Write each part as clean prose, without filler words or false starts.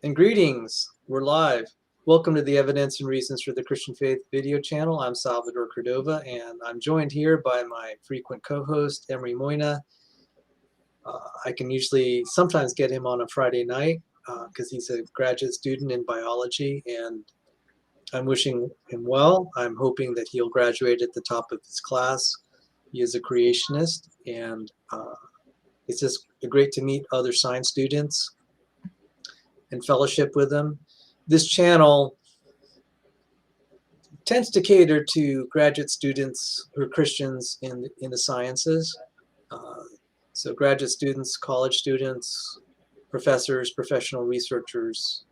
And greetings, we're live. Welcome to the Evidence and Reasons for the Christian Faith video channel. I'm Salvador Cordova, and I'm joined here by my frequent co-host, Emery Moyna. I can sometimes get him on a Friday night because he's a graduate student in biology, and I'm wishing him well. I'm hoping that he'll graduate at the top of his class. He is a creationist, and it's just great to meet other science students and fellowship with them. This channel tends to cater to graduate students who are Christians in the sciences. So graduate students, college students, professors, professional researchers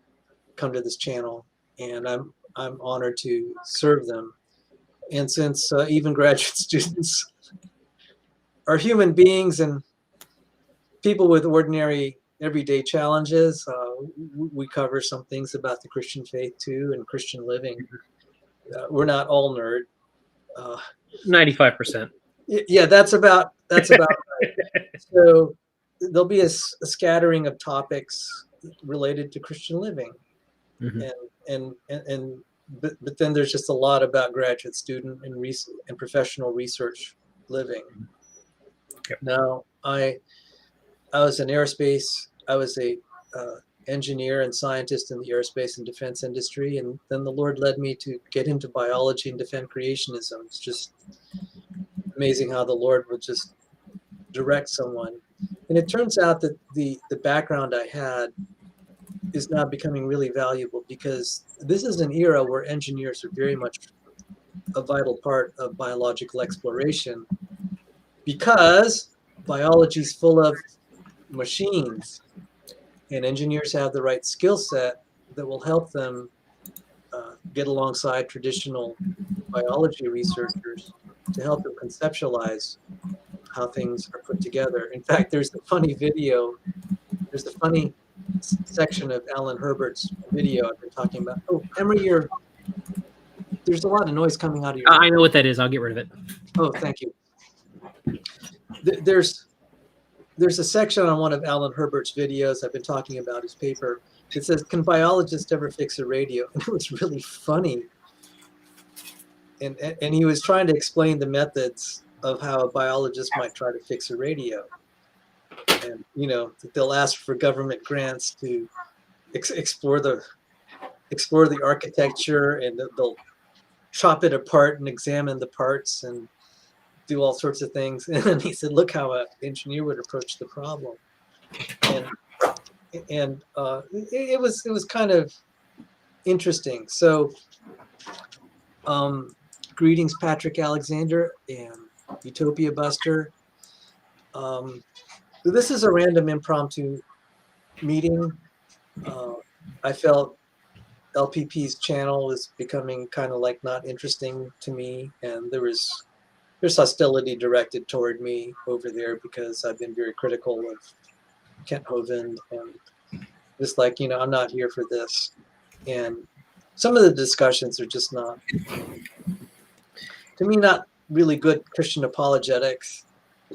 come to this channel, and I'm honored to serve them. And since even graduate students are human beings and people with ordinary everyday challenges, we cover some things about the Christian faith too and Christian living. We're not all nerd. 95%. Yeah, that's about right. So there'll be a scattering of topics related to Christian living, but then there's just a lot about graduate student and professional research living. Okay. Now, I was in aerospace. I was a engineer and scientist in the aerospace and defense industry, and then the Lord led me to get into biology and defend creationism. It's just amazing how the Lord would just direct someone. And it turns out that the background I had is now becoming really valuable, because this is an era where engineers are very much a vital part of biological exploration, because biology is full of machines, and engineers have the right skill set that will help them get alongside traditional biology researchers to help them conceptualize how things are put together. In fact, there's a funny section of Alan Herbert's video I've been talking about. Oh, Emery, there's a lot of noise coming out of your I know what that is. I'll get rid of it. Oh, thank you. There's a section on one of Alan Herbert's videos. I've been talking about his paper. It says, "Can biologists ever fix a radio?" And it was really funny. And he was trying to explain the methods of how a biologist might try to fix a radio. And, they'll ask for government grants to explore the architecture, and they'll chop it apart and examine the parts and do all sorts of things. And he said, look how an engineer would approach the problem. And it was kind of interesting. So greetings, Patrick Alexander and Utopia Buster. This is a random impromptu meeting. I felt LPP's channel was becoming kind of like not interesting to me, and there's hostility directed toward me over there because I've been very critical of Kent Hovind, and just like, I'm not here for this. And some of the discussions are just not, to me, not really good Christian apologetics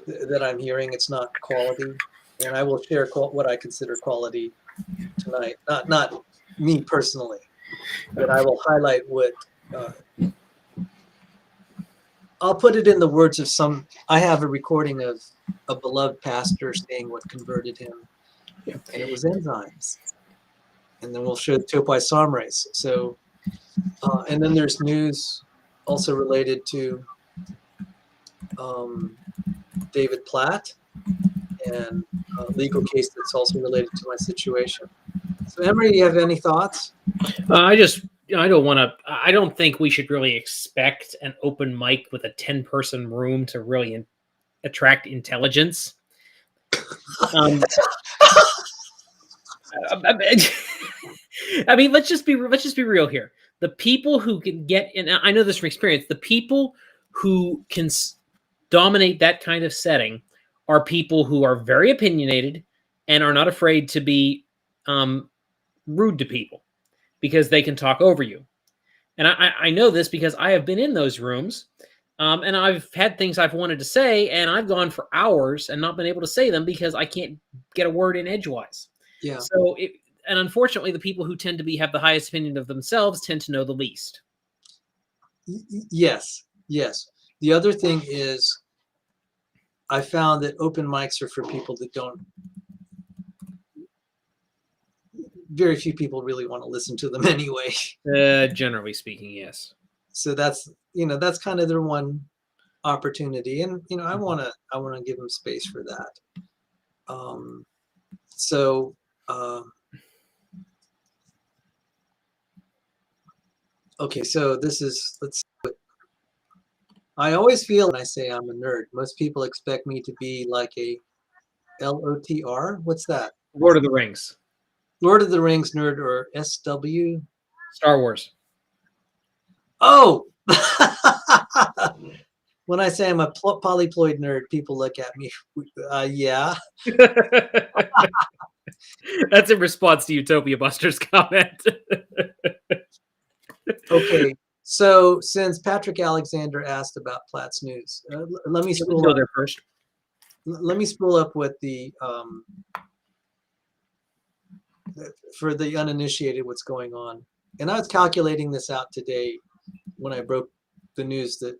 that I'm hearing. It's not quality, and I will share what I consider quality tonight. Not me personally, but I will highlight what I'll put it in the words of I have a recording of a beloved pastor saying what converted him, and it was enzymes. And then we'll show Topoisomerase. So, and then there's news also related to David Platt, and a legal case that's also related to my situation. So, Emery, do you have any thoughts? I don't think we should really expect an open mic with a 10-person room to really attract intelligence. I mean, let's just be real here. The people who can get, and I know this from experience, the people who can dominate that kind of setting are people who are very opinionated and are not afraid to be rude to people, because they can talk over you. And I know this because I have been in those rooms, and I've had things I've wanted to say, and I've gone for hours and not been able to say them because I can't get a word in edgewise. Yeah. So unfortunately, the people who tend to have the highest opinion of themselves tend to know the least. Yes. The other thing is, I found that open mics are for people that don't. Very few people really want to listen to them anyway. Generally speaking, yes. So that's kind of their one opportunity, and I want to give them space for that. So okay, so this is, let's see. I always feel when I say I'm a nerd, most people expect me to be like a LOTR. What's that? Lord of the Rings. Lord of the Rings nerd, or SW? Star Wars. Oh! When I say I'm a polyploid nerd, people look at me. Yeah. That's in response to Utopia Buster's comment. Okay. So since Patrick Alexander asked about Platts News, let me spool up. There first. Let me spool up what the for the uninitiated, what's going on. And I was calculating this out today when I broke the news that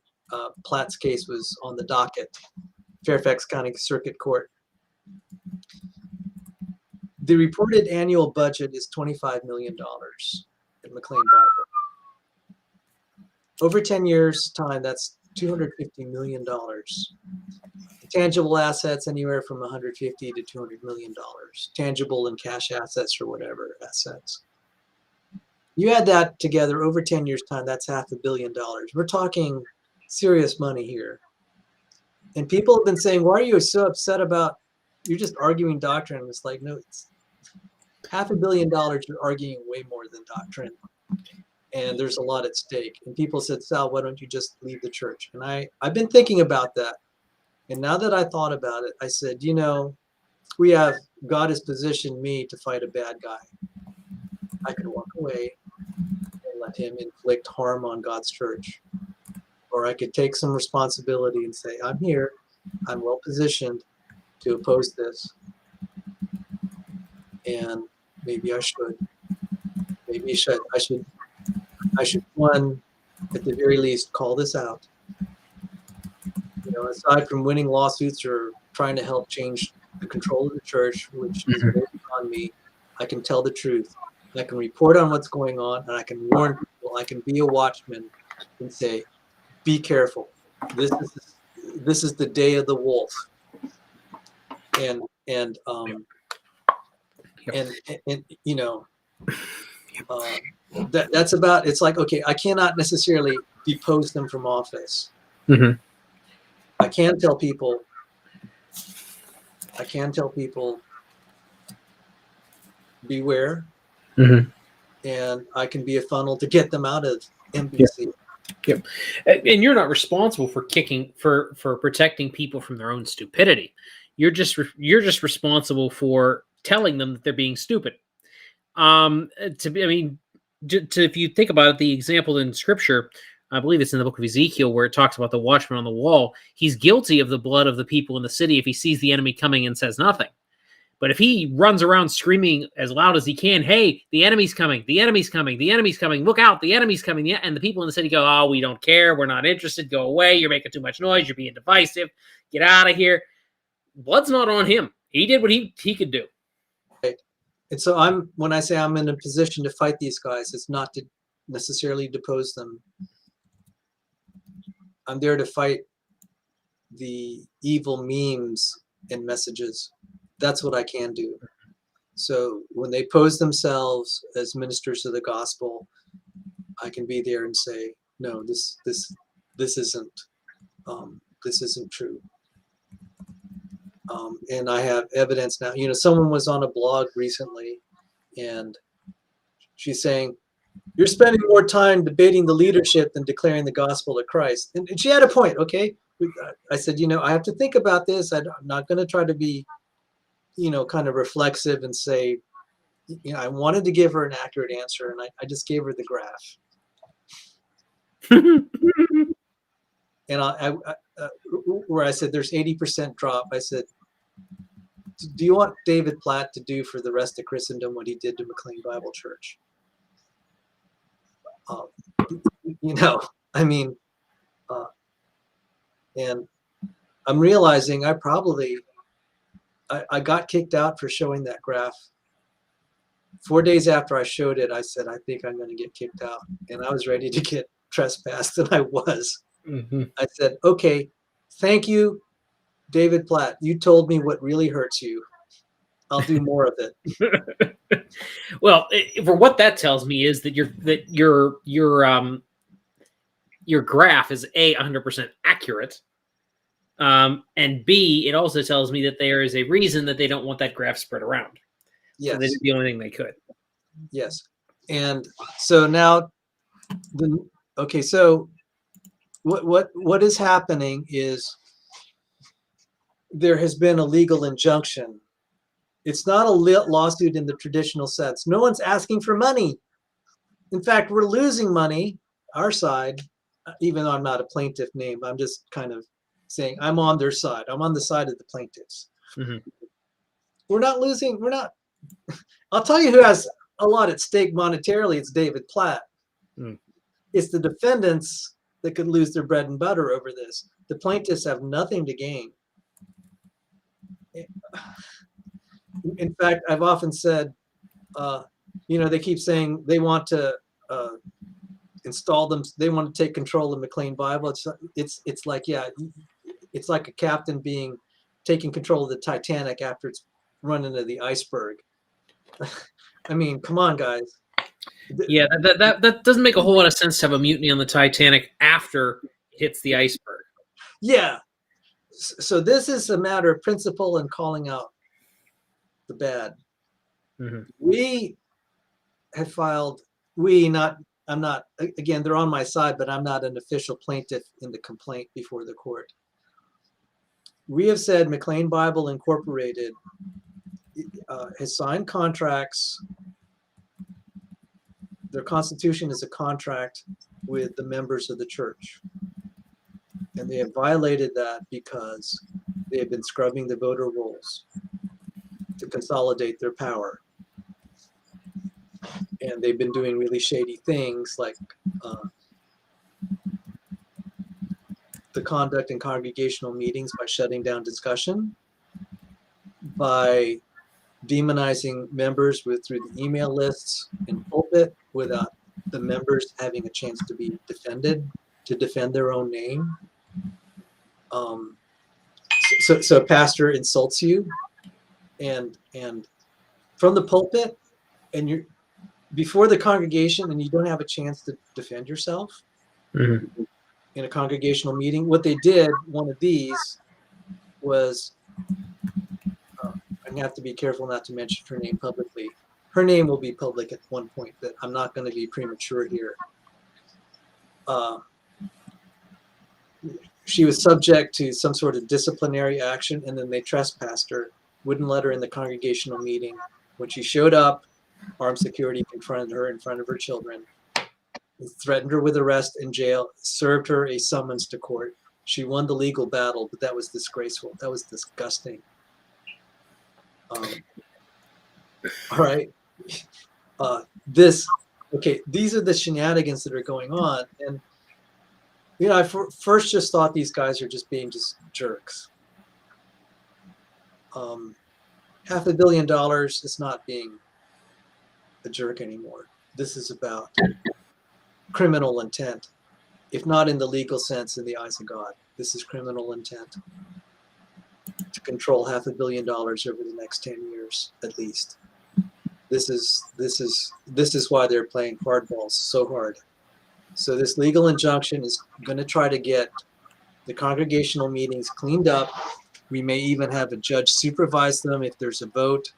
Platt's case was on the docket, Fairfax County Circuit Court. The reported annual budget is $25 million in McLean Bible. Over 10 years' time, that's $250 million. Tangible assets anywhere from $150 to $200 million. Tangible and cash assets, or whatever assets. You add that together over 10 years' time, that's $500 million. We're talking serious money here. And people have been saying, why are you so upset about, you're just arguing doctrine? It's like, no, it's $500 million. You're arguing way more than doctrine. And there's a lot at stake. And people said, Sal, why don't you just leave the church? And I've been thinking about that. And now that I thought about it, I said, God has positioned me to fight a bad guy. I could walk away and let him inflict harm on God's church. Or I could take some responsibility and say, I'm here. I'm well positioned to oppose this. And maybe I should. Maybe I should one, at the very least, call this out. Aside from winning lawsuits or trying to help change the control of the church, which is way beyond me, I can tell the truth. I can report on what's going on, and I can warn people. I can be a watchman and say, be careful. This is the day of the wolf. And that's about, it's like, okay, I cannot necessarily depose them from office. Mm-hmm. I can tell people beware. Mm-hmm. And I can be a funnel to get them out of NBC. Yep. And you're not responsible for protecting people from their own stupidity. You're just responsible for telling them that they're being stupid. If you think about it, the example in Scripture, I believe it's in the book of Ezekiel, where it talks about the watchman on the wall. He's guilty of the blood of the people in the city if he sees the enemy coming and says nothing. But if he runs around screaming as loud as he can, hey, the enemy's coming, the enemy's coming, the enemy's coming, look out, the enemy's coming, and the people in the city go, oh, we don't care, we're not interested, go away, you're making too much noise, you're being divisive, get out of here. Blood's not on him. He did what he could do. Right. And so when I say I'm in a position to fight these guys, it's not to necessarily depose them. I'm there to fight the evil memes and messages. That's what I can do. So when they pose themselves as ministers of the gospel, I can be there and say, no, this isn't true. And I have evidence now. Someone was on a blog recently, and she's saying, you're spending more time debating the leadership than declaring the gospel of Christ. And she had a point. Okay. I said, I have to think about this. I'm not going to try to be, kind of reflexive and say, I wanted to give her an accurate answer, and I just gave her the graph. And where I said there's 80% drop, I said, do you want David Platt to do for the rest of Christendom what he did to McLean Bible Church? Um, you know, I mean, and I'm realizing I got kicked out for showing that graph. 4 days after I showed it, I said, I think I'm going to get kicked out. And I was ready to get trespassed, and I was. Mm-hmm. I said, okay, thank you, David Platt. You told me what really hurts you. I'll do more of it. Well, for what that tells me is that your graph is A, 100% accurate, and B, it also tells me that there is a reason that they don't want that graph spread around. Yes. So they did the only thing they could. Yes. And so now, okay, so what is happening is there has been a legal injunction. It's not a lawsuit in the traditional sense. No one's asking for money. In fact, we're losing money, our side, even though I'm not a plaintiff named. I'm just kind of saying I'm on their side. I'm on the side of the plaintiffs. Mm-hmm. We're not losing. We're not. I'll tell you who has a lot at stake monetarily. It's David Platt. Mm. It's the defendants that could lose their bread and butter over this. The plaintiffs have nothing to gain. In fact, I've often said, they keep saying they want to install them. They want to take control of McLean Bible. It's like, yeah, it's like a captain taking control of the Titanic after it's run into the iceberg. I mean, come on, guys. Yeah, that doesn't make a whole lot of sense to have a mutiny on the Titanic after it hits the iceberg. Yeah. So this is a matter of principle and calling out the bad. Mm-hmm. We have filed, I'm not, again, they're on my side, but I'm not an official plaintiff in the complaint before the court. We have said McLean Bible Incorporated has signed contracts. Their constitution is a contract with the members of the church. And they have violated that because they have been scrubbing the voter rolls to consolidate their power. And they've been doing really shady things like the conduct in congregational meetings by shutting down discussion, by demonizing members through the email lists and pulpit without the members having a chance to be defended, to defend their own name. So a pastor insults you and from the pulpit, and you're before the congregation, and you don't have a chance to defend yourself. Mm-hmm. In a congregational meeting. What they did, one of these, was I'm gonna have to be careful not to mention her name publicly. Her name will be public at one point, but I'm not going to be premature here. She was subject to some sort of disciplinary action, and then they trespassed her, wouldn't let her in the congregational meeting. When she showed up, armed security confronted her in front of her children, threatened her with arrest and jail, served her a summons to court. She won the legal battle, but that was disgraceful. That was disgusting. All right. These are the shenanigans that are going on. And, I first just thought these guys are just being jerks. $500 million is not being a jerk anymore. This is about criminal intent, if not in the legal sense in the eyes of God. This is criminal intent to control $500 million over the next 10 years at least. This is why they're playing hardball so hard. So this legal injunction is going to try to get the congregational meetings cleaned up. We may even have a judge supervise them if there's a vote.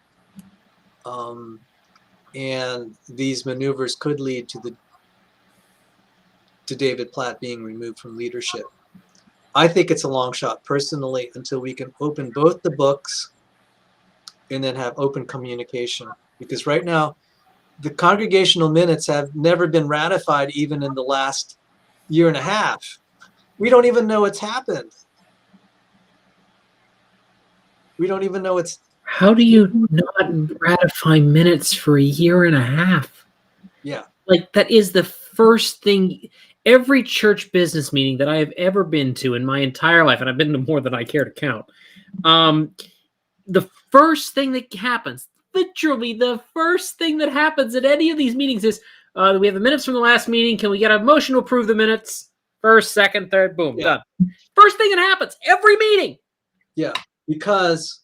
And these maneuvers could lead to David Platt being removed from leadership. I think it's a long shot personally until we can open both the books and then have open communication. Because right now, the congregational minutes have never been ratified even in the last year and a half. We don't even know it's happened. We don't even know it's How do you not ratify minutes for a year and a half? Yeah. Like, that is the first thing. Every church business meeting that I have ever been to in my entire life, and I've been to more than I care to count, the first thing that happens, literally the first thing that happens at any of these meetings is, we have the minutes from the last meeting. Can we get a motion to approve the minutes? First, second, third, boom, Yeah. done. First thing that happens every meeting. Yeah, because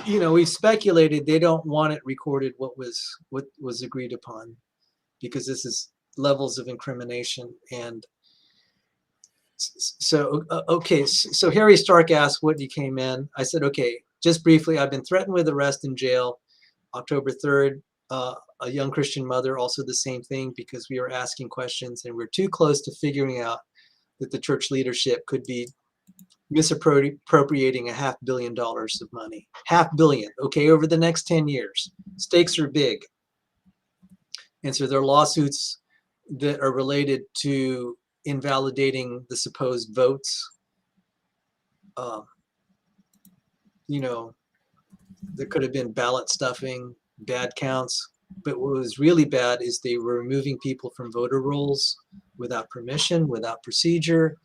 we've speculated they don't want it recorded what was agreed upon, because this is levels of incrimination. And so okay, so Harry Stark asked what he came in. I said, okay, just briefly, I've been threatened with arrest in jail October 3rd. A young Christian mother, also the same thing, because we were asking questions and we're too close to figuring out that the church leadership could be misappropriating $500 million of money. $500 million, okay, over the next 10 years. Stakes are big. And so there are lawsuits that are related to invalidating the supposed votes. There could have been ballot stuffing, bad counts. But what was really bad is they were removing people from voter rolls without permission, without procedure.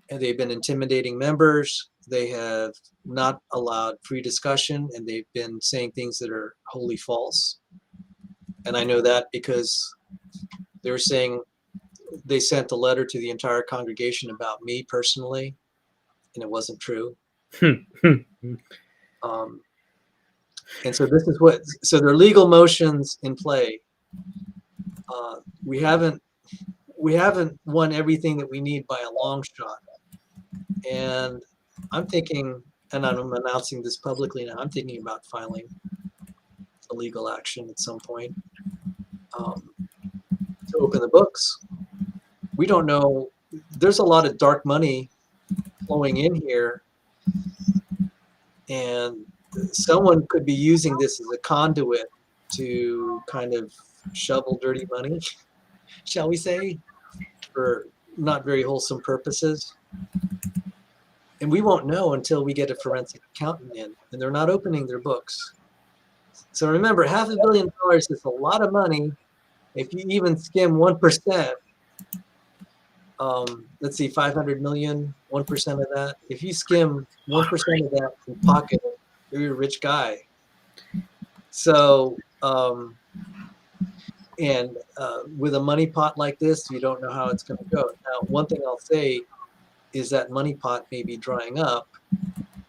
And they've been intimidating members. They have not allowed free discussion, and they've been saying things that are wholly false. And I know that because they were saying they sent a letter to the entire congregation about me personally, and it wasn't true. And so this is so there are legal motions in play. We haven't won everything that we need by a long shot. And I'm thinking, and I'm announcing this publicly now, I'm thinking about filing a legal action at some point to open the books. We don't know. There's a lot of dark money flowing in here, and someone could be using this as a conduit to kind of shovel dirty money, shall we say, for not very wholesome purposes. And we won't know until we get a forensic accountant in, and they're not opening their books. So remember, $500 million is a lot of money. If you even skim 1%, let's see, 500 million, 1% of that. If you skim 1% of that and pocket it, you're a rich guy. So, with a money pot like this, you don't know how it's going to go. Now, one thing I'll say is that money pot may be drying up,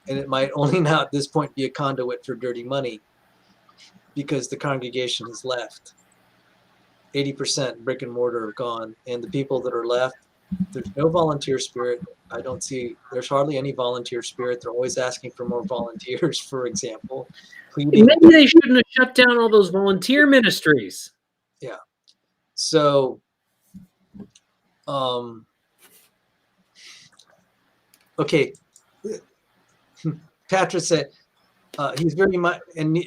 and it might only now at this point be a conduit for dirty money, because the congregation has left. 80% brick and mortar are gone, and the people that are left, there's no volunteer spirit. I don't see, there's hardly any volunteer spirit. They're always asking for more volunteers, for example. Maybe they shouldn't have shut down all those volunteer ministries. Yeah. So, okay. Patrick said he's very much, and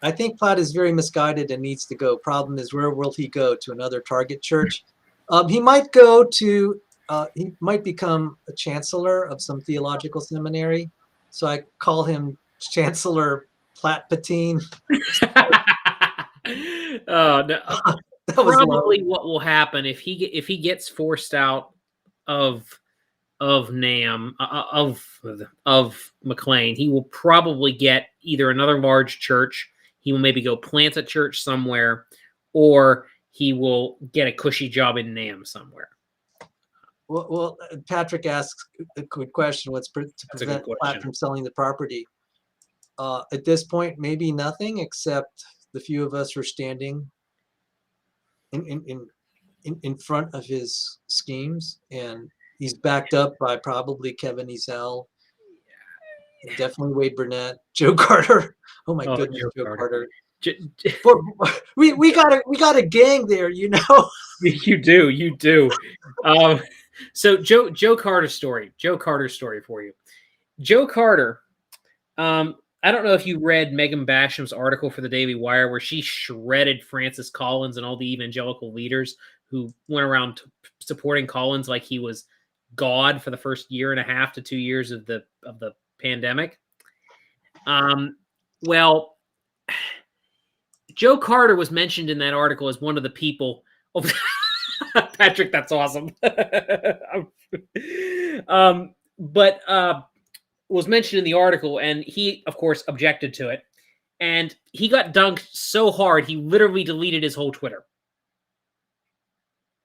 I think Platt is very misguided and needs to go. Problem is, where will he go? To another target church? He might go to, he might become a chancellor of some theological seminary. So I call him Chancellor Platt Patine. Oh no! Probably what will happen if he gets forced out of NAM of McLean, he will probably get either another large church. He will maybe go plant a church somewhere, or he will get a cushy job in NAM somewhere. Well, Patrick asks a good question. What's to prevent Platt from selling the property? At this point, maybe nothing, except the few of us who are standing in front of his schemes, and he's backed up by probably Kevin Ezell, definitely Wade Burnett, Joe Carter. Oh my goodness, Joe Carter. We got a gang there, you know. You do. So Joe Carter's story for you. Joe Carter. I don't know if you read Megan Basham's article for the Daily Wire where she shredded Francis Collins and all the evangelical leaders who went around supporting Collins like he was God for the first year and a half to 2 years of the pandemic. Well, Joe Carter was mentioned in that article as one of the people. Oh, Patrick, that's awesome. But was mentioned in the article, and he, of course, objected to it. And he got dunked so hard, he literally deleted his whole Twitter.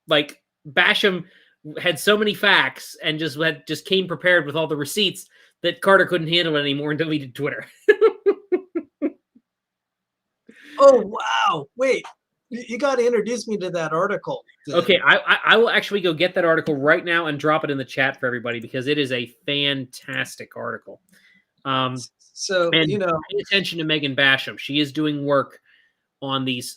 Like, Basham had so many facts and just came prepared with all the receipts that Carter couldn't handle it anymore and deleted Twitter. Oh, wow. Wait, you got to introduce me to that article. Okay, I will actually go get that article right now and drop it in the chat for everybody because it is a fantastic article. So, and you know, pay attention to Megan Basham. She is doing work on these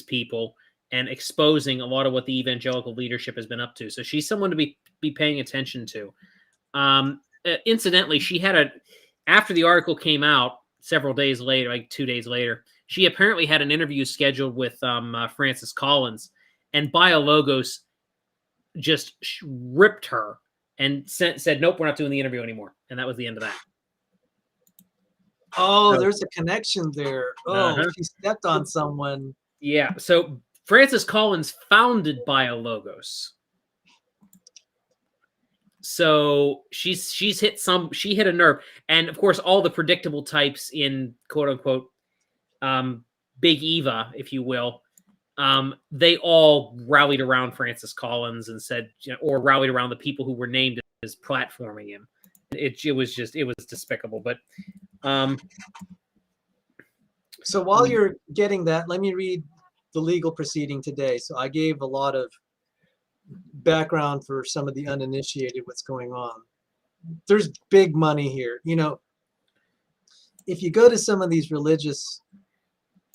people and exposing a lot of what the evangelical leadership has been up to. So she's someone to be paying attention to. Incidentally, she had after the article came out several days later, like 2 days later, she apparently had an interview scheduled with Francis Collins, and BioLogos just ripped her and said, nope, we're not doing the interview anymore. And that was the end of that. Oh, so, there's a connection there. Oh, she stepped on someone. Yeah. So Francis Collins founded BioLogos. So she hit a nerve. And of course, all the predictable types in quote unquote Big Eva, if you will, they all rallied around Francis Collins and said, or rallied around the people who were named as platforming him. It was despicable. But so while you're getting that, let me read the legal proceeding today. So I gave a lot of background for some of the uninitiated what's going on. There's big money here. You know, if you go to some of these religious,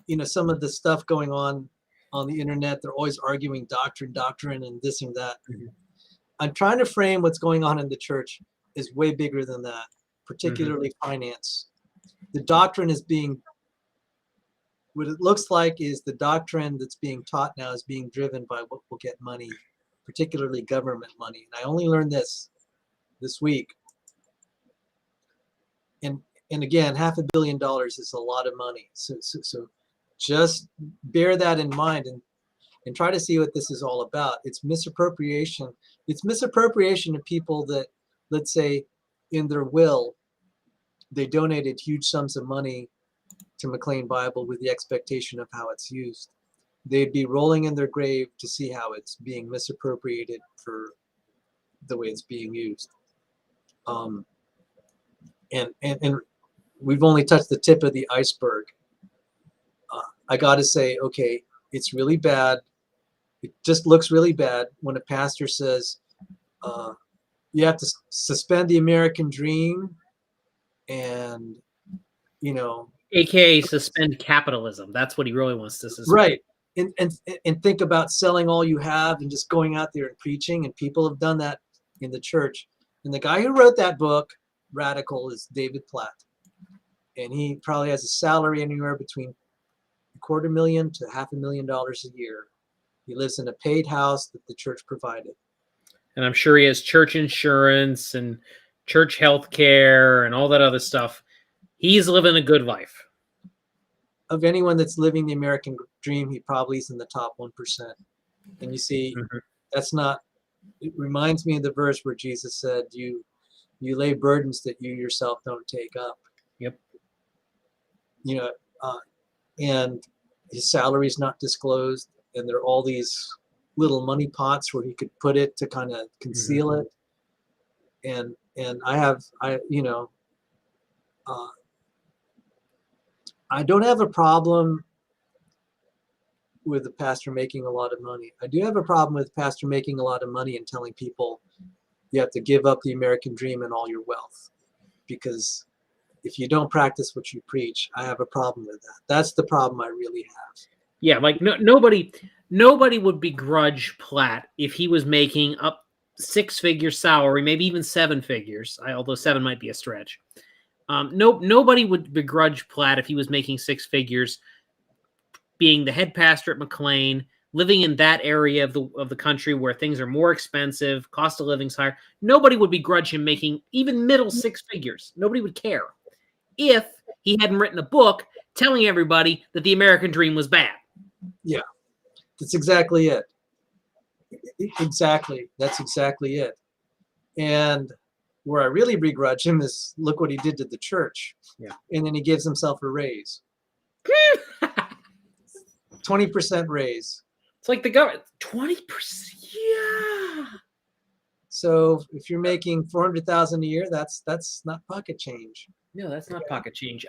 you know, some of the stuff going on the internet, they're always arguing doctrine and this and that. Mm-hmm. I'm trying to frame what's going on in the church is way bigger than that, particularly finance. The doctrine is what it looks like is the doctrine that's being taught now is being driven by what will get money, particularly government money. And I only learned this week. And again, $500 million is a lot of money. So just bear that in mind and try to see what this is all about. It's misappropriation. It's misappropriation of people that, let's say, in their will, they donated huge sums of money to McLean Bible with the expectation of how it's used. They'd be rolling in their grave to see how it's being misappropriated for the way it's being used. And we've only touched the tip of the iceberg. I got to say, okay, it's really bad. It just looks really bad when a pastor says, you have to suspend the American dream and, you know. AKA suspend capitalism. That's what he really wants to suspend. Right. And think about selling all you have and just going out there and preaching. And people have done that in the church. And the guy who wrote that book, Radical, is David Platt. And he probably has a salary anywhere between $250,000 to $500,000 a year. He lives in a paid house that the church provided. And I'm sure he has church insurance and church health care and all that other stuff. He's living a good life. Of anyone that's living the American dream, he probably is in the top 1%. And you see, that's not, it reminds me of the verse where Jesus said, you lay burdens that you yourself don't take up. Yep. You know, and his salary is not disclosed. And there are all these little money pots where he could put it to kind of conceal it. And I don't have a problem with the pastor making a lot of money. I do have a problem with the pastor making a lot of money and telling people you have to give up the American dream and all your wealth. Because if you don't practice what you preach, I have a problem with that. That's the problem I really have. Yeah, like nobody would begrudge Platt if he was making up 6-figure salary, maybe even 7 figures, although 7 might be a stretch. Nobody would begrudge Platt if he was making 6 figures, being the head pastor at McLean, living in that area of the country where things are more expensive, cost of living's higher, nobody would begrudge him making even middle six figures. Nobody would care if he hadn't written a book telling everybody that the American dream was bad. Yeah, that's exactly it. Exactly. That's exactly it. And where I really begrudge him is look what he did to the church. Yeah. And then he gives himself a raise. 20% raise. It's like the government, 20%. Yeah. So if you're making 400,000 a year, that's not pocket change. No, that's not pocket change.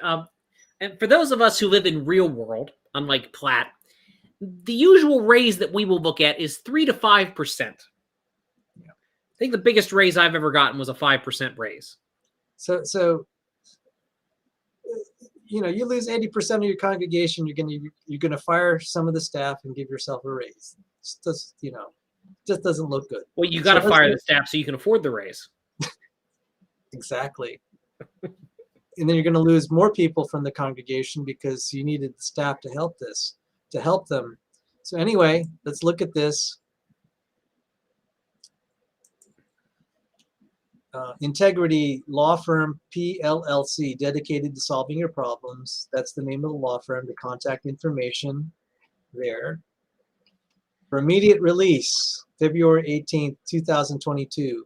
And for those of us who live in real world, unlike Platt, the usual raise that we will look at is 3 to 5%. Yeah. I think the biggest raise I've ever gotten was a 5% raise. So you know, you lose 80% of your congregation, you're gonna fire some of the staff and give yourself a raise. Just doesn't look good. Well, you got to fire the staff so you can afford the raise. Exactly. And then you're going to lose more people from the congregation because you needed the staff to help them. So anyway, let's look at this. Integrity Law Firm PLLC, dedicated to solving your problems. That's the name of the law firm. The contact information there. For immediate release, February 18th, 2022.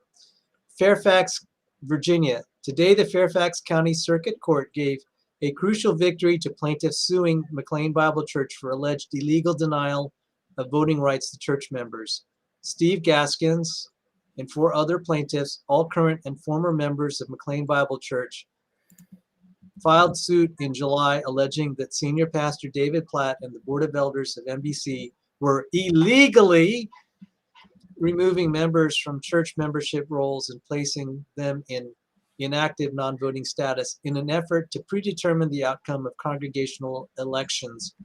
Fairfax, Virginia. Today, the Fairfax County Circuit Court gave a crucial victory to plaintiffs suing McLean Bible Church for alleged illegal denial of voting rights to church members. Steve Gaskins and 4 other plaintiffs, all current and former members of McLean Bible Church, filed suit in July alleging that Senior Pastor David Platt and the Board of Elders of MBC were illegally removing members from church membership rolls and placing them in inactive non-voting status in an effort to predetermine the outcome of congregational elections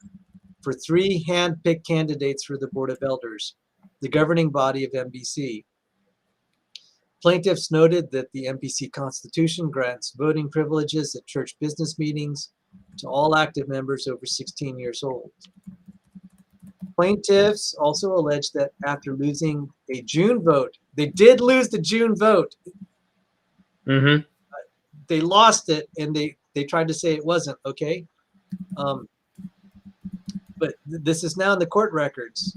for 3 hand-picked candidates for the Board of Elders, the governing body of MBC. Plaintiffs noted that the MBC Constitution grants voting privileges at church business meetings to all active members over 16 years old. Plaintiffs also alleged that after losing a June vote, they did lose the June vote. Mm-hmm. They lost it, and they tried to say it wasn't, okay? But this is now in the court records.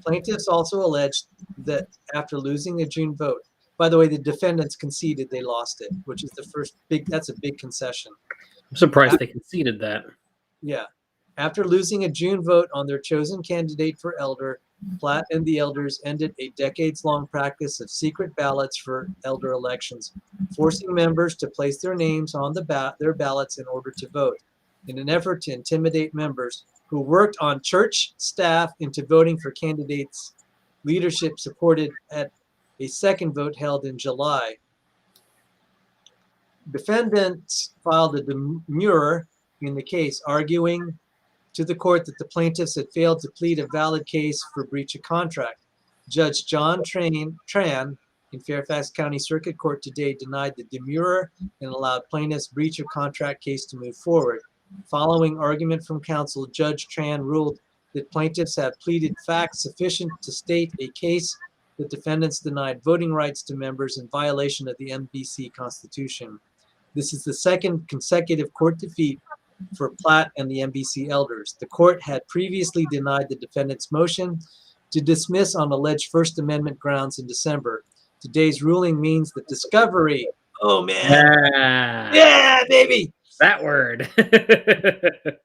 Plaintiffs also alleged that after losing the June vote, by the way, the defendants conceded they lost it, which is that's a big concession. I'm surprised they conceded that. Yeah. After losing a June vote on their chosen candidate for elder, Platt and the elders ended a decades-long practice of secret ballots for elder elections, forcing members to place their names on their ballots in order to vote, in an effort to intimidate members who worked on church staff into voting for candidates leadership supported at a second vote held in July. Defendants filed a demurrer in the case, arguing to the court that the plaintiffs had failed to plead a valid case for breach of contract. Judge John Tran in Fairfax County Circuit Court today denied the demurrer and allowed plaintiffs' breach of contract case to move forward. Following argument from counsel, Judge Tran ruled that plaintiffs have pleaded facts sufficient to state a case that defendants denied voting rights to members in violation of the MBC Constitution. This is the second consecutive court defeat for Platt and the MBC elders. The court had previously denied the defendant's motion to dismiss on alleged First Amendment grounds in December. Today's ruling means that discovery, oh man, yeah baby, that word.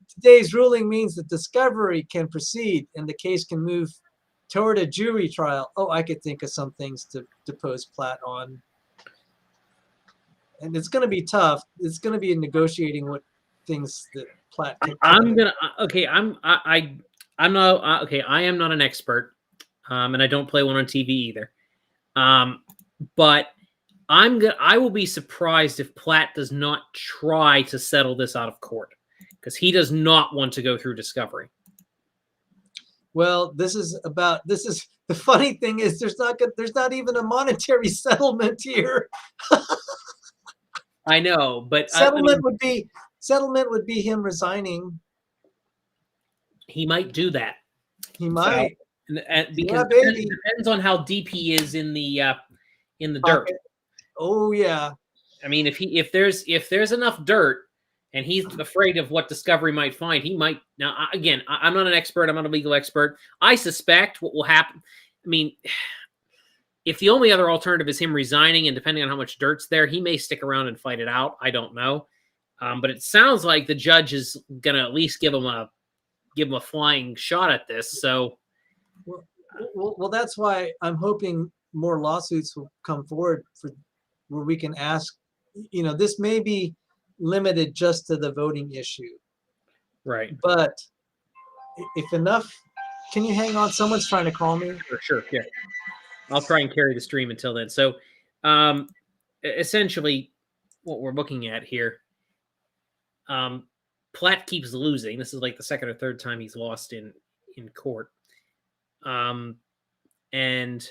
Today's ruling means that discovery can proceed and the case can move toward a jury trial. Oh, I could think of some things to depose Platt on. And it's going to be tough. It's going to be negotiating what things that Platt can. I am not an expert, and I don't play one on TV either. But I will be surprised if Platt does not try to settle this out of court, because he does not want to go through discovery. Well, this is the funny thing is there's not even a monetary settlement here. I know, but settlement would be him resigning. He might do that. He So, might. because Yeah, it baby. depends on how deep he is in the dirt. Pocket. Oh yeah. I mean, if there's enough dirt, and he's afraid of what Discovery might find, he might. Now, again, I'm not an expert. I'm not a legal expert. I suspect what will happen. I mean, if the only other alternative is him resigning, and depending on how much dirt's there, he may stick around and fight it out. I don't know, but it sounds like the judge is gonna at least give him a flying shot at this. So, Well, that's why I'm hoping more lawsuits will come forward for where we can ask. This may be limited just to the voting issue, right, but if enough, can you hang on? Someone's trying to call me. sure, yeah. I'll try and carry the stream until then. So, essentially, what we're looking at here, Platt keeps losing. This is like the second or third time he's lost in court, and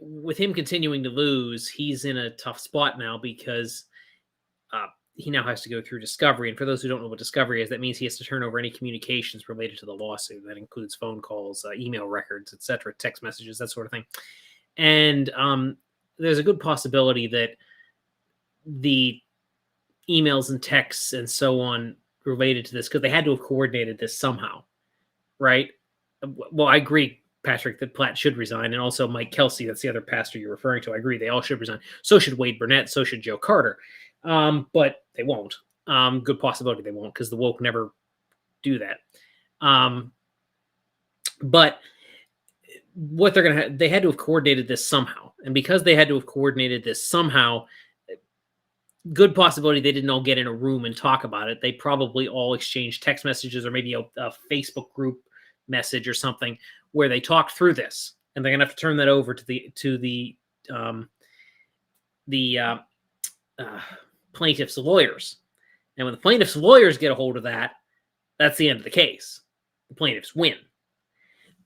with him continuing to lose, he's in a tough spot now because he now has to go through discovery. And for those who don't know what discovery is, that means he has to turn over any communications related to the lawsuit. That includes phone calls, email records, etc., text messages, that sort of thing. And there's a good possibility that the emails and texts and so on related to this, because they had to have coordinated this somehow, right? Well, I agree, Patrick, that Platt should resign, and also Mike Kelsey, that's the other pastor you're referring to. I agree, they all should resign. So should Wade Burnett, so should Joe Carter. But they won't. Good possibility they won't, because the woke never do that. But what they're going to they had to have coordinated this somehow. And because they had to have coordinated this somehow, good possibility they didn't all get in a room and talk about it. They probably all exchanged text messages, or maybe a Facebook group message or something where they talked through this. And they're going to have to turn that over to the plaintiff's lawyers. And when the plaintiff's lawyers get a hold of that, that's the end of the case. The plaintiffs win.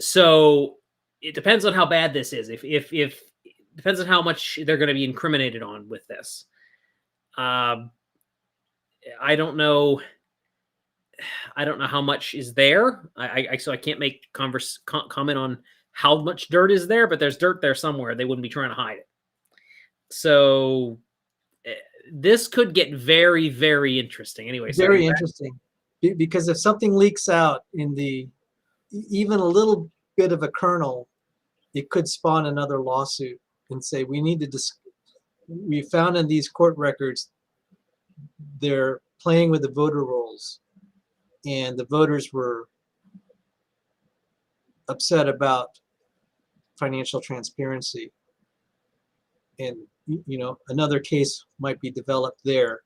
So it depends on how bad this is. If depends on how much they're going to be incriminated on with this. I don't know. I don't know how much is there. So I can't make comment on how much dirt is there, but there's dirt there somewhere. They wouldn't be trying to hide it. So this could get very, very interesting. Anyway, very interesting, because if something leaks out in even a little bit of a kernel, it could spawn another lawsuit and say we need to we found in these court records they're playing with the voter rolls, and the voters were upset about financial transparency, and another case might be developed there.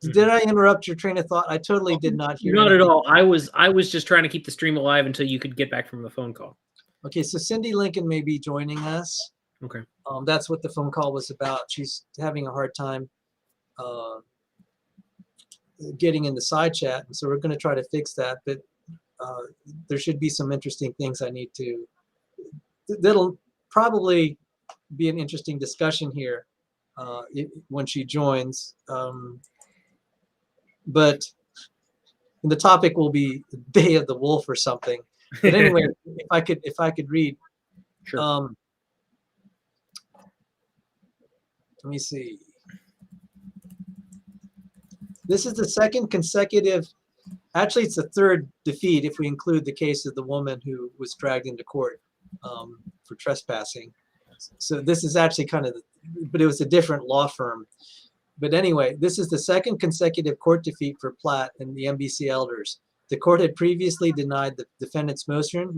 Did I interrupt your train of thought? I totally did not hear. Not anything. At all. I was just trying to keep the stream alive until you could get back from the phone call. Okay, so Cindy Lincoln may be joining us. Okay. That's what the phone call was about. She's having a hard time getting in the side chat, and so we're going to try to fix that. But there should be some interesting things I need to. That'll probably be an interesting discussion here when she joins. But the topic will be the Day of the Wolf or something. But anyway, if I could read. Sure. Let me see. This is the second consecutive, actually it's the third defeat if we include the case of the woman who was dragged into court for trespassing. So this is actually but it was a different law firm. But anyway, this is the second consecutive court defeat for Platt and the NBC elders. The court had previously denied the defendant's motion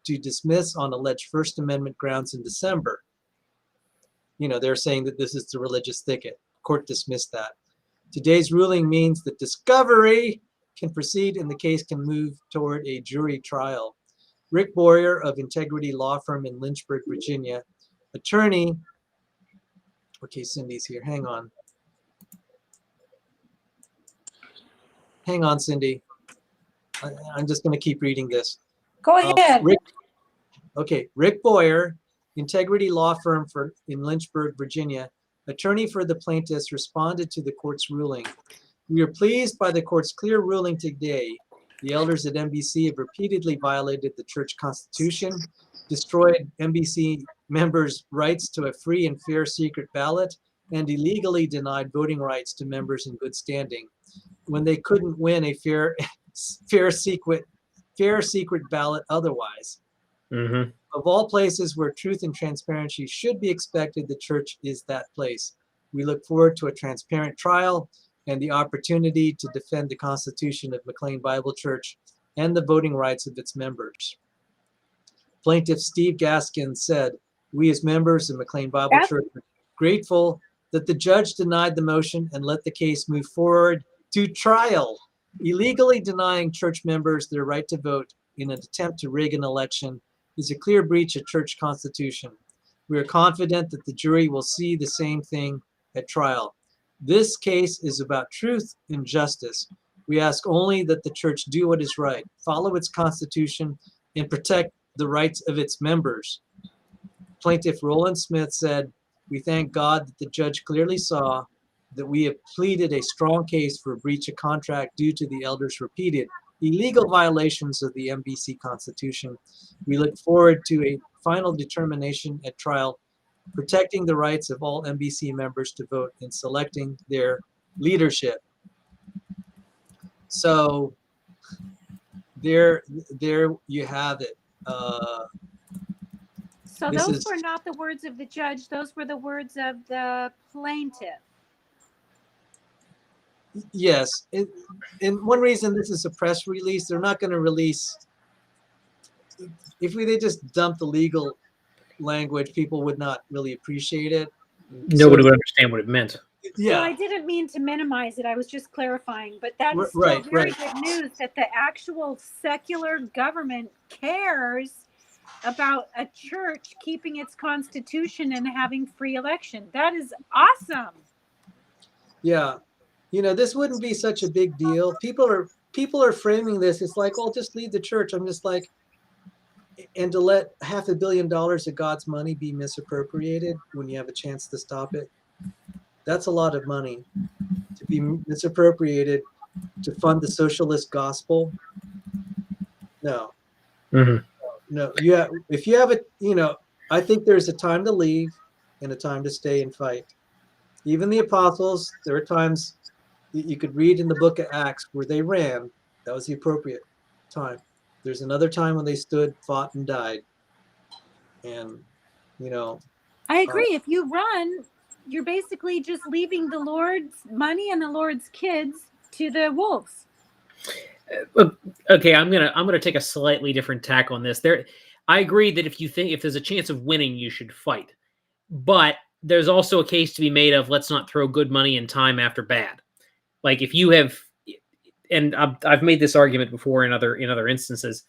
to dismiss on alleged First Amendment grounds in December. They're saying that this is the religious thicket. Court dismissed that. Today's ruling means that discovery can proceed and the case can move toward a jury trial. Rick Boyer of Integrity Law Firm in Lynchburg, Virginia, attorney. Okay, Cindy's here. Hang on. Hang on, Cindy. I'm just going to keep reading this. Go ahead. Rick Boyer, Integrity Law Firm in Lynchburg, Virginia, attorney for the plaintiffs, responded to the court's ruling. We are pleased by the court's clear ruling today The elders at NBC have repeatedly violated the church constitution, destroyed NBC members' rights to a free and fair secret ballot, and illegally denied voting rights to members in good standing when they couldn't win a fair secret ballot otherwise. Mm-hmm. Of all places where truth and transparency should be expected, the church is that place. We look forward to a transparent trial and the opportunity to defend the Constitution of McLean Bible Church and the voting rights of its members. Plaintiff Steve Gaskin said, "We as members of McLean Bible Church are grateful that the judge denied the motion and let the case move forward to trial. Illegally denying church members their right to vote in an attempt to rig an election is a clear breach of church constitution. We are confident that the jury will see the same thing at trial. This case is about truth and justice. We ask only that the church do what is right, follow its constitution, and protect the rights of its members." Plaintiff Roland Smith said, "We thank God that the judge clearly saw that we have pleaded a strong case for a breach of contract due to the elders' repeated illegal violations of the NBC Constitution. We look forward to a final determination at trial, protecting the rights of all NBC members to vote in selecting their leadership." So there you have it. So those were not the words of the judge. Those were the words of the plaintiff. Yes. And one reason this is a press release, they're not going to release. If they just dump the legal language, people would not really appreciate it. Nobody would understand what it meant. Yeah. Well, I didn't mean to minimize it. I was just clarifying. But that is still Right, very right. good news that the actual secular government cares about a church keeping its constitution and having free election. That is awesome. Yeah. You know, this wouldn't be such a big deal. People are framing this. It's like, well, just leave the church. I'm just like, and to let $500 million of God's money be misappropriated when you have a chance to stop it. That's a lot of money to be misappropriated to fund the socialist gospel. No. Mm-hmm. No. If you have it, I think there's a time to leave and a time to stay and fight. Even the apostles, there are times you could read in the book of Acts where they ran. That was the appropriate time. There's another time when they stood, fought, and died. And, I agree. If you run, you're basically just leaving the Lord's money and the Lord's kids to the wolves. Okay, I'm gonna take a slightly different tack on this. I agree that if there's a chance of winning, you should fight. But there's also a case to be made of let's not throw good money and time after bad. Like if you have, and I've made this argument before in other instances,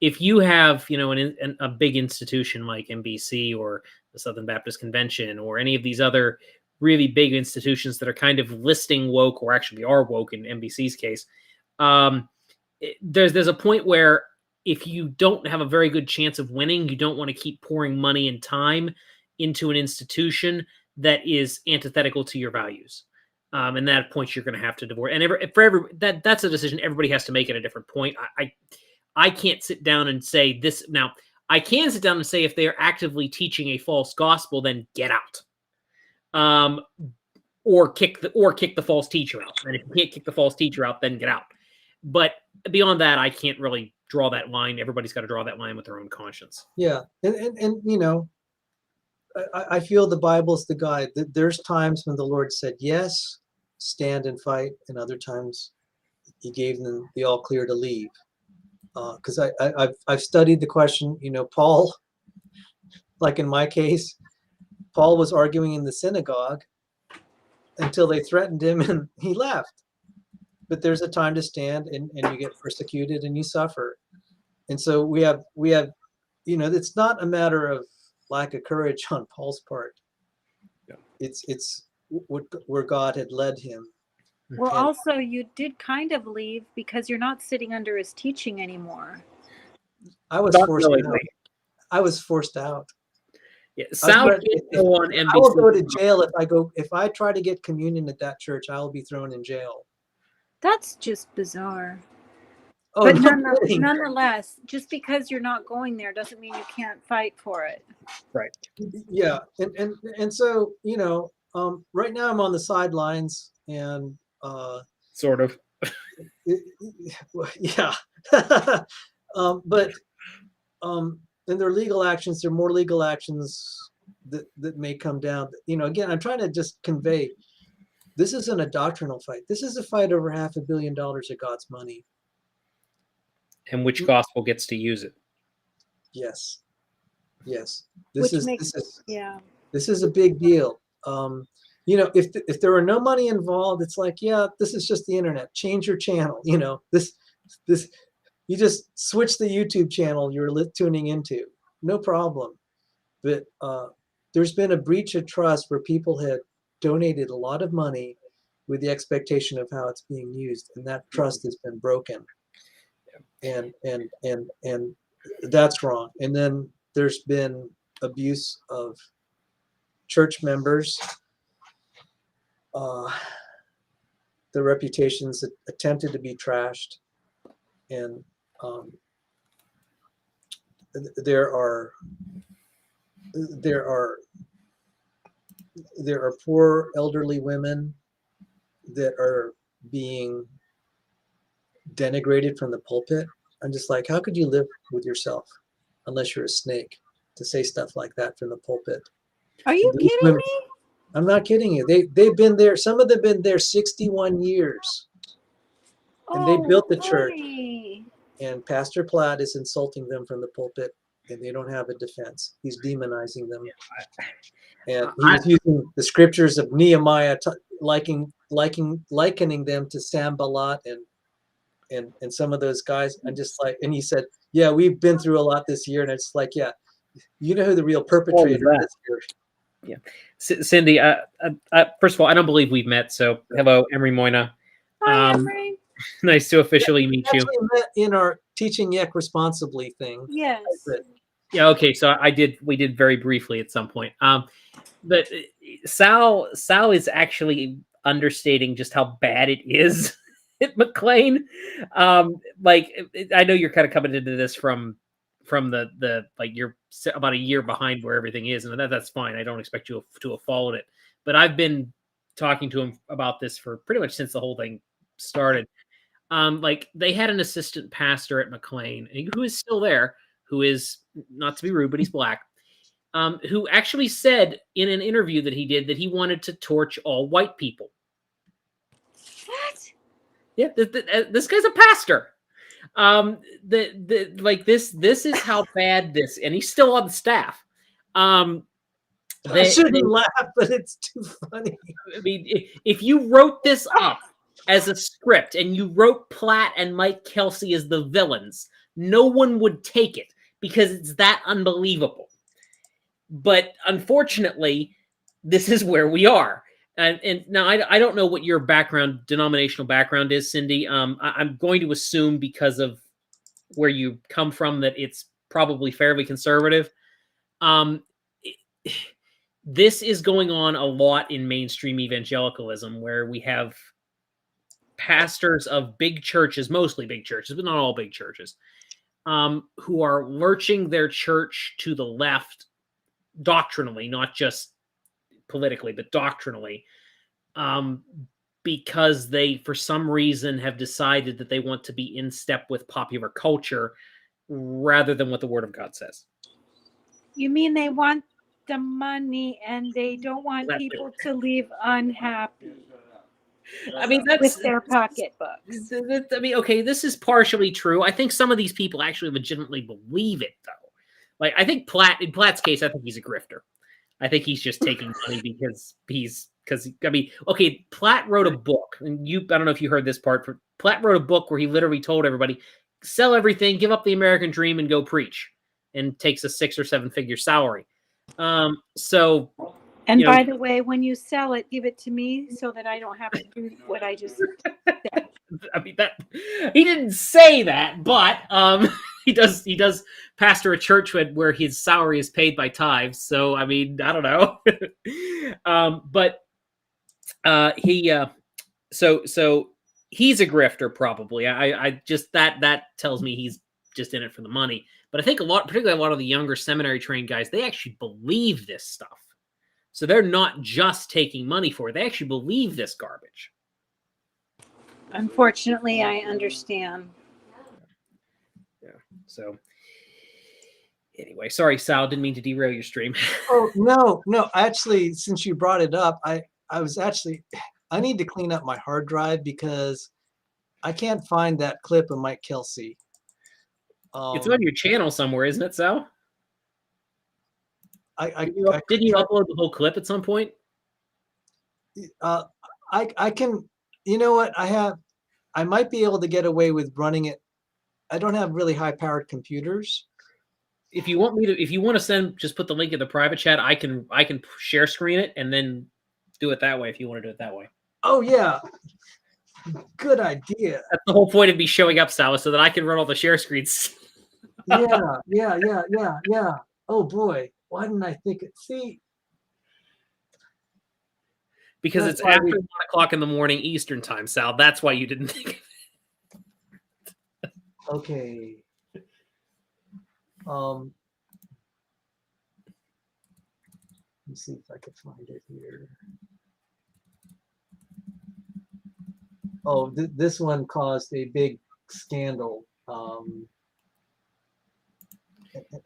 if you have a big institution like NBC or the Southern Baptist Convention or any of these other really big institutions that are kind of listing woke or actually are woke in NBC's case, there's a point where if you don't have a very good chance of winning, you don't want to keep pouring money and time into an institution that is antithetical to your values. And that point you're going to have to divorce. And that's a decision everybody has to make at a different point. I can't sit down and say this. Now, I can sit down and say if they are actively teaching a false gospel, then get out. Or kick the false teacher out. And if you can't kick the false teacher out, then get out. But beyond that, I can't really draw that line. Everybody's got to draw that line with their own conscience. Yeah. And I feel the Bible's the guide. There's times when the Lord said, yes, stand and fight. And other times he gave them the all clear to leave. Because I've studied the question, Paul, like in my case, Paul was arguing in the synagogue until they threatened him and he left. But there's a time to stand and you get persecuted and you suffer. And so we have, it's not a matter of lack of courage on Paul's part. Yeah. It's where God had led him. Well, also you did kind of leave because you're not sitting under his teaching anymore. I was forced out. I was forced out. Yeah, Sal can't go on NBC. I will go to jail if I try to get communion at that church. I will be thrown in jail. That's just bizarre. Oh, But no kidding. nonetheless, just because you're not going there doesn't mean you can't fight for it. Right. Yeah, and so right now I'm on the sidelines, and Sort of. yeah, but and there are legal actions. There are more legal actions that may come down. Again, I'm trying to just convey this isn't a doctrinal fight. This is a fight over $500 million of God's money. And which gospel gets to use it? Yes. This is a big deal. If there were no money involved, it's like, yeah, this is just the internet. Change your channel. This you just switch the YouTube channel you're tuning into. No problem. But there's been a breach of trust where people had donated a lot of money with the expectation of how it's being used, and that trust has been broken. And that's wrong. And then there's been abuse of church members. The reputations attempted to be trashed, and there are poor elderly women that are being denigrated from the pulpit. I'm just like, how could you live with yourself unless you're a snake to say stuff like that from the pulpit? Are you kidding me? I'm not kidding you. They've been there. Some of them have been there 61 years, and they built the church. And Pastor Platt is insulting them from the pulpit, and they don't have a defense. He's demonizing them, and he's using the scriptures of Nehemiah, likening them to Sanballat and some of those guys. I'm just like, and he said, yeah, we've been through a lot this year, and it's like, yeah, you know who the real perpetrator is here. Yeah, Cindy. First of all, I don't believe we've met. So, hello, Emery Moyna. Hi, Emery. Nice to officially meet you. We met in our Teaching Yek Responsibly thing. Yes. Yeah. Okay. So we did very briefly at some point. But Sal is actually understating just how bad it is at McLean. Like, I know you're kind of coming into this from the like you're about a year behind where everything is, and that's fine. I don't expect you to have followed it, but I've been talking to him about this for pretty much since the whole thing started. Like, they had an assistant pastor at McLean who is still there, who is, not to be rude, but he's black, who actually said in an interview that he did that he wanted to torch all white people. What? Yeah, this guy's a pastor. Like this is how bad this, and he's still on the staff. I shouldn't laugh, but it's too funny. I mean, if you wrote this up as a script and you wrote Platt and Mike Kelsey as the villains, no one would take it because it's that unbelievable. But unfortunately, this is where we are. And now I don't know what your denominational background is, Cindy. I'm going to assume because of where you come from that it's probably fairly conservative. This is going on a lot in mainstream evangelicalism, where we have pastors of big churches, mostly big churches, but not all big churches, who are lurching their church to the left doctrinally, not just politically, but doctrinally, because they, for some reason, have decided that they want to be in step with popular culture rather than what the Word of God says. You mean they want the money and they don't want people to leave unhappy? I mean, that's with their pocketbooks. I mean, okay, this is partially true. I think some of these people actually legitimately believe it, though. Like, I think in Platt's case, I think he's a grifter. I think he's just taking money okay, Platt wrote a book, and I don't know if you heard this part. Platt wrote a book where he literally told everybody, sell everything, give up the American dream, and go preach, and takes a 6 or 7 figure salary. And by the way, when you sell it, give it to me so that I don't have to do what I just said. I mean, that he didn't say that, but he does pastor a church where his salary is paid by tithes. So I mean, I don't know. he's a grifter probably. I just that tells me he's just in it for the money. But I think particularly a lot of the younger seminary trained guys, they actually believe this stuff. So they're not just taking money for it. They actually believe this garbage. Unfortunately, I understand. Yeah. So anyway, sorry, Sal, didn't mean to derail your stream. Oh, no. Actually, since you brought it up, I need to clean up my hard drive because I can't find that clip of Mike Kelsey. It's on your channel somewhere, isn't it, Sal? Didn't you upload the whole clip at some point? I can, you know what, I might be able to get away with running it. I don't have really high powered computers. If you want to send, just put the link in the private chat. I can share screen it and then do it that way if you want to do it that way. Oh yeah, good idea. That's the whole point of me showing up, Sal, so that I can run all the share screens. Yeah. Oh boy, why didn't I think it? See, because it's after 1 o'clock in the morning Eastern time, Sal. That's why you didn't think of it. Okay. Let's see if I can find it here. Oh, this one caused a big scandal.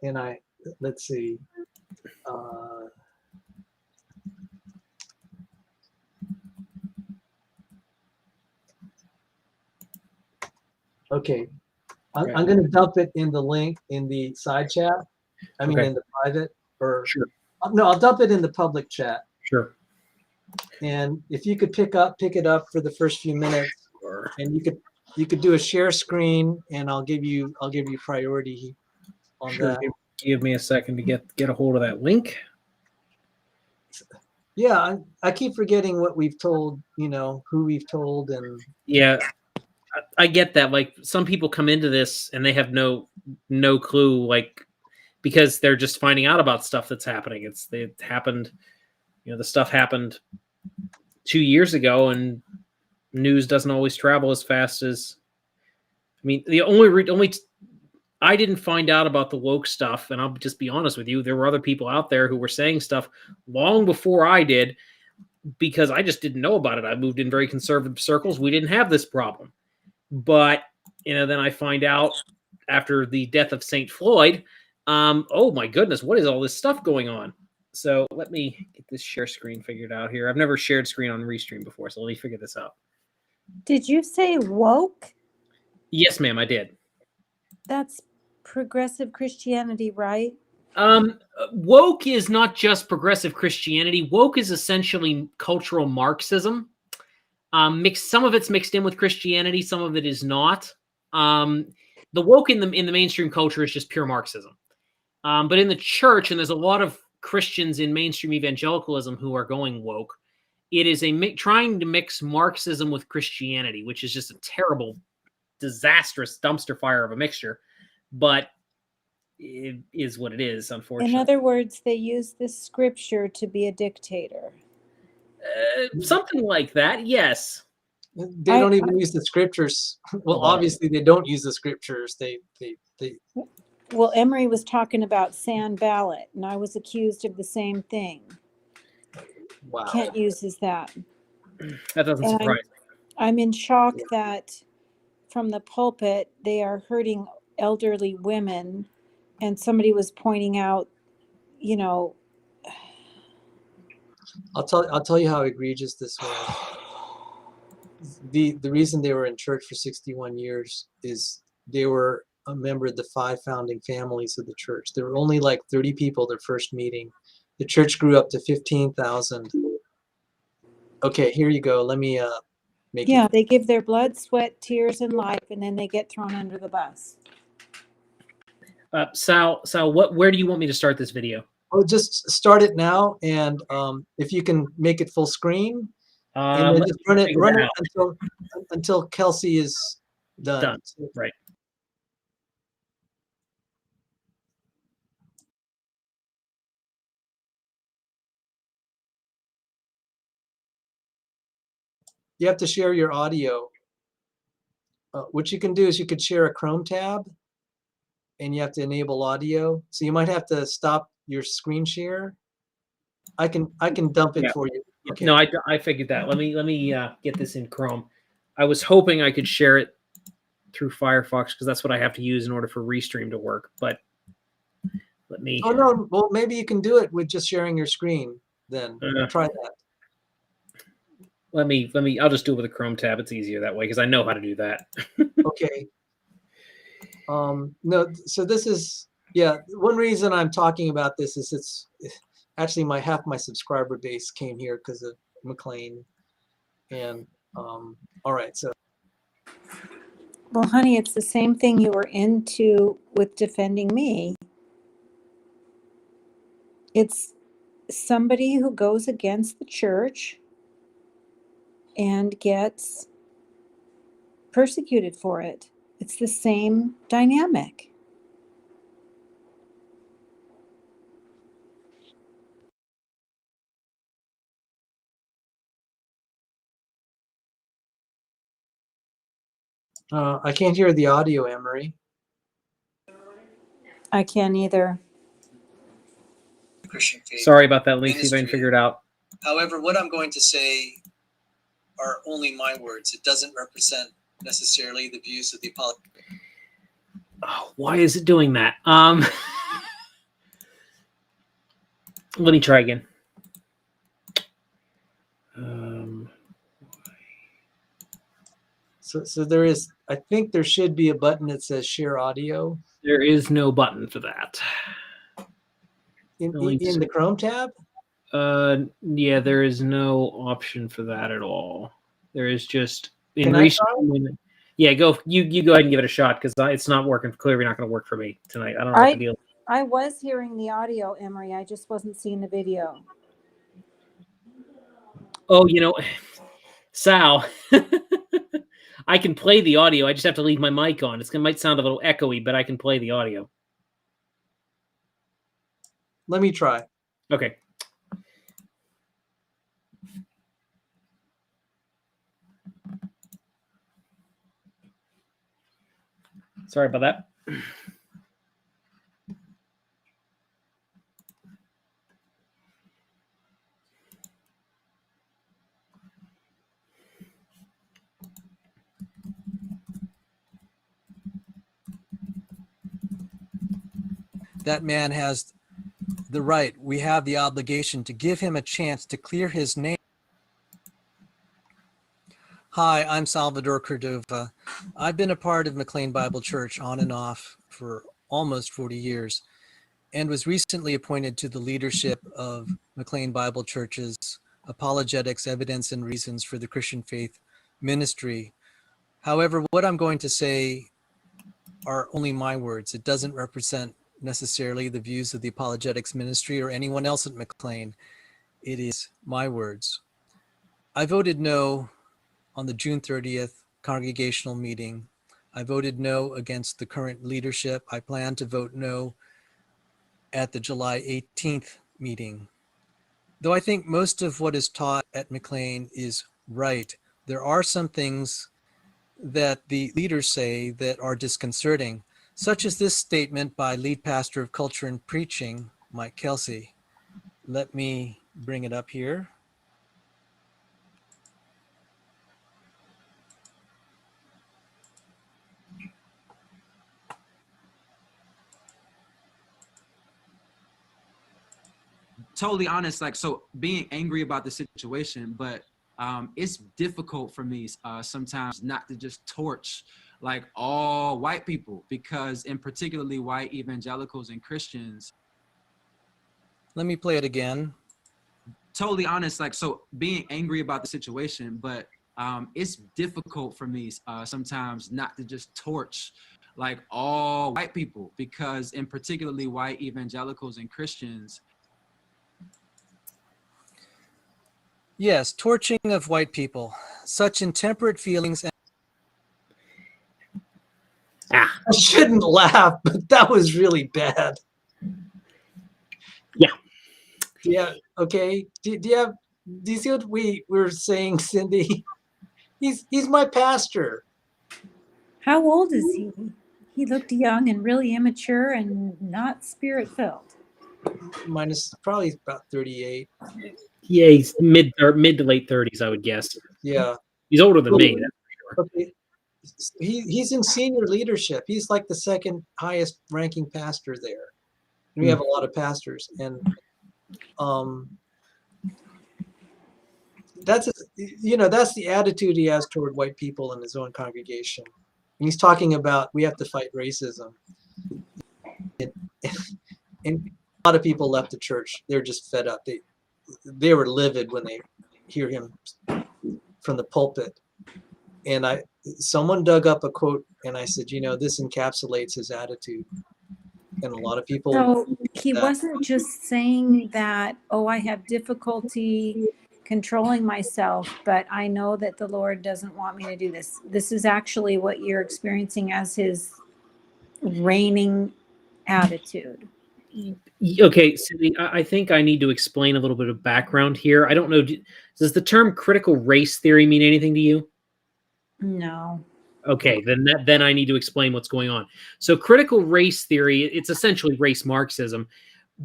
And let's see. Okay, I'm going to dump it in the link in the side chat. I mean, in the private, or sure. No, I'll dump it in the public chat. Sure. And if you could pick it up for the first few minutes, Sure. and you could do a share screen, and I'll give you priority on Sure. that. Give me a second to get a hold of that link. Yeah, I keep forgetting what we've told, who we've told, and yeah, I get that. Like, some people come into this and they have no clue, like, because they're just finding out about stuff that's happening. It happened, the stuff happened 2 years ago, and news doesn't always travel as fast as. I mean, the only I didn't find out about the woke stuff, and I'll just be honest with you, there were other people out there who were saying stuff long before I did, because I just didn't know about it. I moved in very conservative circles. We didn't have this problem. But, then I find out after the death of St. Floyd, oh my goodness, what is all this stuff going on? So let me get this share screen figured out here. I've never shared screen on Restream before, so let me figure this out. Did you say woke? Yes, ma'am, I did. That's progressive Christianity, right? Woke is not just progressive Christianity. Woke is essentially cultural Marxism. Some of it's mixed in with Christianity, some of it is not. The woke in the mainstream culture is just pure Marxism. But in the church, and there's a lot of Christians in mainstream evangelicalism who are going woke, it is trying to mix Marxism with Christianity, which is just a terrible, disastrous dumpster fire of a mixture. But it is what it is, unfortunately. In other words, they use this scripture to be a dictator. Something like that, yes. They don't even use the scriptures. Well, obviously they don't use the scriptures. They. Well, Emery was talking about Sanballat, and I was accused of the same thing. Wow. Kent uses that. That doesn't surprise me. I'm in shock that from the pulpit they are hurting elderly women, and somebody was pointing out, I'll tell you how egregious this was. The reason they were in church for 61 years is they were a member of the 5 founding families of the church. There were only like 30 people their first meeting. The church grew up to 15,000. Okay, here you go. Let me make it. Yeah, they give their blood, sweat, tears, and life, and then they get thrown under the bus. Sal, where do you want me to start this video? Oh, just start it now, and if you can make it full screen, and then just run it until Kelsey is done. Right. You have to share your audio. what you can do is you could share a Chrome tab, and you have to enable audio. So you might have to stop your screen share. I can dump it Yeah. for you. Okay. No, I figured that. Let me get this in Chrome. I was hoping I could share it through Firefox because that's what I have to use in order for Restream to work. But let me. Oh no. Well, maybe you can do it with just sharing your screen. Then try that. Let me. I'll just do it with a Chrome tab. It's easier that way because I know how to do that. Okay. No. So this is one reason I'm talking about this is it's actually half my subscriber base came here because of McLean, and all right. So. Well, honey, it's the same thing you were into with defending me. It's somebody who goes against the church and gets persecuted for it. It's the same dynamic. I can't hear the audio, Emery. I can't either. Christian faith. Sorry about that. Let me see if I can figure it out. However, what I'm going to say are only my words. It doesn't represent necessarily the views of the apologist. Oh, why is it doing that? Let me try again. So there is, I think there should be a button that says share audio. There is no button for that. In the Chrome tab? Yeah, there is no option for that at all. There is just Can I try? Yeah, go. You go ahead and give it a shot because it's not working. Clearly, not going to work for me tonight. I don't know what the deal. I was hearing the audio, Emery. I just wasn't seeing the video. Oh, Sal, I can play the audio. I just have to leave my mic on. It might sound a little echoey, but I can play the audio. Let me try. Okay. Sorry about that. That man has the right. We have the obligation to give him a chance to clear his name. Hi, I'm Salvador Cordova. I've been a part of McLean Bible Church on and off for almost 40 years and was recently appointed to the leadership of McLean Bible Church's Apologetics, Evidence, and Reasons for the Christian Faith ministry. However, what I'm going to say are only my words. It doesn't represent necessarily the views of the apologetics ministry or anyone else at McLean. It is my words. I voted no on the June 30th congregational meeting. I voted no against the current leadership. I plan to vote no at the July 18th meeting. Though I think most of what is taught at McLean is right, there are some things that the leaders say that are disconcerting, such as this statement by lead pastor of culture and preaching, Mike Kelsey. Let me bring it up here. Totally honest, so being angry about the situation, but it's difficult for me sometimes not to just torch all white people, because in particularly white evangelicals and Christians. Let me play it again. Totally honest, so being angry about the situation, but it's difficult for me sometimes not to just torch all white people, because in particularly white evangelicals and Christians. Yes, torching of white people, such intemperate feelings. I shouldn't laugh, but that was really bad. Yeah. Yeah. Okay. Do you see what we were saying, Cindy? He's my pastor. How old is he? He looked young and really immature and not spirit-filled. Minus probably about 38. Yeah, he's mid to late 30s, I would guess. Yeah. He's older than me. That's for sure. Okay. He's in senior leadership. He's like the second highest ranking pastor there. And we have a lot of pastors, and that's that's the attitude he has toward white people in his own congregation. And he's talking about we have to fight racism. And a lot of people left the church. They're just fed up. They were livid when they hear him from the pulpit. And someone dug up a quote, and I said, this encapsulates his attitude. And a lot of people. So he wasn't just saying that, oh, I have difficulty controlling myself, but I know that the Lord doesn't want me to do this. This is actually what you're experiencing as his reigning attitude. Okay, Cindy, I think I need to explain a little bit of background here. I don't know, does the term critical race theory mean anything to you? No. Okay, then I need to explain what's going on. So critical race theory, it's essentially race Marxism.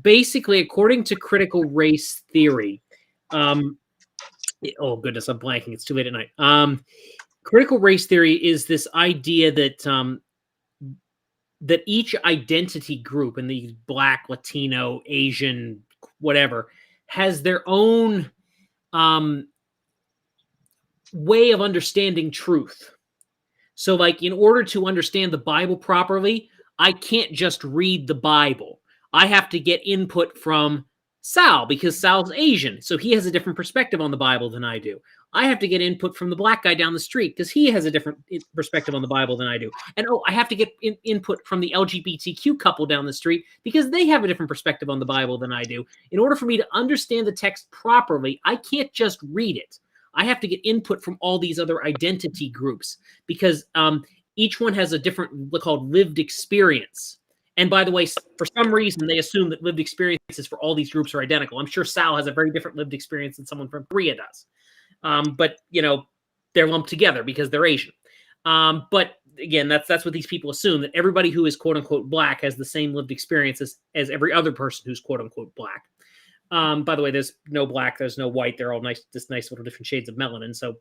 Basically, according to critical race theory, oh goodness, I'm blanking. It's too late at night. Critical race theory is this idea that that each identity group, and the Black, Latino, Asian, whatever, has their own way of understanding truth. So, like, in order to understand the Bible properly, I can't just read the Bible. I have to get input from Sal, because Sal's Asian, so he has a different perspective on the Bible than I do. I have to get input from the black guy down the street because he has a different perspective on the Bible than I do. And I have to get input from the LGBTQ couple down the street because they have a different perspective on the Bible than I do. In order for me to understand the text properly, I can't just read it. I have to get input from all these other identity groups because each one has a different, what's called lived experience. And by the way, for some reason, they assume that lived experiences for all these groups are identical. I'm sure Sal has a very different lived experience than someone from Korea does. But, they're lumped together because they're Asian. But again, that's what these people assume, that everybody who is quote unquote black has the same lived experiences as every other person who's quote unquote black. By the way, there's no black, there's no white. They're all nice little different shades of melanin. So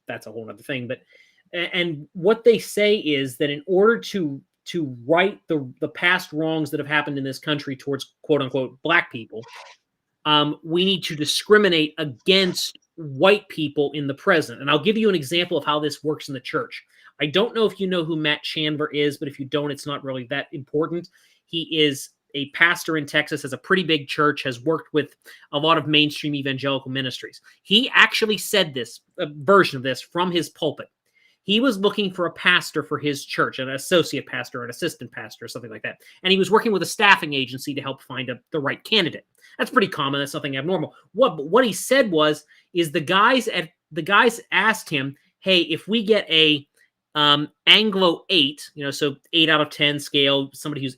that's a whole other thing. But, and what they say is that in order to right the past wrongs that have happened in this country towards quote unquote black people, we need to discriminate against white people in the present. And I'll give you an example of how this works in the church. I don't know if you know who Matt Chandler is, but if you don't, it's not really that important. He is a pastor in Texas, has a pretty big church, has worked with a lot of mainstream evangelical ministries. He actually said this, a version of this from his pulpit. He was looking for a pastor for his church, an associate pastor, an assistant pastor, or something like that. And he was working with a staffing agency to help find the right candidate. That's pretty common. That's nothing abnormal. What he said is the guys asked him, hey, if we get a Anglo 8, so 8 out of 10 scale, somebody who's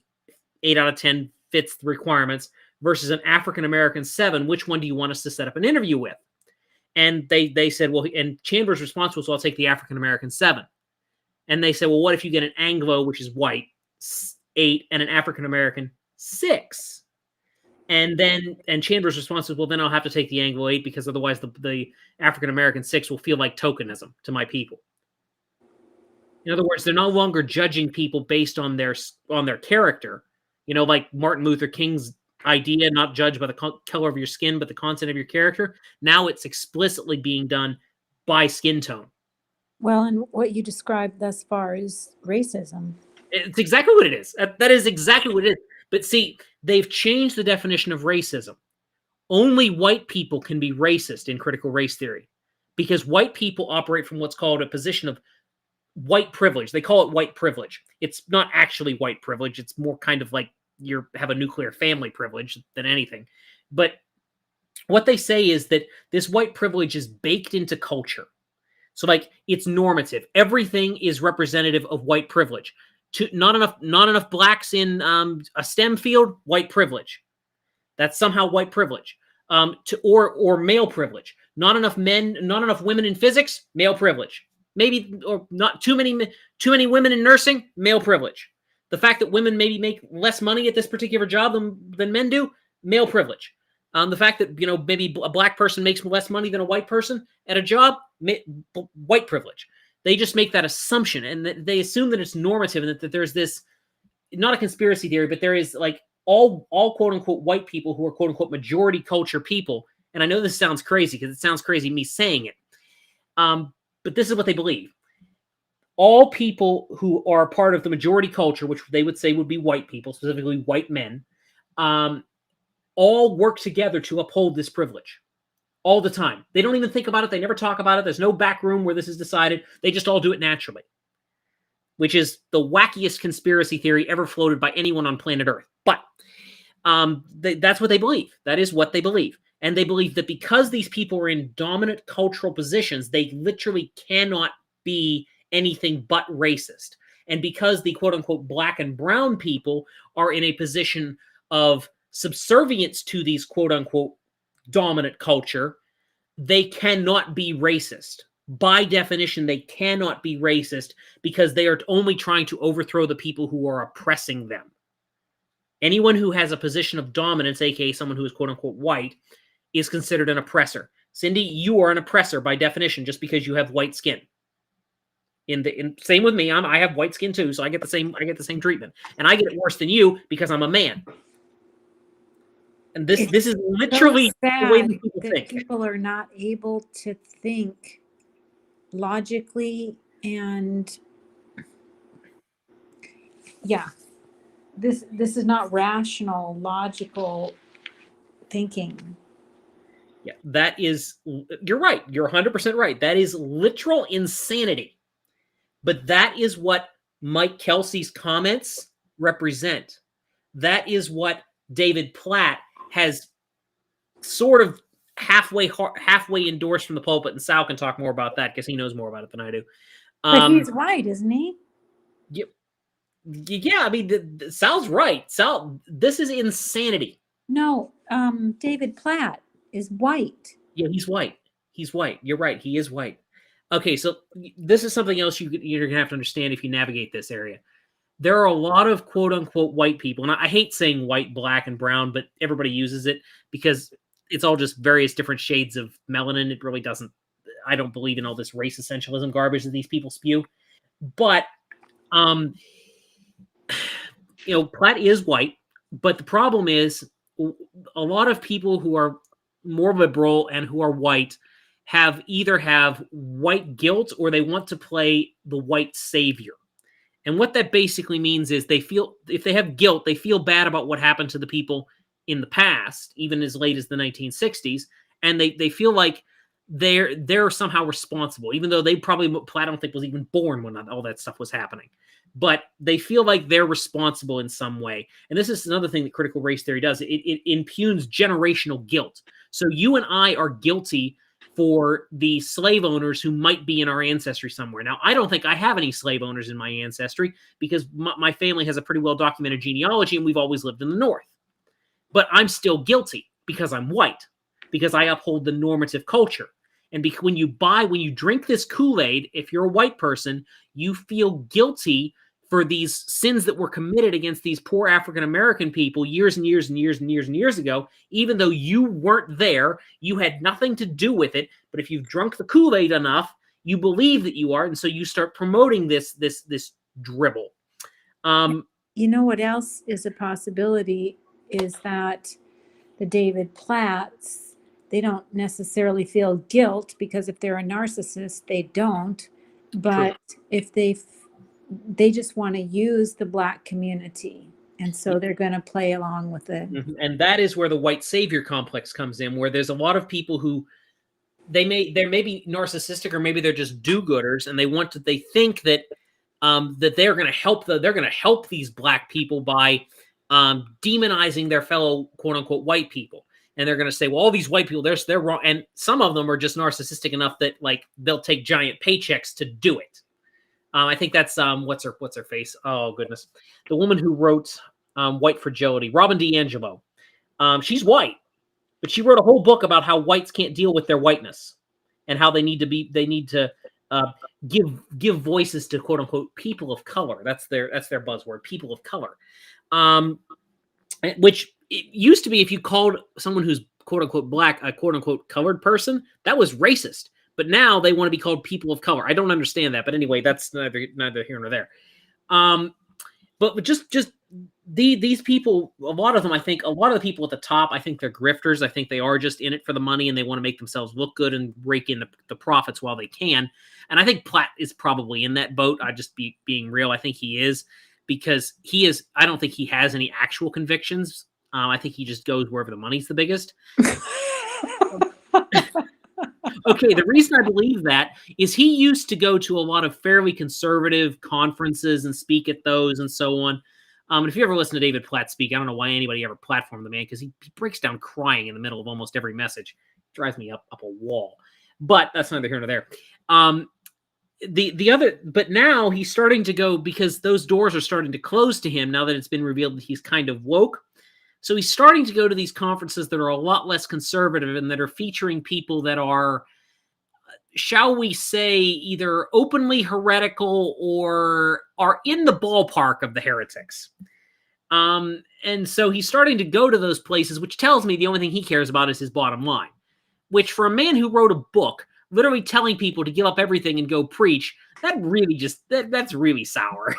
8 out of 10 fits the requirements, versus an African-American 7, which one do you want us to set up an interview with? And they said, well, and Chandler's response was, well, I'll take the African-American 7. And they said, well, what if you get an Anglo, which is white, 8, and an African-American 6? And Chandler's response was, well, then I'll have to take the Anglo 8 because otherwise the African-American 6 will feel like tokenism to my people. In other words, they're no longer judging people based on their character, like Martin Luther King's idea, not judged by the color of your skin, but the content of your character. Now it's explicitly being done by skin tone. Well, and what you described thus far is racism. It's exactly what it is. That is exactly what it is. But see, they've changed the definition of racism. Only white people can be racist in critical race theory because white people operate from what's called a position of white privilege. They call it white privilege. It's not actually white privilege. It's more kind of like you have a nuclear family privilege than anything. But what they say is that this white privilege is baked into culture. So like it's normative. Everything is representative of white privilege. Not enough blacks in a STEM field, white privilege. That's somehow white privilege. Or male privilege. Not enough women in physics, male privilege. maybe, or not too many women in nursing, male privilege. The fact that women maybe make less money at this particular job than men do, male privilege. The fact that, maybe a black person makes less money than a white person at a job, white privilege. They just make that assumption, and they assume that it's normative, and that there's this, not a conspiracy theory, but there is like all quote unquote white people who are quote unquote majority culture people. And I know this sounds crazy because it sounds crazy me saying it. But this is what they believe. All people who are part of the majority culture, which they would say would be white people, specifically white men, all work together to uphold this privilege all the time. They don't even think about it. They never talk about it. There's no back room where this is decided. They just all do it naturally, which is the wackiest conspiracy theory ever floated by anyone on planet Earth. But that's what they believe. That is what they believe. And they believe that because these people are in dominant cultural positions, they literally cannot be anything but racist. And because the quote-unquote black and brown people are in a position of subservience to these quote-unquote dominant culture, they cannot be racist. By definition, they cannot be racist because they are only trying to overthrow the people who are oppressing them. Anyone who has a position of dominance, aka someone who is quote-unquote white, is considered an oppressor. Cindy, you are an oppressor by definition just because you have white skin. Same with me. I have white skin too, so I get the same treatment, and I get it worse than you because I'm a man. And this is literally so sad the way people that think. people are not able to think logically, and this is not rational, logical thinking. Yeah, that is, you're right. You're 100% right. That is literal insanity. But that is what Mike Kelsey's comments represent. That is what David Platt has sort of halfway endorsed from the pulpit, and Sal can talk more about that because he knows more about it than I do. But he's right, isn't he? Yeah, I mean, Sal's right. Sal, this is insanity. No, David Platt is white. Yeah, he's white. He's white. You're right. He is white. Okay, so this is something else you're going to have to understand if you navigate this area. There are a lot of quote-unquote white people, and I hate saying white, black, and brown, but everybody uses it because it's all just various different shades of melanin. It really doesn't – I don't believe in all this race essentialism garbage that these people spew. But, Platt is white, but the problem is a lot of people who are more liberal and who are white either have white guilt or they want to play the white savior. And what that basically means is they feel, if they have guilt, they feel bad about what happened to the people in the past, even as late as the 1960s. And they feel like they're somehow responsible, even though Platt, I don't think, was even born when all that stuff was happening. But they feel like they're responsible in some way. And this is another thing that critical race theory does. It impugns generational guilt. So you and I are guilty for the slave owners who might be in our ancestry somewhere. Now, I don't think I have any slave owners in my ancestry because my family has a pretty well-documented genealogy and we've always lived in the North. But I'm still guilty because I'm white, because I uphold the normative culture. And when you drink this Kool-Aid, if you're a white person, you feel guilty for these sins that were committed against these poor African-American people years and years and years and years and years ago, even though you weren't there, you had nothing to do with it. But if you've drunk the Kool-Aid enough, you believe that you are. And so you start promoting this dribble. You know what else is a possibility is that the David Platts, they don't necessarily feel guilt because if they're a narcissist, they don't. But True. If they just want to use the Black community. And so they're going to play along with it. Mm-hmm. And that is where the white savior complex comes in, where there's a lot of people who they may be narcissistic, or maybe they're just do-gooders, and they think that that they're going to help these Black people by demonizing their fellow quote unquote white people. And they're going to say, well, all these white people, they're wrong. And some of them are just narcissistic enough that like they'll take giant paychecks to do it. I think that's what's her face? Oh goodness, the woman who wrote White Fragility, Robin DiAngelo. She's white, but she wrote a whole book about how whites can't deal with their whiteness and how they need to give voices to quote unquote people of color. That's their buzzword, people of color. Which it used to be, if you called someone who's quote unquote black a quote unquote colored person, that was racist. But now they want to be called people of color. I don't understand that. But anyway, that's neither here nor there. But just these people, a lot of them, I think, a lot of the people at the top, I think they're grifters. I think they are just in it for the money and they want to make themselves look good and rake in the profits while they can. And I think Platt is probably in that boat. I just being real. I think he is, because he is. I don't think he has any actual convictions. I think he just goes wherever the money's the biggest. Okay, the reason I believe that is he used to go to a lot of fairly conservative conferences and speak at those and so on. And if you ever listen to David Platt speak, I don't know why anybody ever platformed the man, because he breaks down crying in the middle of almost every message. It drives me up a wall. But that's neither here nor there. But now he's starting to go, because those doors are starting to close to him now that it's been revealed that he's kind of woke. So he's starting to go to these conferences that are a lot less conservative and that are featuring people that are, shall we say, either openly heretical or are in the ballpark of the heretics. And so he's starting to go to those places, which tells me the only thing he cares about is his bottom line, which for a man who wrote a book literally telling people to give up everything and go preach, that really just, that's really sour.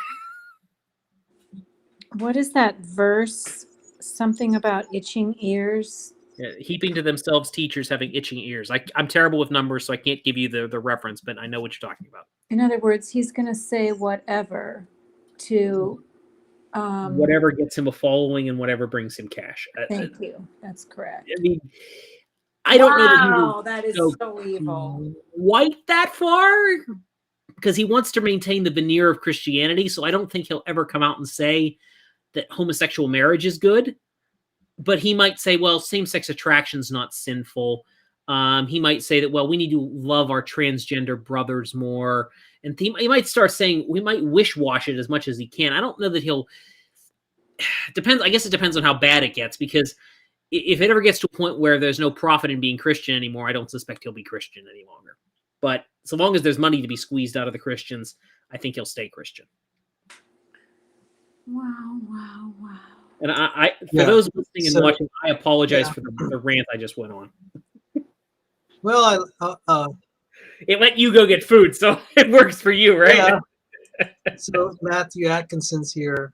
What is that verse? Something about itching ears. Yeah, heaping to themselves teachers having itching ears. I'm terrible with numbers, so I can't give you the reference, but I know what you're talking about. In other words, he's going to say whatever to... whatever gets him a following and whatever brings him cash. Thank you. That's correct. I mean, I don't know that he Wow, that is so evil. White that far, because he wants to maintain the veneer of Christianity, so I don't think he'll ever come out and say that homosexual marriage is good, but he might say, well, same-sex attraction is not sinful. He might say that, well, we need to love our transgender brothers more. And he might start saying, we might wish-wash it as much as he can. I don't know that he'll... Depends. I guess it depends on how bad it gets, because if it ever gets to a point where there's no profit in being Christian anymore, I don't suspect he'll be Christian any longer. But so long as there's money to be squeezed out of the Christians, I think he'll stay Christian. Wow. And for those listening and watching, I apologize for the rant I just went on. Well, it let you go get food, so it works for you, right? Yeah. So Matthew Atkinson's here.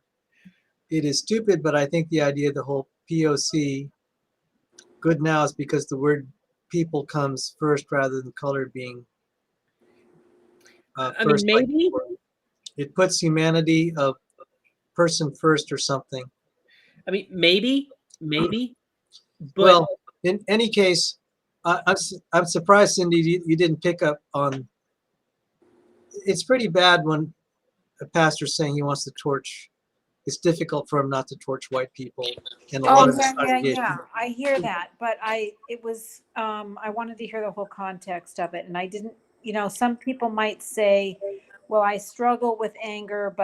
It is stupid, but I think the idea of the whole POC, good now, is because the word people comes first rather than color being first. Maybe. It puts humanity of person first or something. I mean, maybe. But well, in any case, I'm surprised, Cindy, you didn't pick up on. It's pretty bad when a pastor's saying he wants to torch. It's difficult for him not to torch white people. And a lot of yeah. I hear that, but I wanted to hear the whole context of it, and I didn't. Some people might say, "Well, I struggle with anger,"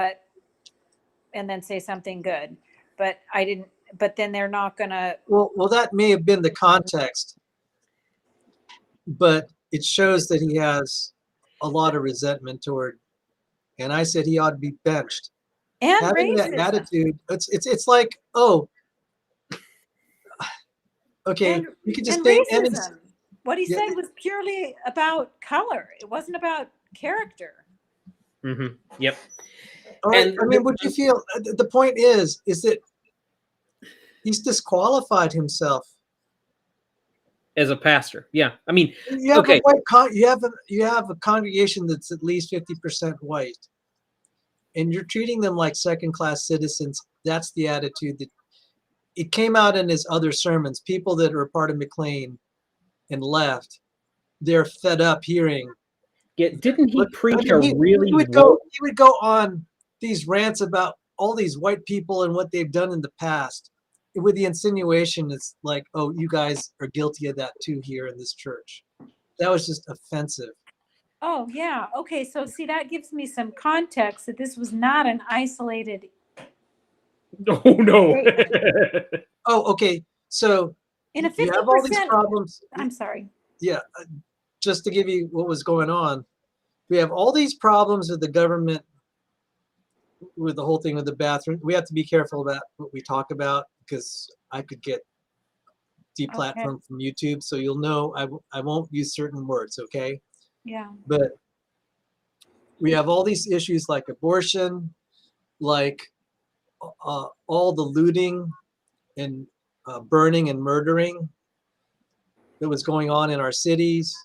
and then say something good, but I didn't. But then they're not gonna. Well, that may have been the context, but it shows that he has a lot of resentment toward. And I said he ought to be benched. And having racism. That attitude, it's like, oh, okay, you can just think. Racism. What he said was purely about color. It wasn't about character. Mm-hmm. Yep. All right. And I mean, what you feel? The point is that he's disqualified himself as a pastor. Yeah, I mean, you have you have a congregation that's at least 50% white, and you're treating them like second-class citizens. That's the attitude that it came out in his other sermons. People that are part of McLean and left, they're fed up hearing. Yeah, didn't he preach he would go on these rants about all these white people and what they've done in the past, with the insinuation it's like, oh, you guys are guilty of that too here in this church. That was just offensive. Oh, yeah. Okay, so see, that gives me some context that this was not an isolated... No. Oh, okay. So in a 50%, you have all these problems. I'm sorry. Yeah, just to give you what was going on. we have all these problems with the government, with the whole thing with the bathroom. We have to be careful about what we talk about because I could get deplatformed from YouTube. So you'll know I won't use certain words, okay? Yeah. But we have all these issues like abortion, like all the looting and burning and murdering that was going on in our cities.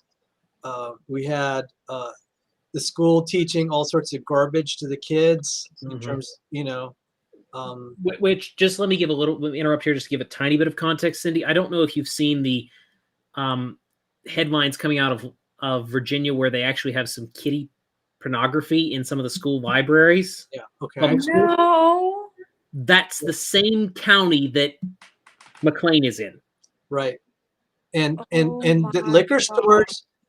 We had the school teaching all sorts of garbage to the kids in terms, Which, just let me interrupt here, just to give a tiny bit of context, Cindy. I don't know if you've seen the headlines coming out of Virginia where they actually have some kiddie pornography in some of the school libraries. Yeah. Okay. Public schools. No. That's the same county that McLean is in. Right. And the my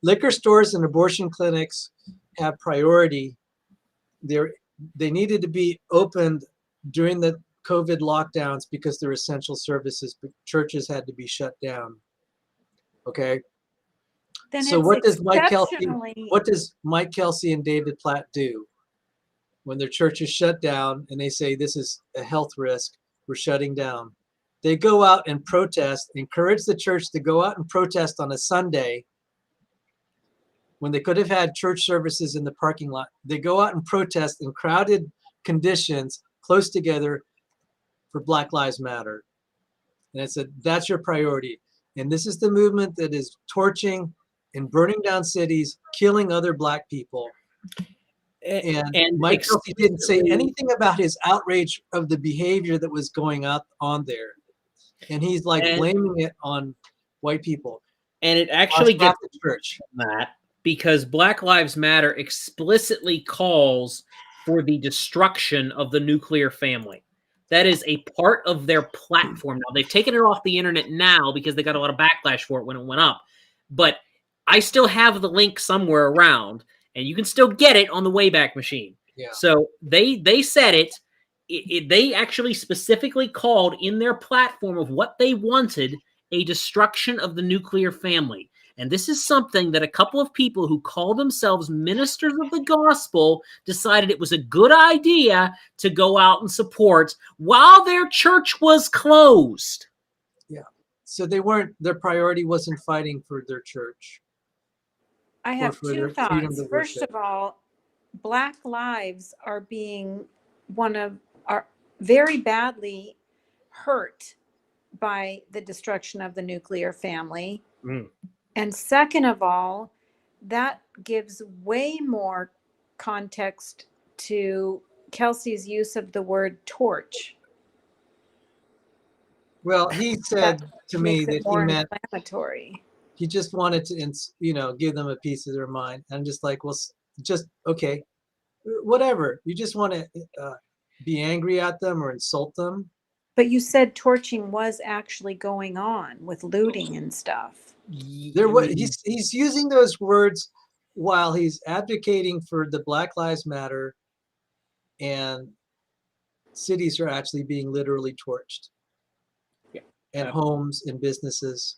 liquor stores and abortion clinics have priority. They needed to be opened during the COVID lockdowns because they're essential services, but churches had to be shut down. Okay. Then So it's what does Mike Kelsey and David Platt do when their church is shut down and they say this is a health risk, we're shutting down? They go out and protest, encourage the church to go out and protest on a Sunday when they could have had church services in the parking lot. They go out and protest in crowded conditions close together for Black Lives Matter. And I said, that's your priority. And this is the movement that is torching and burning down cities, killing other Black people. And Mike Kelsey didn't say anything about his outrage of the behavior that was going on there. And he's like blaming it on white people. And it actually gets the church. That because Black Lives Matter explicitly calls for the destruction of the nuclear family. That is a part of their platform. Now, they've taken it off the internet now because they got a lot of backlash for it when it went up. But I still have the link somewhere around, and you can still get it on the Wayback Machine. Yeah. So they said it. They actually specifically called in their platform of what they wanted a destruction of the nuclear family. And this is something that a couple of people who call themselves ministers of the gospel decided it was a good idea to go out and support while their church was closed. Yeah. So their priority wasn't fighting for their church. I have two thoughts. First of all, Black lives are very badly hurt by the destruction of the nuclear family. And second of all, that gives way more context to Kelsey's use of the word torch. Well, he said to me that he meant inflammatory. He just wanted to, give them a piece of their mind. I'm just like, well, just okay, whatever. You just want to be angry at them or insult them. But you said torching was actually going on with looting and stuff. He's using those words while he's advocating for the Black Lives Matter, and cities are actually being literally torched. Yeah. And homes and businesses.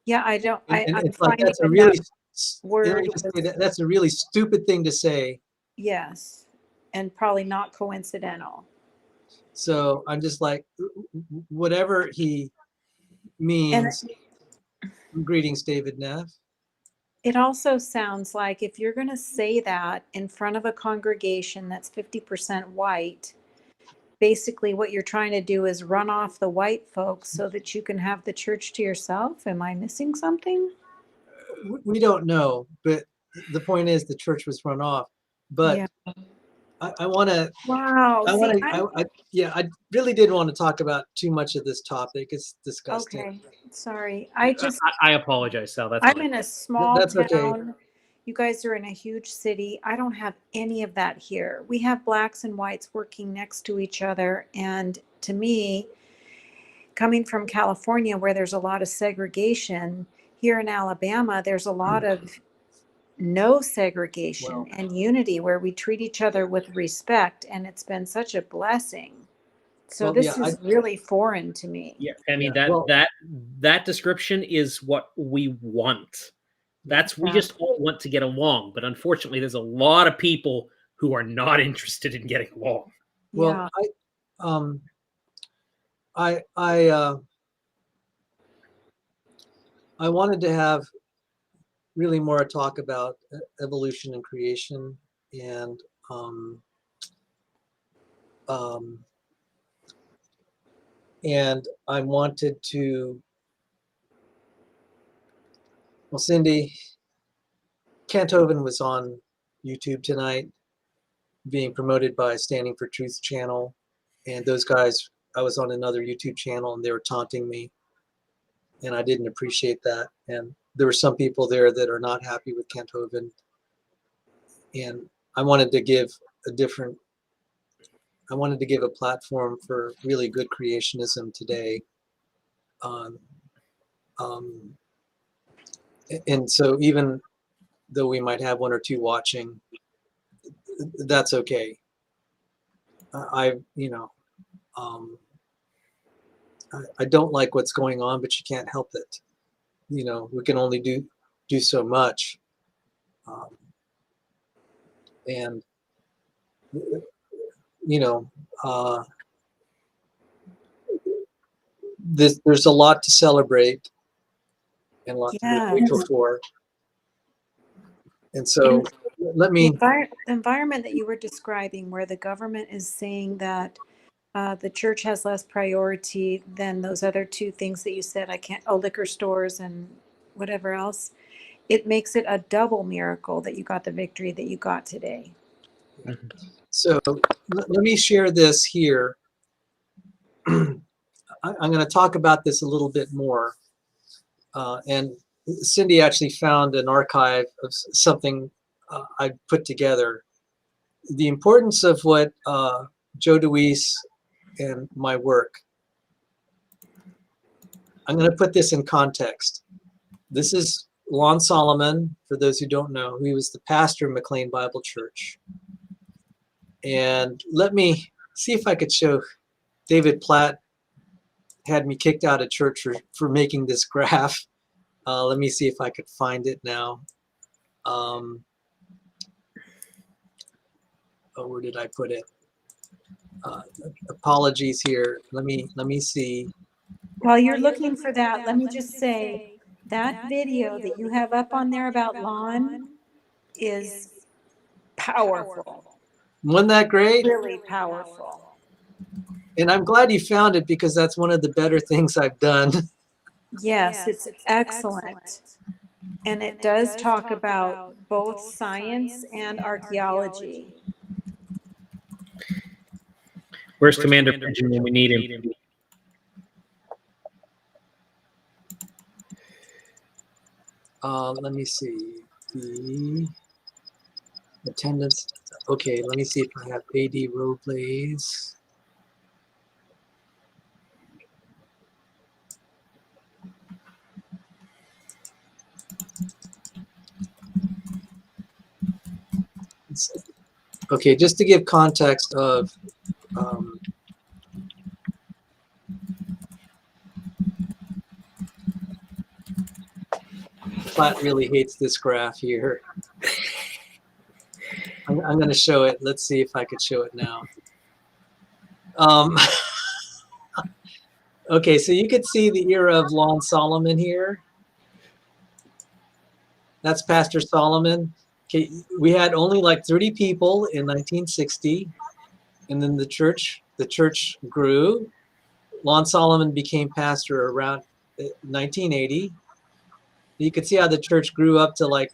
Yeah, I don't. It's like that's a really stupid thing to say. Yes, and probably not coincidental. So I'm just like, whatever he means. Greetings, David Neff. It also sounds like if you're going to say that in front of a congregation that's 50% white, basically what you're trying to do is run off the white folks so that you can have the church to yourself. Am I missing something? We don't know, but the point is the church was run off. But yeah. I want to. Wow. I really didn't want to talk about too much of this topic. It's disgusting. Okay. Sorry. I apologize, Sal. I'm in a small town. Okay. You guys are in a huge city. I don't have any of that here. We have blacks and whites working next to each other. And to me, coming from California, where there's a lot of segregation, here in Alabama, there's a lot of no segregation and unity where we treat each other with respect. And it's been such a blessing. So this is really foreign to me. Yeah, I mean, that description is what we want. We just all want to get along, but unfortunately, there's a lot of people who are not interested in getting along. Well, I wanted to have really more talk about evolution and creation, and I wanted to. Well, Cindy, Kanthoven was on YouTube tonight, being promoted by Standing for Truth channel, and those guys. I was on another YouTube channel, and they were taunting me, and I didn't appreciate that. And there were some people there that are not happy with Kanthoven, and I wanted to give a platform for really good creationism today. And so even though we might have one or two watching, that's okay. I don't like what's going on, but you can't help it. We can only do so much. And there's a lot to celebrate and a lot to be grateful for. And so the environment that you were describing, where the government is saying that the church has less priority than those other two things that you said, liquor stores and whatever else, it makes it a double miracle that you got the victory that you got today. So let me share this here. I'm going to talk about this a little bit more. And Cindy actually found an archive of something I put together. The importance of what Joe DeWeese and my work. I'm going to put this in context. This is Lon Solomon, for those who don't know. He was the pastor of McLean Bible Church. And let me see if I could show. David Platt had me kicked out of church for making this graph. Let me see if I could find it now. Where did I put it? Apologies here. Let me see. While you're looking for that, let me just say that video that you have up on there about Lon is powerful. Wasn't that great? Really powerful. And I'm glad you found it, because that's one of the better things I've done. Yes, it's excellent. And it does talk about both science and archaeology. Where's Commander Pigeon when we need him? Let me see. The attendance. Okay, let me see if I have AD role plays. Okay, just to give context of Platt really hates this graph here. I'm going to show it. Let's see if I could show it now. Okay, so you could see the era of Lon Solomon here. That's Pastor Solomon. Okay, we had only like 30 people in 1960, and then the church grew. Lon Solomon became pastor around 1980. You could see how the church grew up to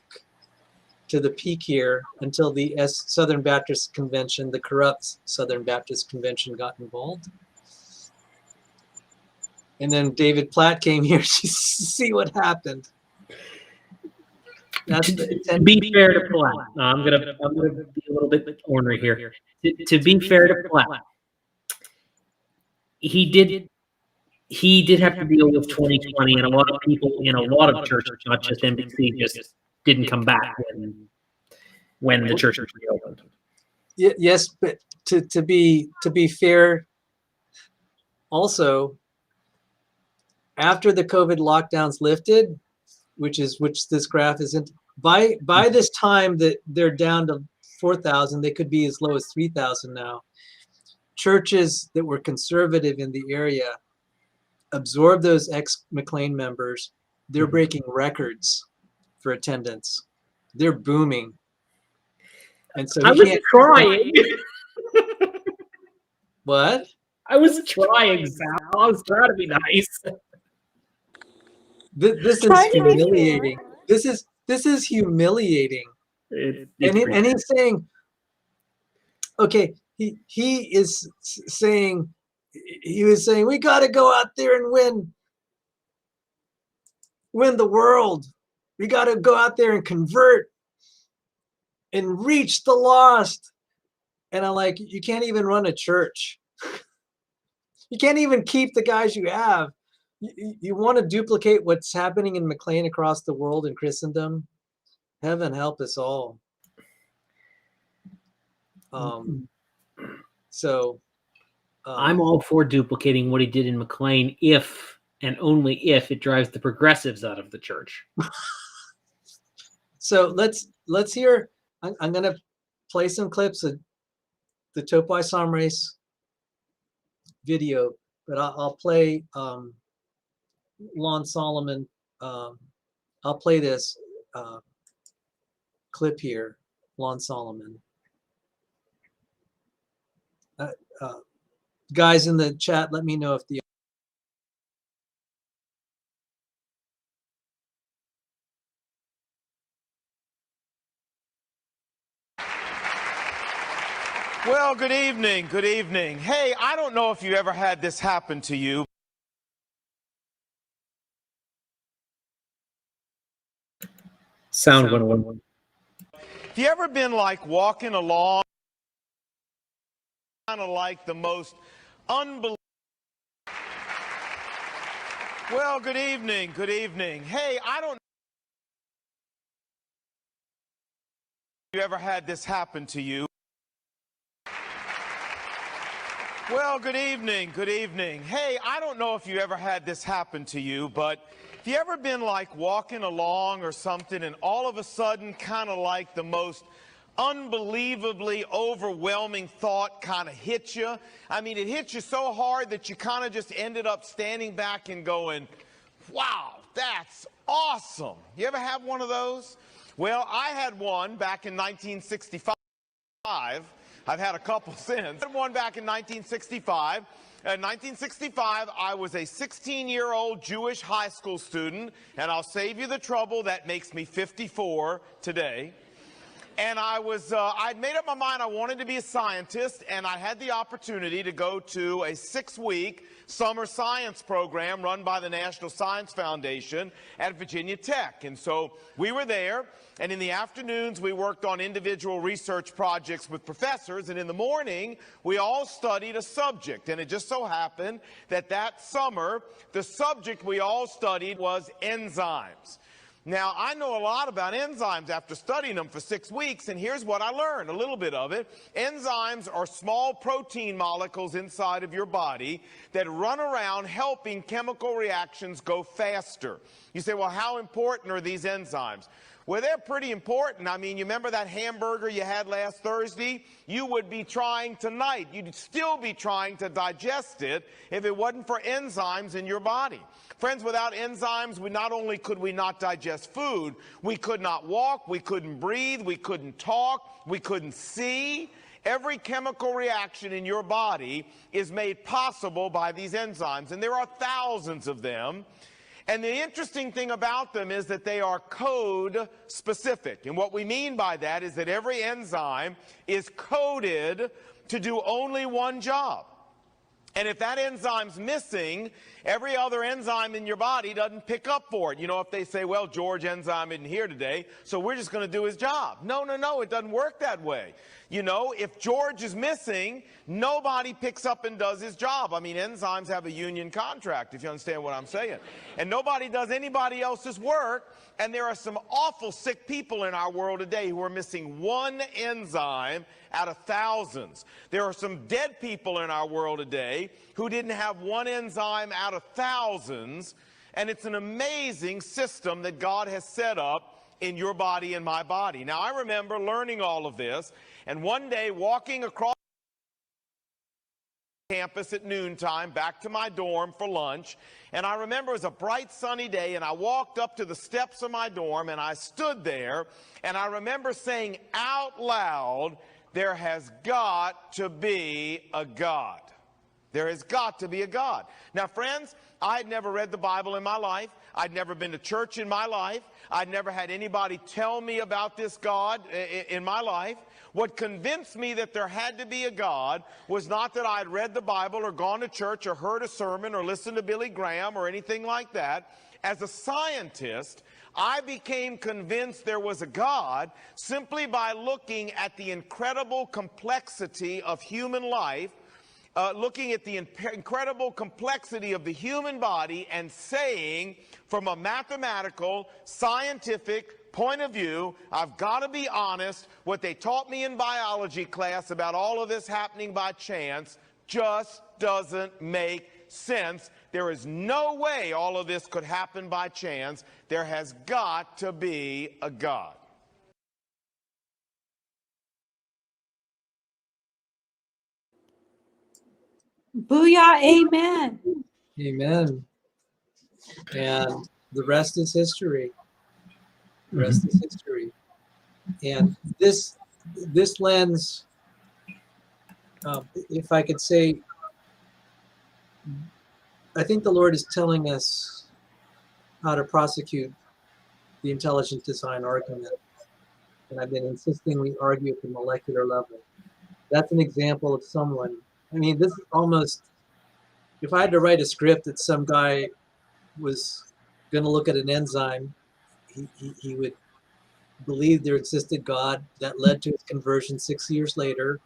the peak here until the Southern Baptist Convention, the corrupt Southern Baptist Convention, got involved. And then David Platt came here to see what happened. To be fair to Platt, I'm gonna be a little bit ornery here. To be fair to Platt, he did have to deal with 2020, and a lot of people in a lot of churches, not just NBC, just didn't come back when the church was reopened. Yes, but to be fair, also after the COVID lockdowns lifted, which this graph isn't. By this time that they're down to 4,000, they could be as low as 3,000 now. Churches that were conservative in the area absorb those ex-McLean members. They're breaking records for attendance. They're booming. And so I was trying. What? I was trying, Sal. I was trying to be nice. This is Try to be humiliating. This is humiliating. And he's saying, okay, he was saying we got to go out there and win the world. We got to go out there and convert and reach the lost. And I'm like, you can't even run a church. You can't even keep the guys you have. You want to duplicate what's happening in McLean across the world in Christendom? Heaven help us all. I'm all for duplicating what he did in McLean if and only if it drives the progressives out of the church. So let's hear. I'm going to play some clips of the Topoisomerase video, but I'll play Lon Solomon. I'll play this clip here, Lon Solomon. Guys in the chat, let me know if the Well, good evening. Good evening. Hey, I don't know if you ever had this happen to you. Sound went away. Have you ever been like walking along, kind of like the most unbelievable? Well, good evening. Good evening. Hey, I don't know if you ever had this happen to you. Well, good evening. Good evening. Hey, I don't know if you ever had this happen to you, but have you ever been like walking along or something and all of a sudden kind of like the most unbelievably overwhelming thought kind of hit you? I mean, it hit you so hard that you kind of just ended up standing back and going, wow, that's awesome. You ever have one of those? Well, I had one back in 1965. I've had a couple since. I had one back in 1965. In 1965, I was a 16-year-old Jewish high school student, and I'll save you the trouble, that makes me 54 today. And I'd made up my mind I wanted to be a scientist, and I had the opportunity to go to a 6-week summer science program run by the National Science Foundation at Virginia Tech. And so we were there, and in the afternoons we worked on individual research projects with professors, and in the morning we all studied a subject. And it just so happened that that summer the subject we all studied was enzymes. Now, I know a lot about enzymes after studying them for 6 weeks, and here's what I learned, a little bit of it. Enzymes are small protein molecules inside of your body that run around helping chemical reactions go faster. You say, well, how important are these enzymes? Well, they're pretty important. I mean, you remember that hamburger you had last Thursday? You would be trying tonight. You'd still be trying to digest it if it wasn't for enzymes in your body. Friends, without enzymes, not only could we not digest food, we could not walk, we couldn't breathe, we couldn't talk, we couldn't see. Every chemical reaction in your body is made possible by these enzymes, and there are thousands of them. And the interesting thing about them is that they are code specific. And what we mean by that is that every enzyme is coded to do only one job. And if that enzyme's missing, every other enzyme in your body doesn't pick up for it. You know, if they say, well, George enzyme isn't here today, so we're just going to do his job. No, it doesn't work that way. You know, if George is missing, nobody picks up and does his job. I mean, enzymes have a union contract, if you understand what I'm saying. And nobody does anybody else's work. And there are some awful sick people in our world today who are missing one enzyme out of thousands. There are some dead people in our world today who didn't have one enzyme out of thousands. And it's an amazing system that God has set up in your body and my body. Now, I remember learning all of this, and one day walking across campus at noontime back to my dorm for lunch, and I remember it was a bright sunny day, and I walked up to the steps of my dorm and I stood there, and I remember saying out loud, there has got to be a God. There has got to be a God. Now, friends, I had never read the Bible in my life. I'd never been to church in my life. I'd never had anybody tell me about this God in my life. What convinced me that there had to be a God was not that I'd read the Bible or gone to church or heard a sermon or listened to Billy Graham or anything like that. As a scientist, I became convinced there was a God simply by looking at the incredible complexity of human life, looking at the incredible complexity of the human body and saying, from a mathematical, scientific point of view, I've got to be honest, what they taught me in biology class about all of this happening by chance just doesn't make sense. There is no way all of this could happen by chance. There has got to be a God. Booyah, amen. Amen. And the rest is history. The rest is history. And this lens, if I could say, I think the Lord is telling us how to prosecute the intelligent design argument. And I've been insisting we argue at the molecular level. That's an example of someone. I mean, this is almost, if I had to write a script that some guy was going to look at an enzyme, he would believe there existed God. That led to his conversion 6 years later.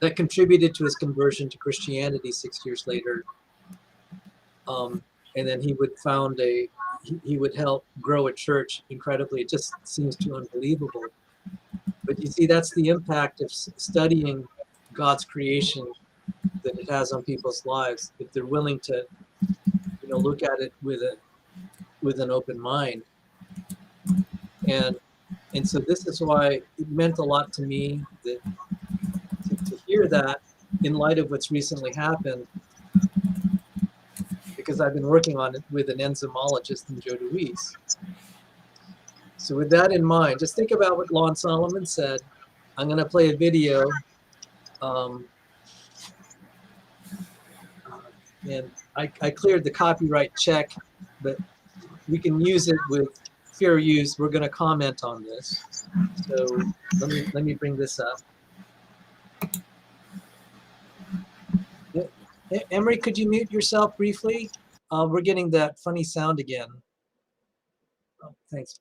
That contributed to his conversion to Christianity 6 years later. And then he would help grow a church incredibly. It just seems too unbelievable. But you see, that's the impact of studying God's creation that it has on people's lives. If they're willing to, look at it with an open mind. And so this is why it meant a lot to me that to hear that in light of what's recently happened, because I've been working on it with an enzymologist in Joe DeWeese. So with that in mind, just think about what Lon Solomon said. I'm going to play a video. And I cleared the copyright check, but we can use it with fair use. We're going to comment on this. So let me bring this up. Emery, could you mute yourself briefly? We're getting that funny sound again. Oh, thanks.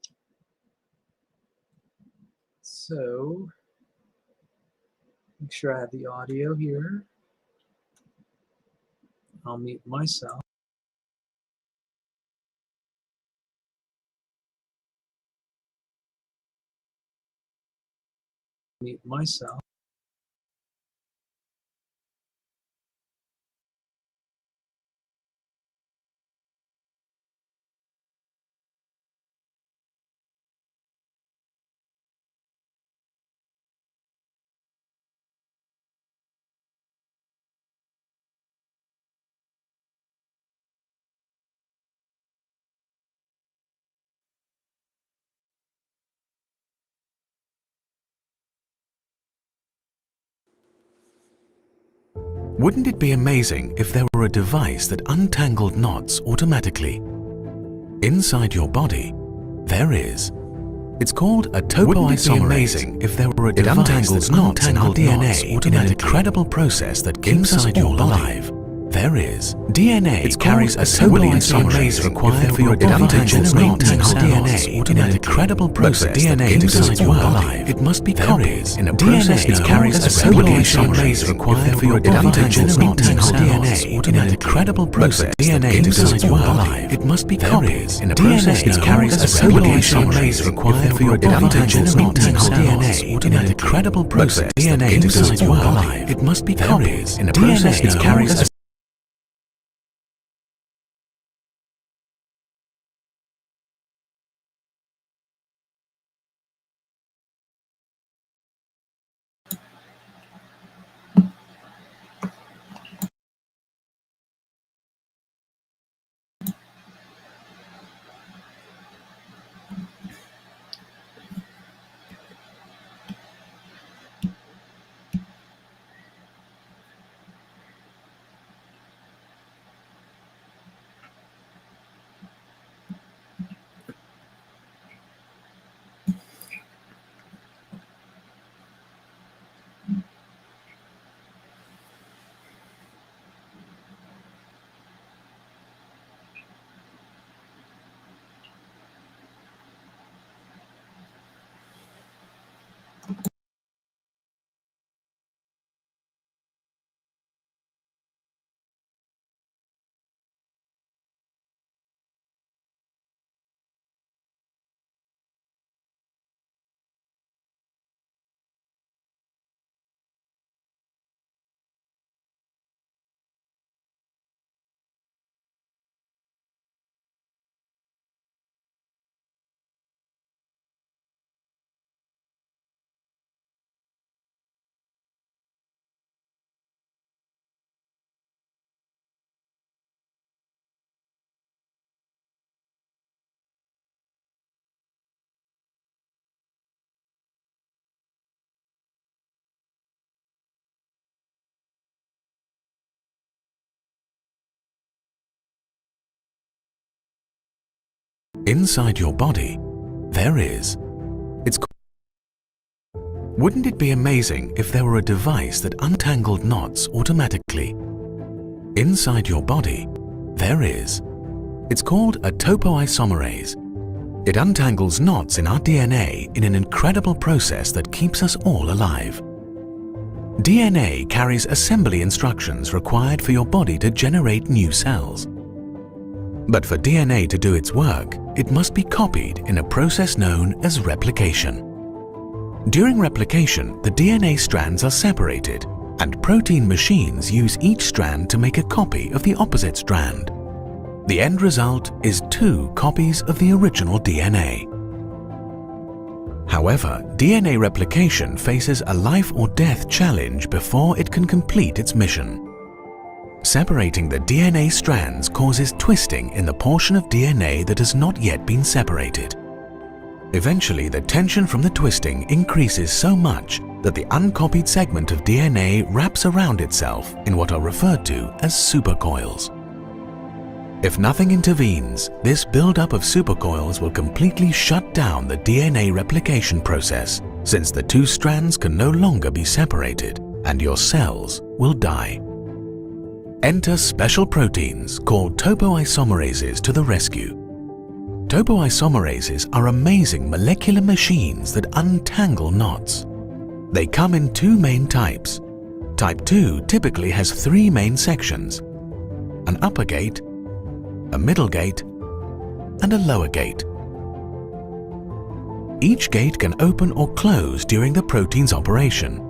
So, make sure I have the audio here. I'll mute myself. Mute myself. Wouldn't it be amazing if there were a device that untangled knots automatically? Inside your body, there is. It's called a topoisomerase. Wouldn't it be amazing if there were a device that untangles our DNA in an incredible process that keeps us all alive? There is. DNA carries a topoisomerase required for your body to generate DNA in an incredible process that keeps us all alive. It must be copied in a process that carries a topoisomerase required for your body to generate DNA in an incredible process that keeps us all alive. It must be copied in a process that carries a topoisomerase required for your body to generate DNA in an incredible process that keeps us all alive. It must be copied in a process that carries a Inside your body, there is. It's. Wouldn't it be amazing if there were a device that untangled knots automatically? Inside your body, there is. It's called a topoisomerase. It untangles knots in our DNA in an incredible process that keeps us all alive. DNA carries assembly instructions required for your body to generate new cells. But for DNA to do its work, it must be copied in a process known as replication. During replication, the DNA strands are separated, and protein machines use each strand to make a copy of the opposite strand. The end result is 2 copies of the original DNA. However, DNA replication faces a life or death challenge before it can complete its mission. Separating the DNA strands causes twisting in the portion of DNA that has not yet been separated. Eventually, the tension from the twisting increases so much that the uncopied segment of DNA wraps around itself in what are referred to as supercoils. If nothing intervenes, this buildup of supercoils will completely shut down the DNA replication process, since the 2 strands can no longer be separated and your cells will die. Enter special proteins called topoisomerases to the rescue. Topoisomerases are amazing molecular machines that untangle knots. They come in 2 main types. Type 2 typically has 3 main sections: an upper gate, a middle gate, and a lower gate. Each gate can open or close during the protein's operation.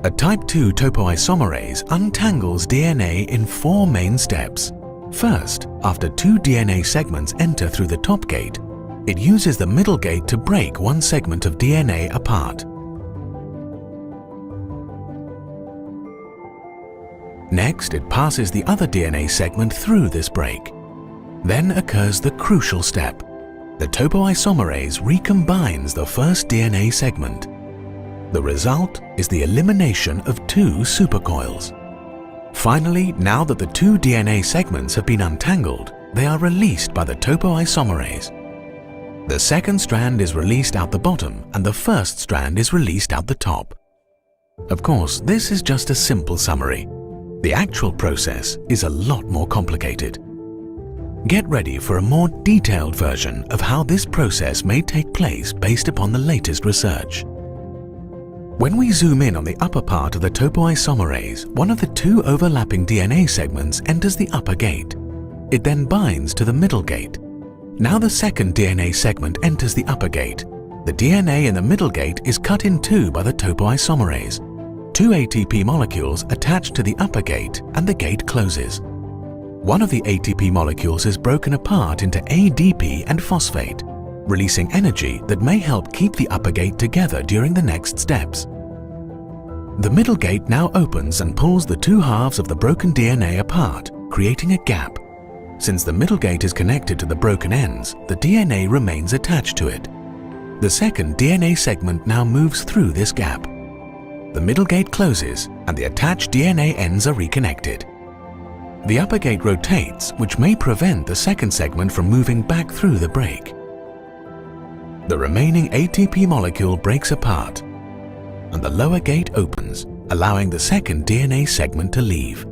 A type 2 topoisomerase untangles DNA in 4 main steps. First, after 2 DNA segments enter through the top gate, it uses the middle gate to break one segment of DNA apart. Next, it passes the other DNA segment through this break. Then occurs the crucial step. The topoisomerase recombines the first DNA segment. The result is the elimination of 2 supercoils. Finally, now that the 2 DNA segments have been untangled, they are released by the topoisomerase. The second strand is released out the bottom and the first strand is released out the top. Of course, this is just a simple summary. The actual process is a lot more complicated. Get ready for a more detailed version of how this process may take place based upon the latest research. When we zoom in on the upper part of the topoisomerase, one of the 2 overlapping DNA segments enters the upper gate. It then binds to the middle gate. Now the second DNA segment enters the upper gate. The DNA in the middle gate is cut in 2 by the topoisomerase. 2 ATP molecules attach to the upper gate and the gate closes. One of the ATP molecules is broken apart into ADP and phosphate, releasing energy that may help keep the upper gate together during the next steps. The middle gate now opens and pulls the 2 halves of the broken DNA apart, creating a gap. Since the middle gate is connected to the broken ends, the DNA remains attached to it. The second DNA segment now moves through this gap. The middle gate closes and the attached DNA ends are reconnected. The upper gate rotates, which may prevent the second segment from moving back through the break. The remaining ATP molecule breaks apart, and the lower gate opens, allowing the second DNA segment to leave.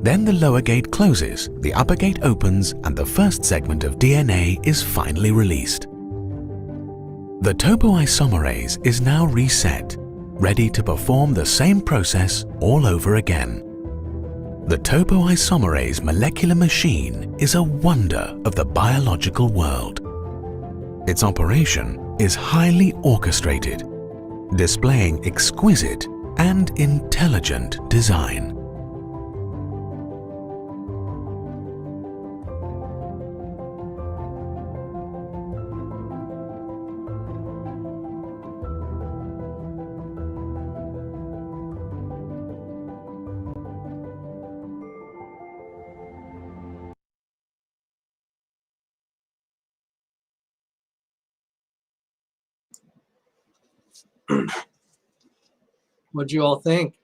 Then the lower gate closes, the upper gate opens, and the first segment of DNA is finally released. The topoisomerase is now reset, ready to perform the same process all over again. The topoisomerase molecular machine is a wonder of the biological world. Its operation is highly orchestrated, displaying exquisite and intelligent design. What'd you all think?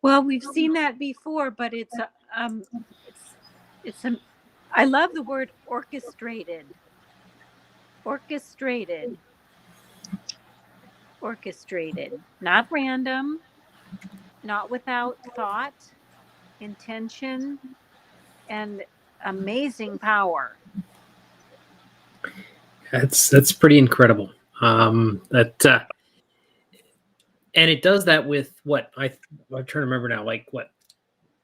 Well, we've seen that before, but it's I love the word orchestrated. Orchestrated. Orchestrated. Not random, not without thought, intention, and amazing power. That's pretty incredible. That and it does that with what I'm trying to remember now, like what,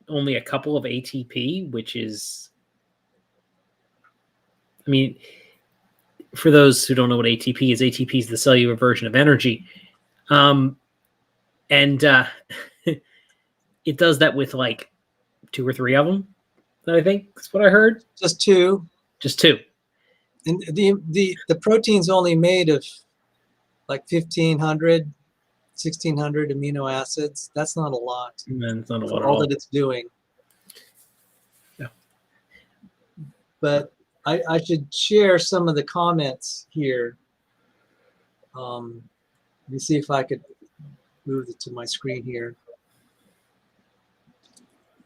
only a couple of ATP, which is, I mean, for those who don't know what ATP is the cellular version of energy. And it does that with like 2 or 3 of them. I think that's what I heard. Just 2. Just 2. And the protein's only made of like 1,500, 1,600 amino acids. That's not a lot. And it's not a lot for at all all. that it's doing. Yeah. But I should share some of the comments here. Let me see if I could move it to my screen here.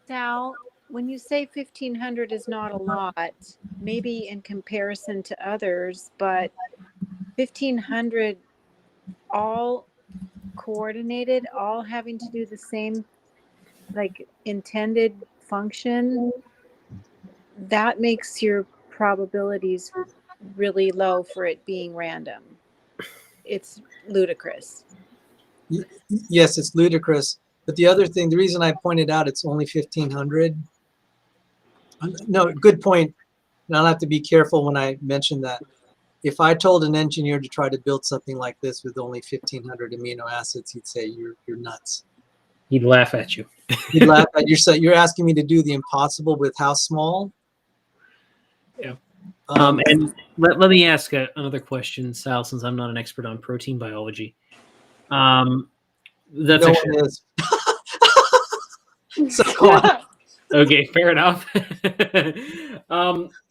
Sal, when you say 1,500 is not a lot, maybe in comparison to others, but 1,500 all coordinated, all having to do the same, like, intended function, that makes your probabilities really low for it being random. It's ludicrous. Yes, it's ludicrous. But the other thing, the reason I pointed out it's only 1,500. No, good point. And I'll have to be careful when I mention that. If I told an engineer to try to build something like this with only 1,500 amino acids, he'd say, you're nuts. He'd laugh at you. He'd laugh at you. So you're asking me to do the impossible with how small? Yeah. And let me ask another question, Sal, since I'm not an expert on protein biology. That's no actually, one is. So go on. okay, fair enough.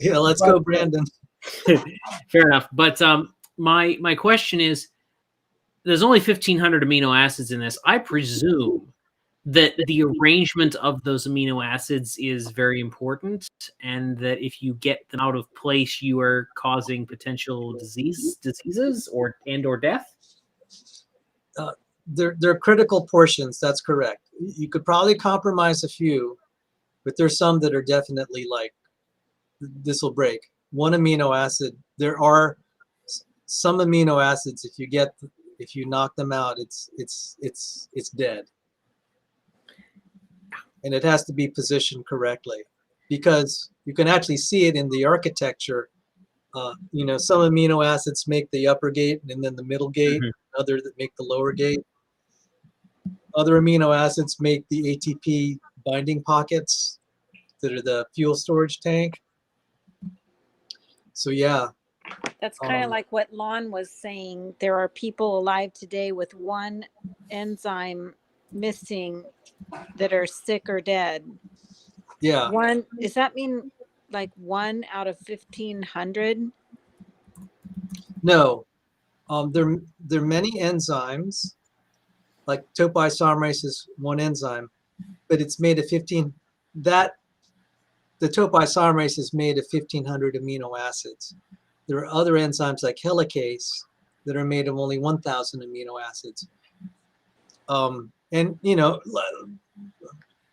Yeah, let's go, Brandon. Fair enough. But my question is, there's only 1,500 amino acids in this. I presume that the arrangement of those amino acids is very important, and that if you get them out of place, you are causing potential diseases or death. They're critical portions. That's correct. You could probably compromise a few, but there's some that are definitely like, this will break. One amino acid. There are some amino acids. If you knock them out, it's dead. And it has to be positioned correctly, because you can actually see it in the architecture. Some amino acids make the upper gate and then the middle gate, other that make the lower gate. Other amino acids make the ATP binding pockets that are the fuel storage tank. So yeah. That's kind of like what Lon was saying. There are people alive today with one enzyme missing that are sick or dead. Yeah. Does that mean like 1 out of 1,500? No. There are many enzymes, like topoisomerase is one enzyme, but it's made of the topoisomerase is made of 1,500 amino acids. There are other enzymes like helicase that are made of only 1,000 amino acids. And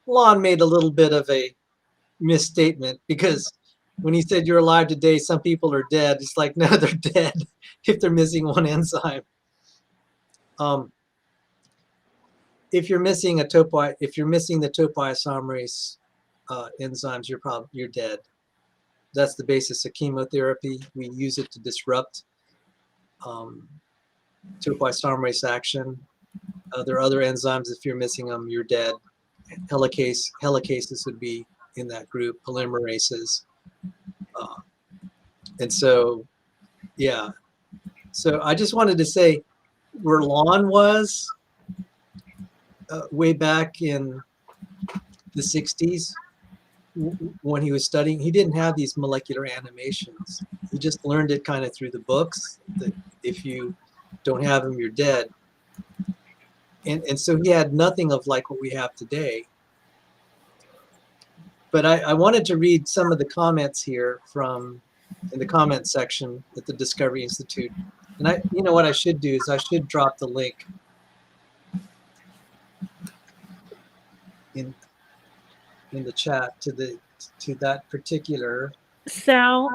Lon made a little bit of a misstatement, because when he said you're alive today, some people are dead. It's like, no, they're dead if they're missing one enzyme. If you're missing the topoisomerase enzymes, you're dead. That's the basis of chemotherapy. We use it to disrupt topoisomerase action. There are other enzymes. If you're missing them, you're dead. Helicases would be in that group. Polymerases. And so, yeah. So I just wanted to say, where Lon was way back in the 60s, when he was studying, he didn't have these molecular animations. He just learned it kind of through the books, that if you don't have them, you're dead. And so he had nothing of like what we have today. But I wanted to read some of the comments here from in the comment section at the Discovery Institute. And you know what I should do is I should drop the link in the chat to that particular. Sal,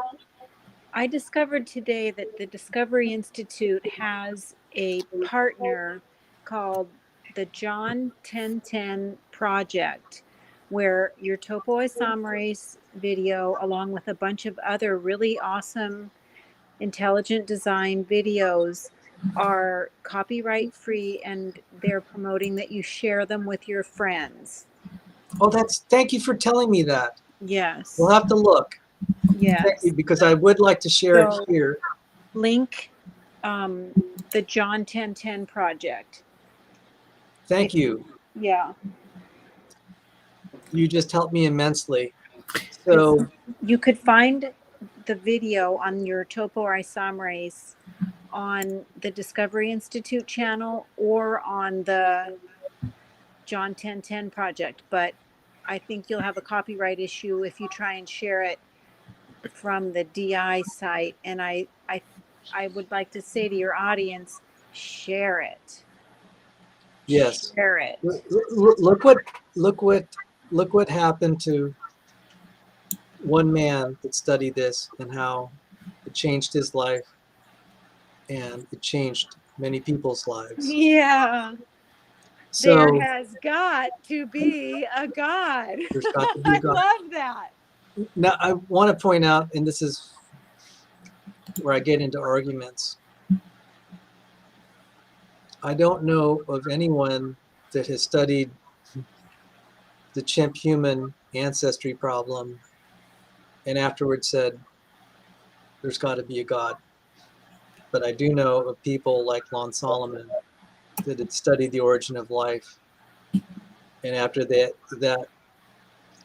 I discovered today that the Discovery Institute has a partner called the John 1010 Project, where your topoisomerase video, along with a bunch of other really awesome intelligent design videos, are copyright free, and they're promoting that you share them with your friends. Oh, thank you for telling me that. Yes. We'll have to look. Yes. Thank you, because I would like to share So- it here. Link the John 1010 Project. Thank you. Yeah. You just helped me immensely. So You could find the video on your topoisomerase on the Discovery Institute channel or on the John 1010 Project, but I think you'll have a copyright issue if you try and share it from the DI site. And I would like to say to your audience, share it. yes, Share it. look what happened to one man that studied this and how it changed his life, and it changed many people's lives. Yeah. So There has got to be a God. there's got to be a I God. love that. Now I want to point out, and this is where I get into arguments. I don't know of anyone that has studied the chimp human ancestry problem and afterwards said there's got to be a God. But I do know of people like Lon Solomon that had studied the origin of life, and after that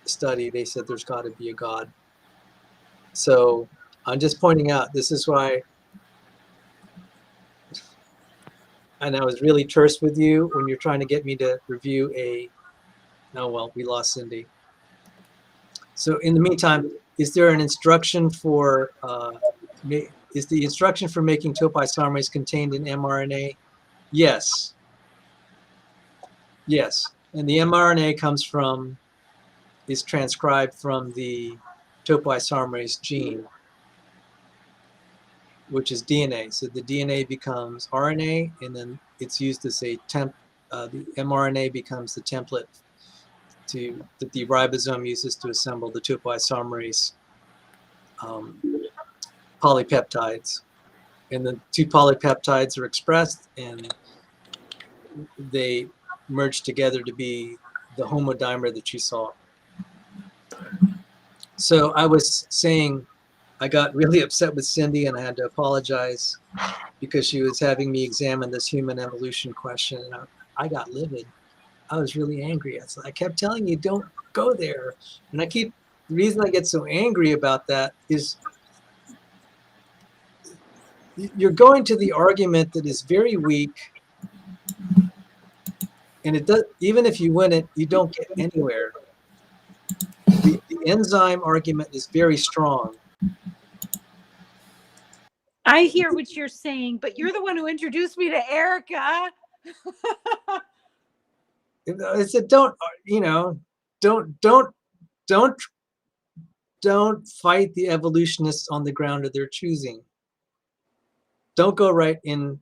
study they said there's got to be a God. So I'm just pointing out, this is why, and I was really terse with you when you're trying to get me to review oh well, we lost Cindy. So in the meantime, is there an instruction for is the instruction for making topoisomerase contained in mRNA? Yes. Yes. And the mRNA is transcribed from the topoisomerase gene, which is DNA. So the DNA becomes RNA, and then it's used as the mRNA becomes the template that the ribosome uses to assemble the topoisomerase polypeptides. And the two polypeptides are expressed, and they merge together to be the homodimer that you saw. So I was saying I got really upset with Cindy, and I had to apologize because she was having me examine this human evolution question, and I got livid. I was really angry. I kept telling you, don't go there. And the reason I get so angry about that is you're going to the argument that is very weak, and it does, even if you win it, you don't get anywhere. The enzyme argument is very strong. I hear what you're saying, but you're the one who introduced me to Erica. I said, don't fight the evolutionists on the ground of their choosing. Don't go right in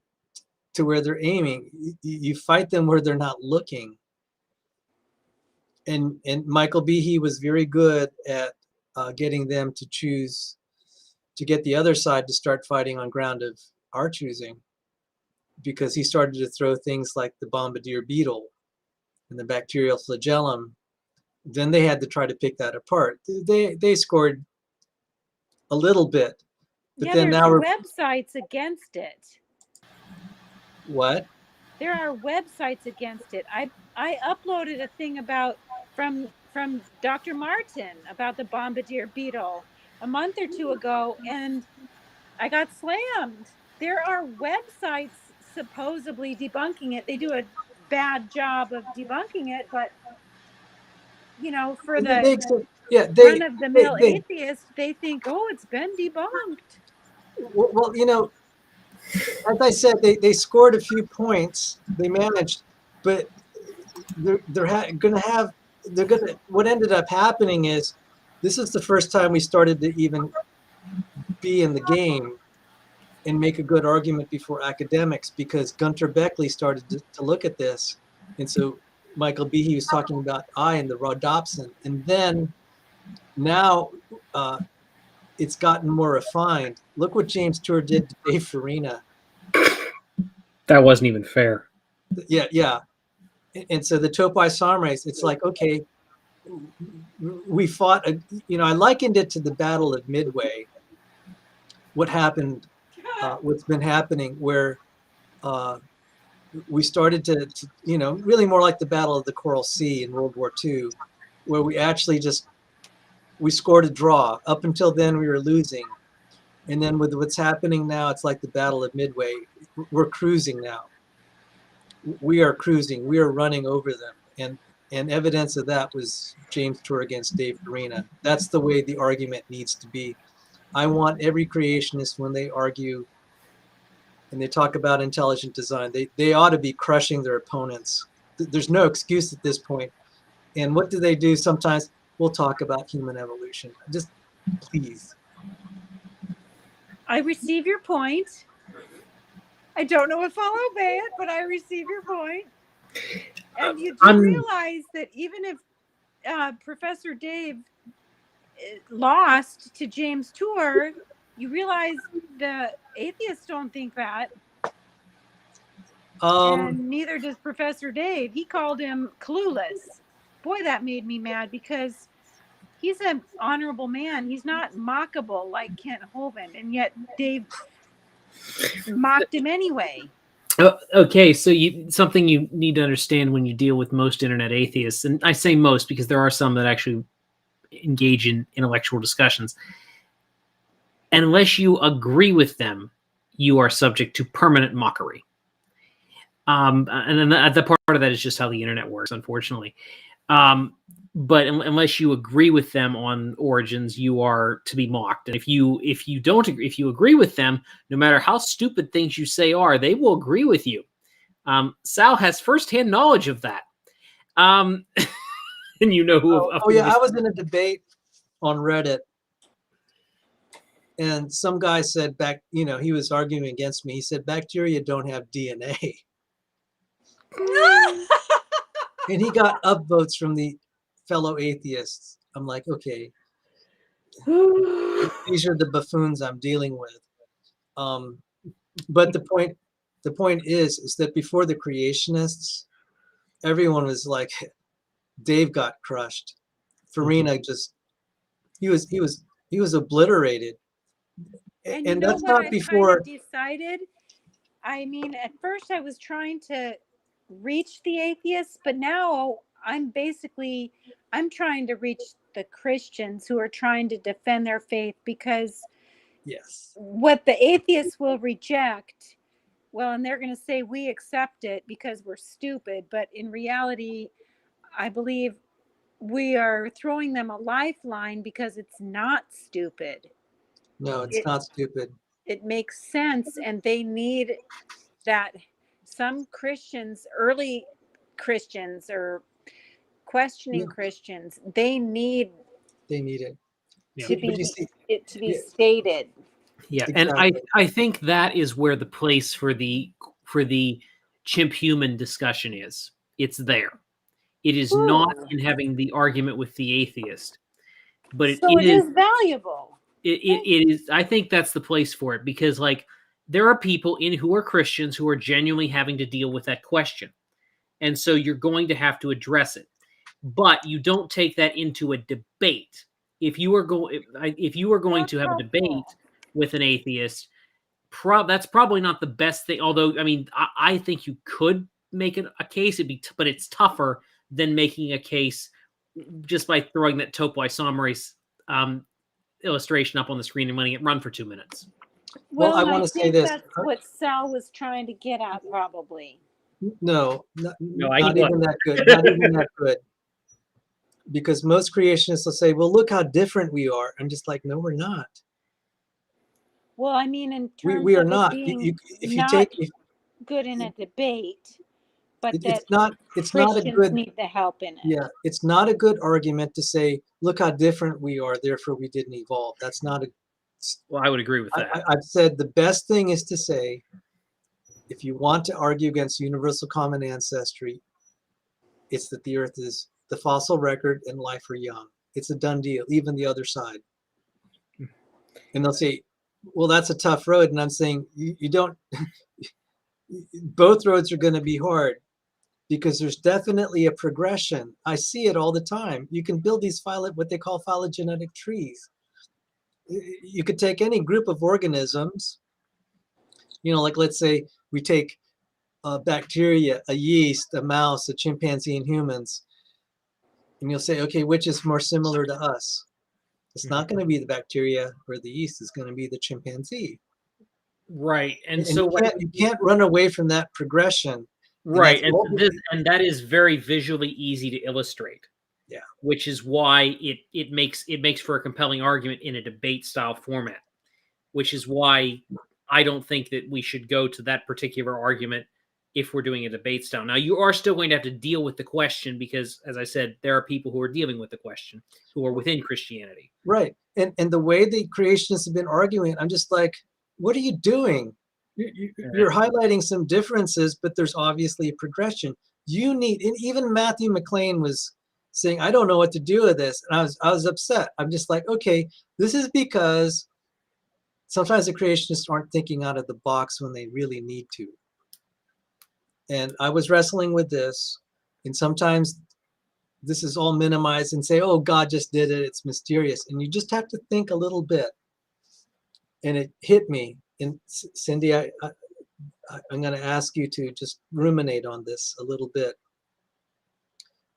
to where they're aiming. You fight them where they're not looking. And Michael Behe was very good at getting them to get the other side to start fighting on ground of our choosing, because he started to throw things like the bombardier beetle and the bacterial flagellum. Then they had to try to pick that apart. They scored a little bit, but then there's now we're websites against it. What? There are websites against it. I uploaded a thing from Dr. Martin about the bombardier beetle a month or two ago, and I got slammed. There are websites supposedly debunking it. They do a bad job of debunking it, but for Yeah, run-of-the-mill they atheist, they think, oh, it's been debunked. well, as I said, they scored a few points. They managed, but what ended up happening is this is the first time we started to even be in the game and make a good argument before academics, because Gunter Beckley started to look at this. And so Michael Behe was talking about I and the rhodopsin. And then now it's gotten more refined. Look what James Tour did to Dave Farina. That wasn't even fair. Yeah. And so the topoisomerase, it's like, okay, we fought, I likened it to the Battle of Midway. What happened, what's been happening, where we started to, really more like the Battle of the Coral Sea in World War II, where we actually we scored a draw. Up until then, we were losing. And then with what's happening now, it's like the Battle of Midway. We're cruising now. We are cruising. We are running over them. And evidence of that was James Tour against Dave Farina. That's the way the argument needs to be. I want every creationist, when they argue and they talk about intelligent design, they ought to be crushing their opponents. There's no excuse at this point. And what do they do sometimes? We'll talk about human evolution. Just please. I receive your point. I don't know if I'll obey it, but I receive your point. And you do realize that even if Professor Dave lost to James Tour, you realize the atheists don't think that. And neither does Professor Dave. He called him clueless. Boy, that made me mad, because he's an honorable man. He's not mockable like Kent Hovind, and yet Dave mocked him anyway. Okay, so something you need to understand when you deal with most internet atheists, and I say most because there are some that actually engage in intellectual discussions. Unless you agree with them, you are subject to permanent mockery. And then the part of that is just how the internet works, unfortunately. But unless you agree with them on origins, you are to be mocked. And if you don't agree, if you agree with them, no matter how stupid things you say are, they will agree with you. Sal has firsthand knowledge of that. And you know who. I was in a debate on Reddit, and some guy said he was arguing against me. He said bacteria don't have DNA. And he got upvotes from the fellow atheists. I'm like, okay, these are the buffoons I'm dealing with. But the point is that before the creationists, everyone was like, Dave got crushed. Farina he was obliterated. And that's what not before. Kind of decided. I mean, at first I was trying to reach the atheists, but now I'm trying to reach the Christians who are trying to defend their faith, because yes, what the atheists will reject, well, and they're going to say we accept it because we're stupid, but in reality, I believe we are throwing them a lifeline because it's not stupid. No, it's not stupid. It makes sense, and they need that. Some Christians, early Christians or questioning Christians, they need it to be stated. Yeah, exactly. And I think that is where the place for the chimp human discussion is. It's there. It is not in having the argument with the atheist, but it is valuable. It is. I think that's the place for it, because there are people who are Christians who are genuinely having to deal with that question, and so you're going to have to address it. But you don't take that into a debate. If you are going to have a debate with an atheist, that's probably not the best thing. Although, I mean, I think you could make a case. But it's tougher than making a case just by throwing that topoisomerase illustration up on the screen and letting it run for 2 minutes. Well, I want to say this. That's what Sal was trying to get at, probably. No, not even that good. Not even that good. Because most creationists will say, well, look how different we are. I'm just like, no, we're not. Well, I mean, in terms We are of it not. being If you not take, good in a debate, but that it's not a Christians good, need the help in it. yeah, it's not a good argument to say, look how different we are, therefore we didn't evolve. That's not a, Well, I would agree with that. I've said the best thing is to say, if you want to argue against universal common ancestry, it's that the earth is, the fossil record and life are young. It's a done deal, even the other side. And they'll say, well, that's a tough road. And I'm saying, you don't, both roads are going to be hard because there's definitely a progression. I see it all the time. You can build these what they call phylogenetic trees. You could take any group of organisms, you know, like let's say we take a bacteria, a yeast, a mouse, a chimpanzee, and humans, and you'll say, okay, which is more similar to us? It's not going to be the bacteria or the yeast. It's going to be the chimpanzee. Right. And so you can't run away from that progression. Right. And that is very visually easy to illustrate. Yeah. Which is why it makes for a compelling argument in a debate style format, which is why I don't think that we should go to that particular argument if we're doing a debate style. Now, you are still going to have to deal with the question because, as I said, there are people who are dealing with the question who are within Christianity. Right. And the way the creationists have been arguing, I'm just like, what are you doing? You're highlighting some differences, but there's obviously a progression. You need, and even Matthew McLean was saying, I don't know what to do with this. And I was upset. I'm just like, okay, this is because sometimes the creationists aren't thinking out of the box when they really need to. And I was wrestling with this, and sometimes this is all minimized and say, oh, God just did it. It's mysterious. And you just have to think a little bit. And it hit me. And Cindy, I'm going to ask you to just ruminate on this a little bit.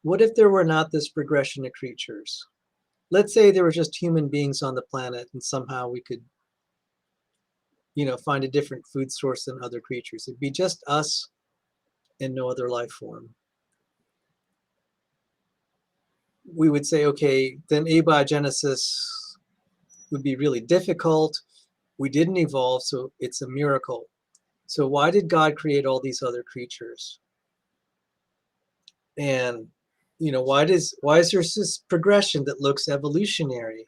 What if there were not this progression of creatures? Let's say there were just human beings on the planet and somehow we could, you know, find a different food source than other creatures. It'd be just us and no other life form. We would say, okay, then abiogenesis would be really difficult. We didn't evolve, so it's a miracle. So why did God create all these other creatures? And, you know, why is there this progression that looks evolutionary?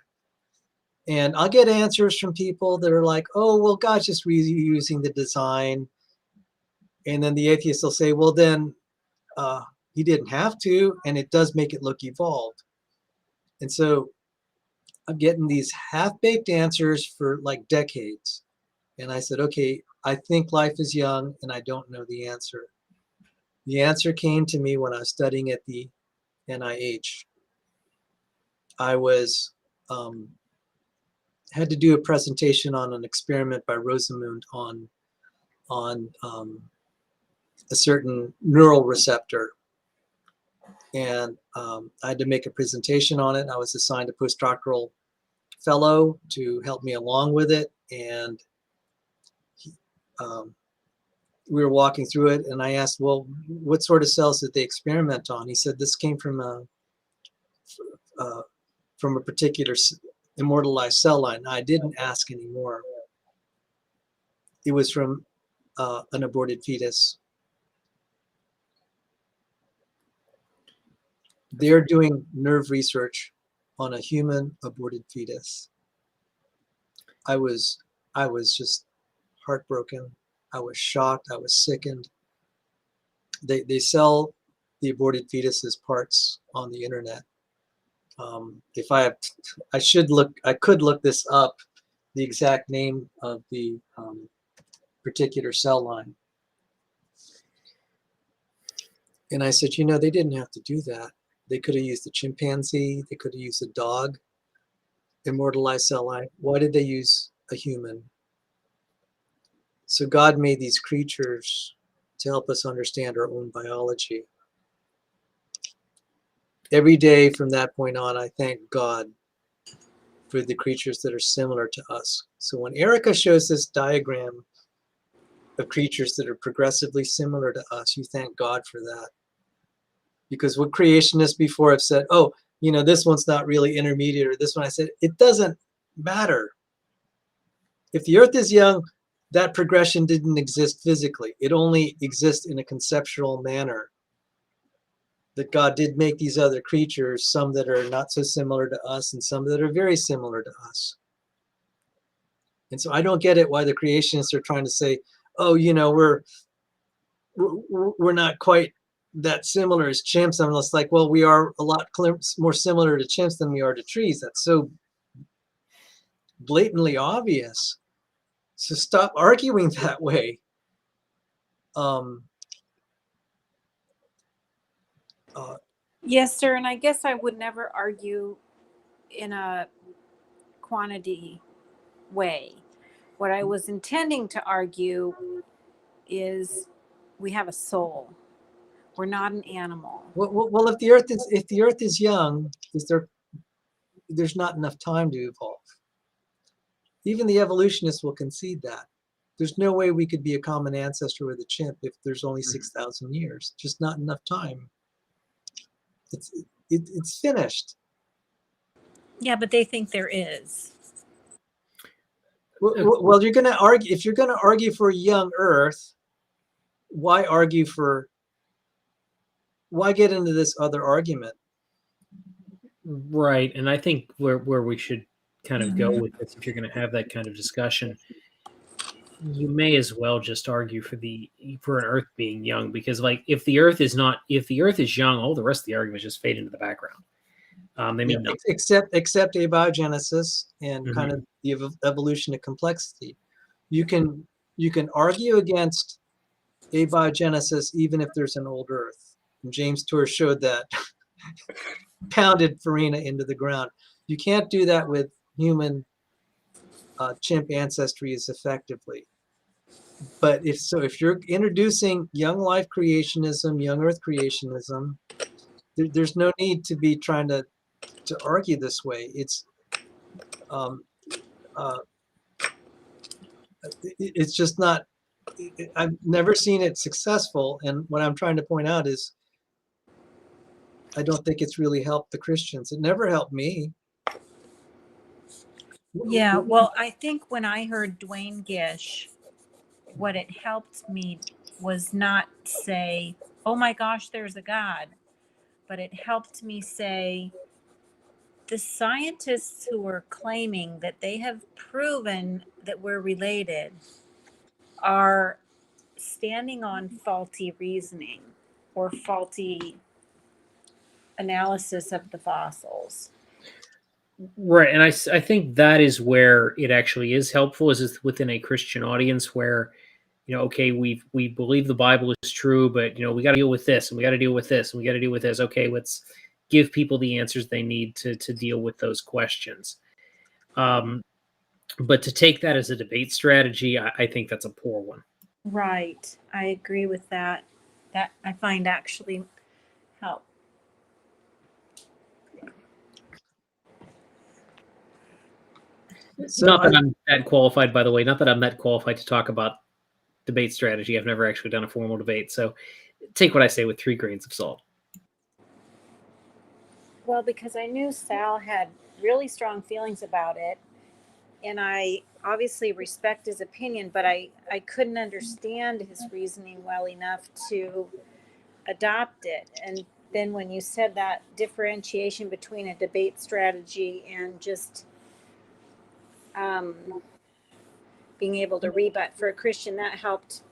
And I'll get answers from people that are like, oh, well, God's just reusing the design. And then the atheists will say, well, then he didn't have to, and it does make it look evolved. And so I'm getting these half-baked answers for like decades. And I said, okay, I think life is young and I don't know the answer. The answer came to me when I was studying at the NIH. I was had to do a presentation on an experiment by Rosamund on a certain neural receptor. And I had to make a presentation on it. I was assigned a postdoctoral fellow to help me along with it. And we were walking through it, and I asked, well, what sort of cells did they experiment on? He said, this came from a particular immortalized cell line. I didn't ask anymore. It was from an aborted fetus. They're doing nerve research on a human aborted fetus. I was just heartbroken. I was shocked. I was sickened. They sell the aborted fetus as parts on the internet. If I could look this up, the exact name of the particular cell line. And I said, you know, they didn't have to do that. They could have used a chimpanzee. They could have used a dog, immortalized cell line. Why did they use a human? So God made these creatures to help us understand our own biology. Every day from that point on, I thank God for the creatures that are similar to us. So when Erica shows this diagram of creatures that are progressively similar to us, you thank God for that. Because what creationists before have said, oh, this one's not really intermediate, or this one. I said, it doesn't matter. If the earth is young, that progression didn't exist physically. It only exists in a conceptual manner. That God did make these other creatures, some that are not so similar to us and some that are very similar to us. And so I don't get it why the creationists are trying to say, oh, we're not quite that similar as chimps. I'm just like, well, we are a lot more similar to chimps than we are to trees. That's so blatantly obvious. So stop arguing that way. Yes, sir. And I guess I would never argue in a quantity way. What I was intending to argue is we have a soul. We're not an animal. Well, if the earth is young, there's not enough time to evolve. Even the evolutionists will concede that. There's no way we could be a common ancestor with a chimp if there's only 6,000 years. Just not enough time. It's finished. Yeah, but they think there is. Well, you're going to argue. If you're going to argue for a young Earth, why get into this other argument? Right, and I think where we should kind of go with this, if you're going to have that kind of discussion, you may as well just argue for an Earth being young, because like if the Earth is young, all the rest of the arguments just fade into the background. They mean nothing. Except abiogenesis and kind of the evolution of complexity. You can argue against abiogenesis even if there's an old Earth. And James Tour showed that. Pounded Farina into the ground. You can't do that with human chimp ancestry as effectively. But if you're introducing young life creationism, young Earth creationism, there's no need to be trying to argue this way. It's just not. I've never seen it successful, and what I'm trying to point out is, I don't think it's really helped the Christians. It never helped me. Yeah, well, I think when I heard Dwayne Gish, what it helped me was not say, oh my gosh, there's a God, but it helped me say, the scientists who are claiming that they have proven that we're related are standing on faulty reasoning or faulty analysis of the fossils. Right, and I think that is where it actually is helpful, is within a Christian audience where, okay, we believe the Bible is true, but we got to deal with this, and we got to deal with this, and we got to deal with this. Okay, let's give people the answers they need to deal with those questions. But to take that as a debate strategy, I think that's a poor one. Right, I agree with that. That I find actually help. So not that I'm that qualified, by the way. Not that I'm that qualified to talk about debate strategy. I've never actually done a formal debate. So take what I say with 3 grains of salt. Well, because I knew Sal had really strong feelings about it. And I obviously respect his opinion, but I couldn't understand his reasoning well enough to adopt it. And then when you said that differentiation between a debate strategy and just being able to rebut for a Christian, that helps.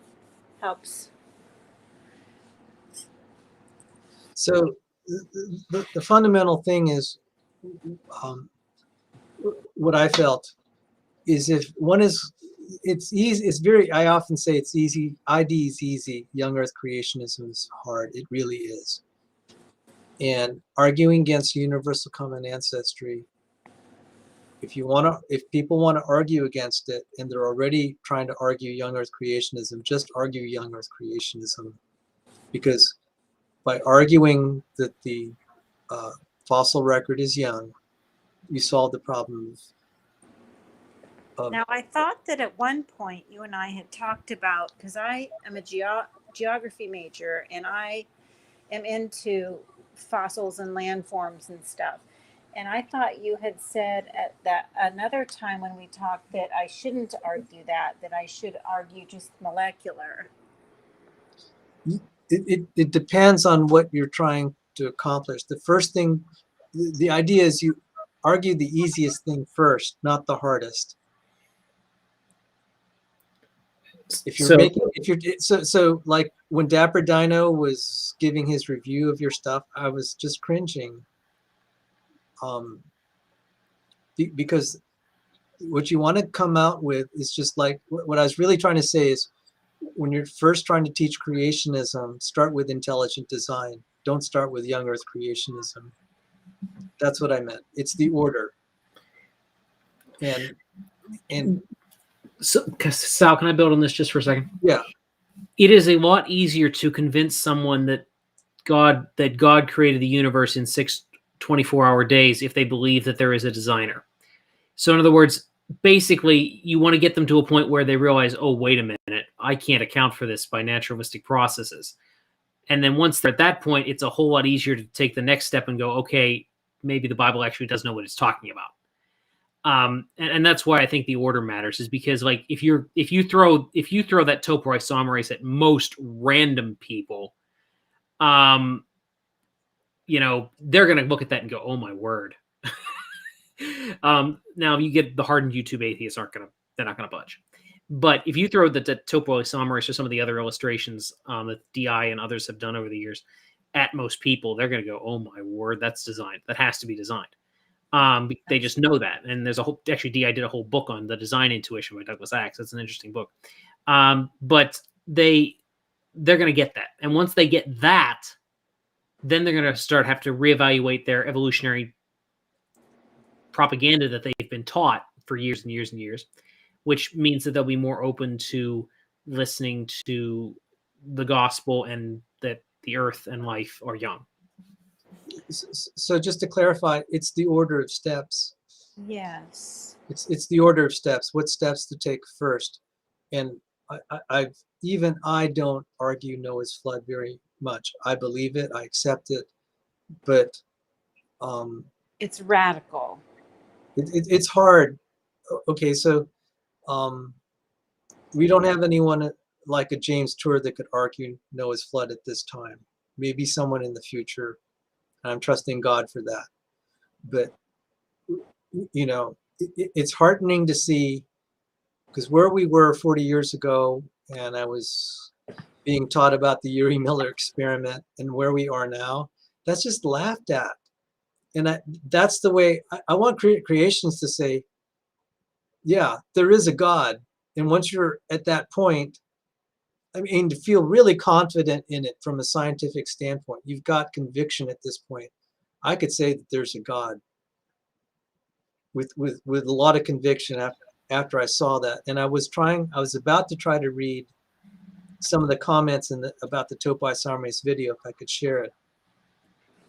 So the fundamental thing is, what I felt is, if one is, it's easy. It's very. I often say it's easy. ID is easy. Young Earth creationism is hard. It really is. And arguing against universal common ancestry, if people want to argue against it, and they're already trying to argue young Earth creationism, just argue young Earth creationism, because by arguing that the fossil record is young, you solve the problem of. Now, I thought that at one point you and I had talked about, because I am a geography major and I am into fossils and landforms and stuff. And I thought you had said at that another time when we talked that I shouldn't argue that I should argue just molecular. It depends on what you're trying to accomplish. The first thing, the idea is you argue the easiest thing first, not the hardest. If you're so like when Dapper Dino was giving his review of your stuff, I was just cringing. Because what you want to come out with is just like what I was really trying to say is, when you're first trying to teach creationism, start with intelligent design. Don't start with young earth creationism. That's what I meant. It's the order. And so, Sal, can I build on this just for a second? Yeah. It is a lot easier to convince someone that God created the universe in 6 24-hour days if they believe that there is a designer. So in other words, basically, you want to get them to a point where they realize, oh, wait a minute, I can't account for this by naturalistic processes. And then once they're at that point, it's a whole lot easier to take the next step and go, okay, maybe the Bible actually does know what it's talking about. And that's why I think the order matters, is because like if you throw that topoisomerase at most random people, you know, they're going to look at that and go, oh my word. Now you get the hardened YouTube atheists they're not going to budge. But if you throw the topoisomerase or some of the other illustrations that DI and others have done over the years at most people, they're going to go, oh my word, that's designed. That has to be designed. They just know that. And there's actually DI did a whole book on the design intuition by Douglas Axe. That's an interesting book. But they're going to get that. And once they get that, then they're going to have to reevaluate their evolutionary propaganda that they've been taught for years and years and years, which means that they'll be more open to listening to the gospel and that the earth and life are young. So just to clarify, it's the order of steps. Yes. It's the order of steps. What steps to take first? And I don't argue Noah's flood very much. I believe it. I accept it. But it's radical. It's hard. Okay, so we don't have anyone like a James Tour that could argue Noah's flood at this time. Maybe someone in the future. I'm trusting God for that. But, you know, it's heartening to see, because where we were 40 years ago, and I was being taught about the Urey Miller experiment, and where we are now, that's just laughed at. And that's the way I want creations to say, yeah, there is a God. And once you're at that point, I mean, to feel really confident in it from a scientific standpoint, you've got conviction at this point. I could say that there's a God with a lot of conviction after I saw that. And I was about to try to read some of the comments about the topoisomerase video, if I could share it.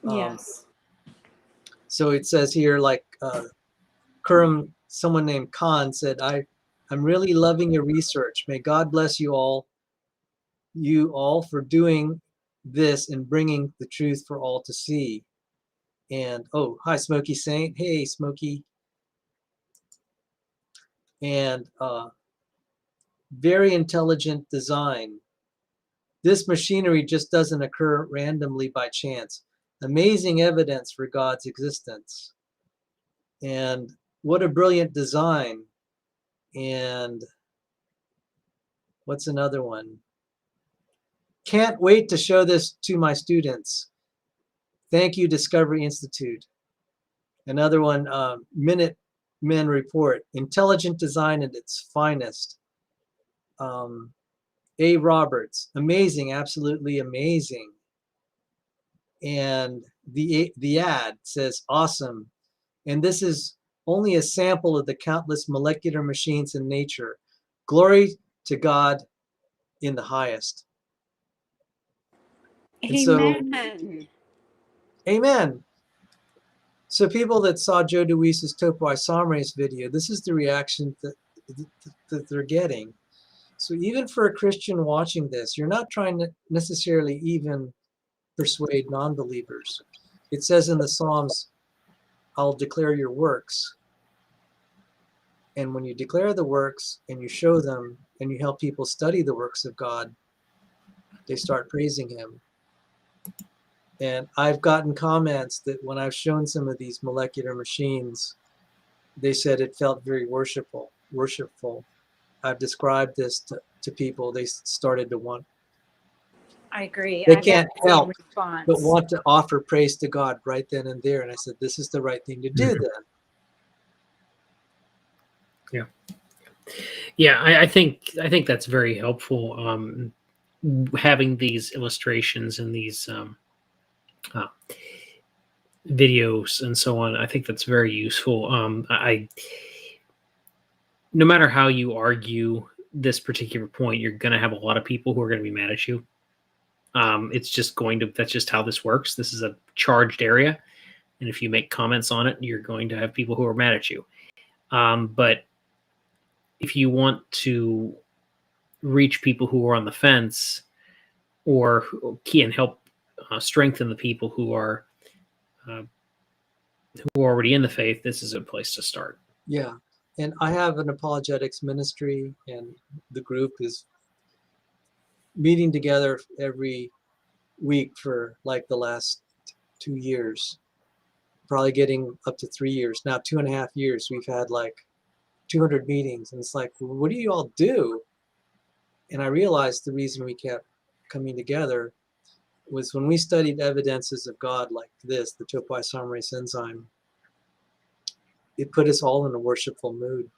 Yes. So it says here, like Kurum, someone named Khan said, I'm really loving your research. May God bless you all for doing this and bringing the truth for all to see. And oh, hi, Smokey Saint. Hey, Smokey. And very intelligent design. This machinery just doesn't occur randomly by chance. Amazing evidence for God's existence. And what a brilliant design. And what's another one? Can't wait to show this to my students. Thank you, Discovery Institute. Another one, Minutemen Report. Intelligent design at its finest. A. Roberts. Amazing, absolutely amazing. And the ad says, awesome. And this is only a sample of the countless molecular machines in nature. Glory to God in the highest. Amen. Amen. So people that saw Joe DeWeese's topoisomerase video, this is the reaction that they're getting. So even for a Christian watching this, you're not trying to necessarily even persuade non-believers. It says in the Psalms, I'll declare your works. And when you declare the works and you show them and you help people study the works of God, they start praising him. And I've gotten comments that when I've shown some of these molecular machines, they said it felt very worshipful. I've described this to people. They started to want. I agree. They I've can't had the same help response. but want to offer praise to God right then and there. And I said, this is the right thing to do then. Yeah, I think that's very helpful. Having these illustrations and these videos and so on, I think that's very useful. No matter how you argue this particular point, you're going to have a lot of people who are going to be mad at you. It's just that's just how this works. This is a charged area. And if you make comments on it, you're going to have people who are mad at you. But if you want to reach people who are on the fence, or who can help strengthen the people who are already in the faith, this is a place to start. Yeah. And I have an apologetics ministry, and the group is meeting together every week for like the last 2 years, probably getting up to 3 years. Now, 2.5 years, we've had like 200 meetings. And it's like, what do you all do? And I realized the reason we kept coming together was when we studied evidences of God like this, the topoisomerase enzyme, it put us all in a worshipful mood.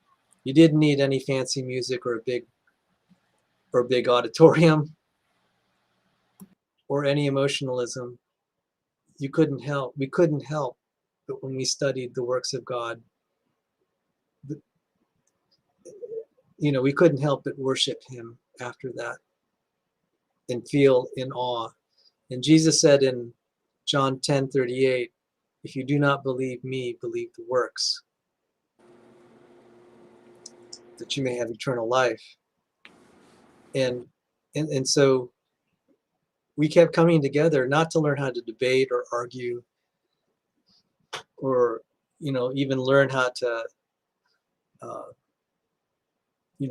You didn't need any fancy music or a big auditorium or any emotionalism. We couldn't help but when we studied the works of God, we couldn't help but worship him after that and feel in awe. And Jesus said in John 10:38, if you do not believe me, believe the works, that you may have eternal life. And so we kept coming together, not to learn how to debate or argue or even learn how to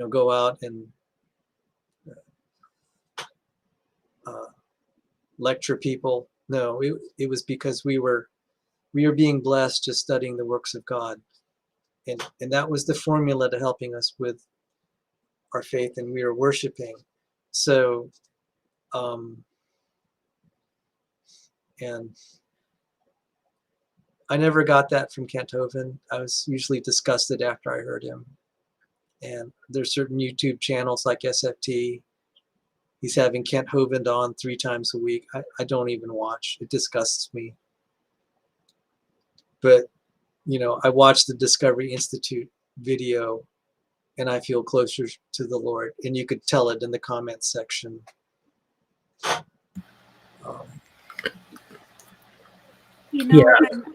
go out and lecture people. No, it was because we were being blessed just studying the works of God, and that was the formula to helping us with our faith, and we were worshiping. So and I never got that from Kent Hovind. I was usually disgusted after I heard him. And there's certain YouTube channels like SFT. He's having Kent Hovind on 3 times a week. I don't even watch. It disgusts me. But, I watched the Discovery Institute video and I feel closer to the Lord. And you could tell it in the comments section.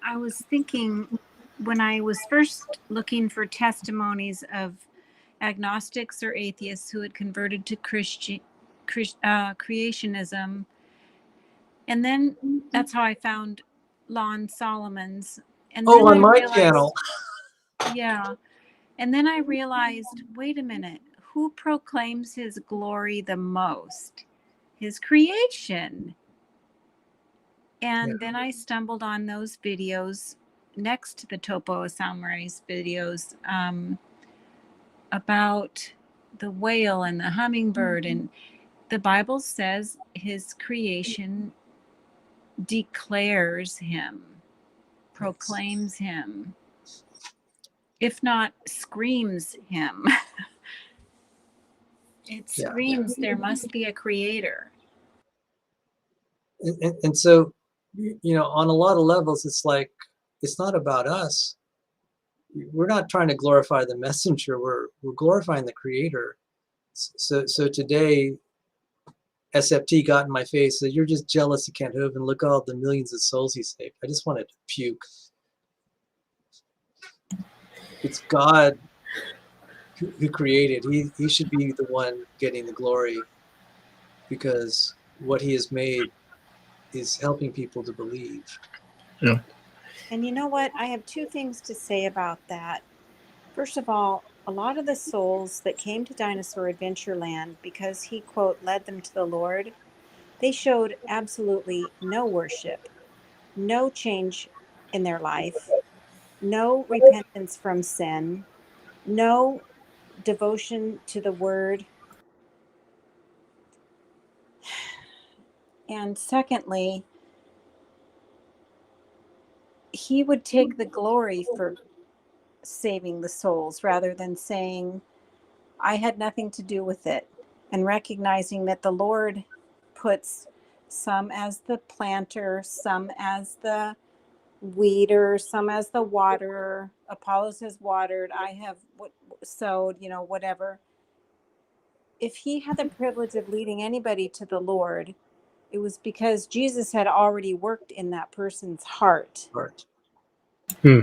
I was thinking when I was first looking for testimonies of agnostics or atheists who had converted to creationism, and then that's how I found Lon Solomon's. And then on my channel. Yeah. And then I realized, wait a minute, who proclaims his glory the most? His creation. And then I stumbled on those videos next to the topoisomerase videos about the whale and the hummingbird. And the Bible says his creation declares him, proclaims him, if not screams him. It screams there must be a creator. And so, on a lot of levels, it's like, it's not about us. We're not trying to glorify the messenger. We're glorifying the creator. So today, SFT got in my face, said, you're just jealous of Kent Hovind. Look at all the millions of souls he saved. I just wanted to puke. It's God who created. He should be the one getting the glory, because what he has made is helping people to believe. Yeah. And you know what? I have two things to say about that. First of all, a lot of the souls that came to Dinosaur Adventureland because he, quote, led them to the Lord, they showed absolutely no worship, no change in their life, no repentance from sin, no devotion to the word. And secondly, he would take the glory for saving the souls rather than saying, I had nothing to do with it, and recognizing that the Lord puts some as the planter, some as the weeder, some as the waterer. Apollos has watered, I have sowed, whatever. If he had the privilege of leading anybody to the Lord, it was because Jesus had already worked in that person's heart. Heart. Hmm.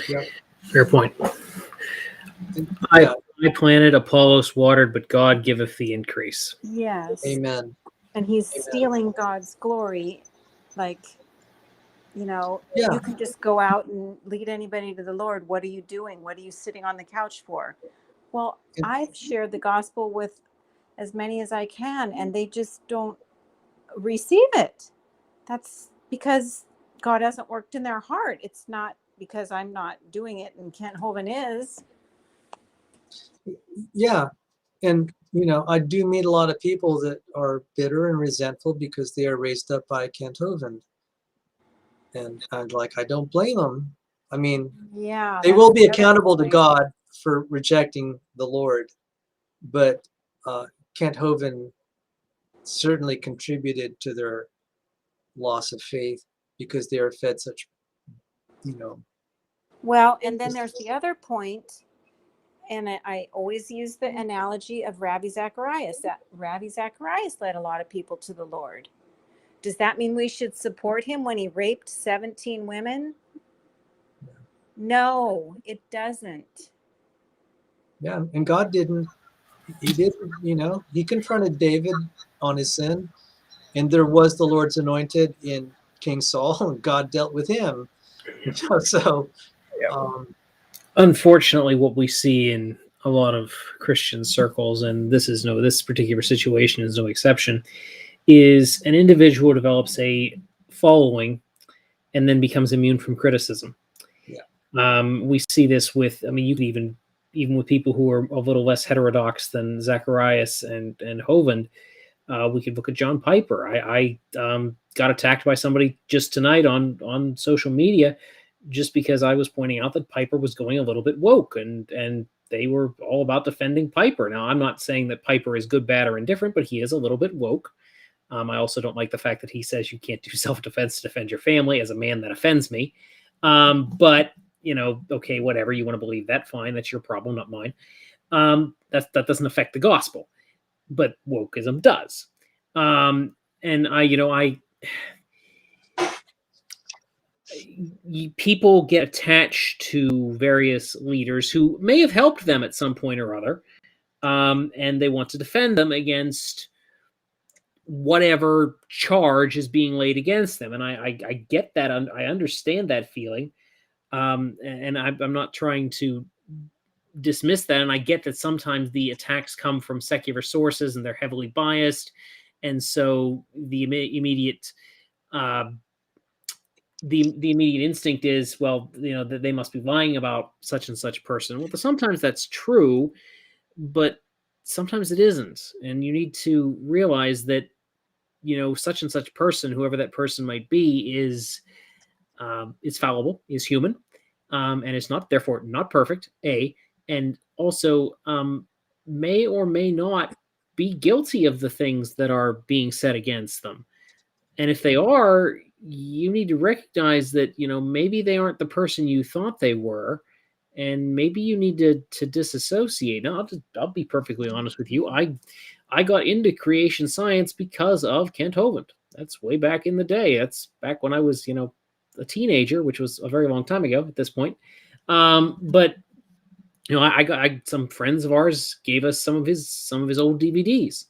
Yeah. Fair point. Yeah. I planted, Apollos watered, but God giveth the increase. Yes. Amen. And he's Amen. stealing God's glory. Like, Yeah. you can just go out and lead anybody to the Lord. What are you doing? What are you sitting on the couch for? Well, I've shared the gospel with as many as I can, and they just don't receive it. That's because God hasn't worked in their heart. It's not because I'm not doing it and Kent Hovind is. Yeah. And, I do meet a lot of people that are bitter and resentful because they are raised up by Kent Hovind. And I don't blame them. I mean, Yeah, they that's will be the other accountable to point. God for rejecting the Lord. But Kent Hovind certainly contributed to their loss of faith because they are fed such, Well, and then there's the other point, and I always use the analogy of Rabbi Zacharias. That Rabbi Zacharias led a lot of people to the Lord. Does that mean we should support him when he raped 17 women? No, it doesn't. Yeah. And God didn't, he confronted David on his sin, and there was the Lord's anointed in King Saul, and God dealt with him. So, Unfortunately, what we see in a lot of Christian circles, and this particular situation is no exception, is an individual develops a following and then becomes immune from criticism. Yeah. We see this with, you could even with people who are a little less heterodox than Zacharias and Hovind. We could look at John Piper. I got attacked by somebody just tonight on social media just because I was pointing out that Piper was going a little bit woke, and they were all about defending Piper. Now, I'm not saying that Piper is good, bad, or indifferent, but he is a little bit woke. I also don't like the fact that he says you can't do self-defense to defend your family. As a man, that offends me. But, okay, whatever. You want to believe that, fine. That's your problem, not mine. That doesn't affect the gospel, but wokeism does. People get attached to various leaders who may have helped them at some point or other, and they want to defend them against whatever charge is being laid against them. And I get that. I understand that feeling. And I'm not trying to dismiss that. And I get that sometimes the attacks come from secular sources and they're heavily biased. And so the immediate instinct is, well, that they must be lying about such and such person. Well, sometimes that's true, but sometimes it isn't. And you need to realize that, such and such person, whoever that person might be, is fallible, is human, and is not, therefore, not perfect, and also may or may not be guilty of the things that are being said against them. And if they are, you need to recognize that, maybe they aren't the person you thought they were, and maybe you need to disassociate. Now, I'll be perfectly honest with you. I got into creation science because of Kent Hovind. That's way back in the day. That's back when I was, a teenager, which was a very long time ago at this point. But I got some friends of ours gave us some of his old DVDs.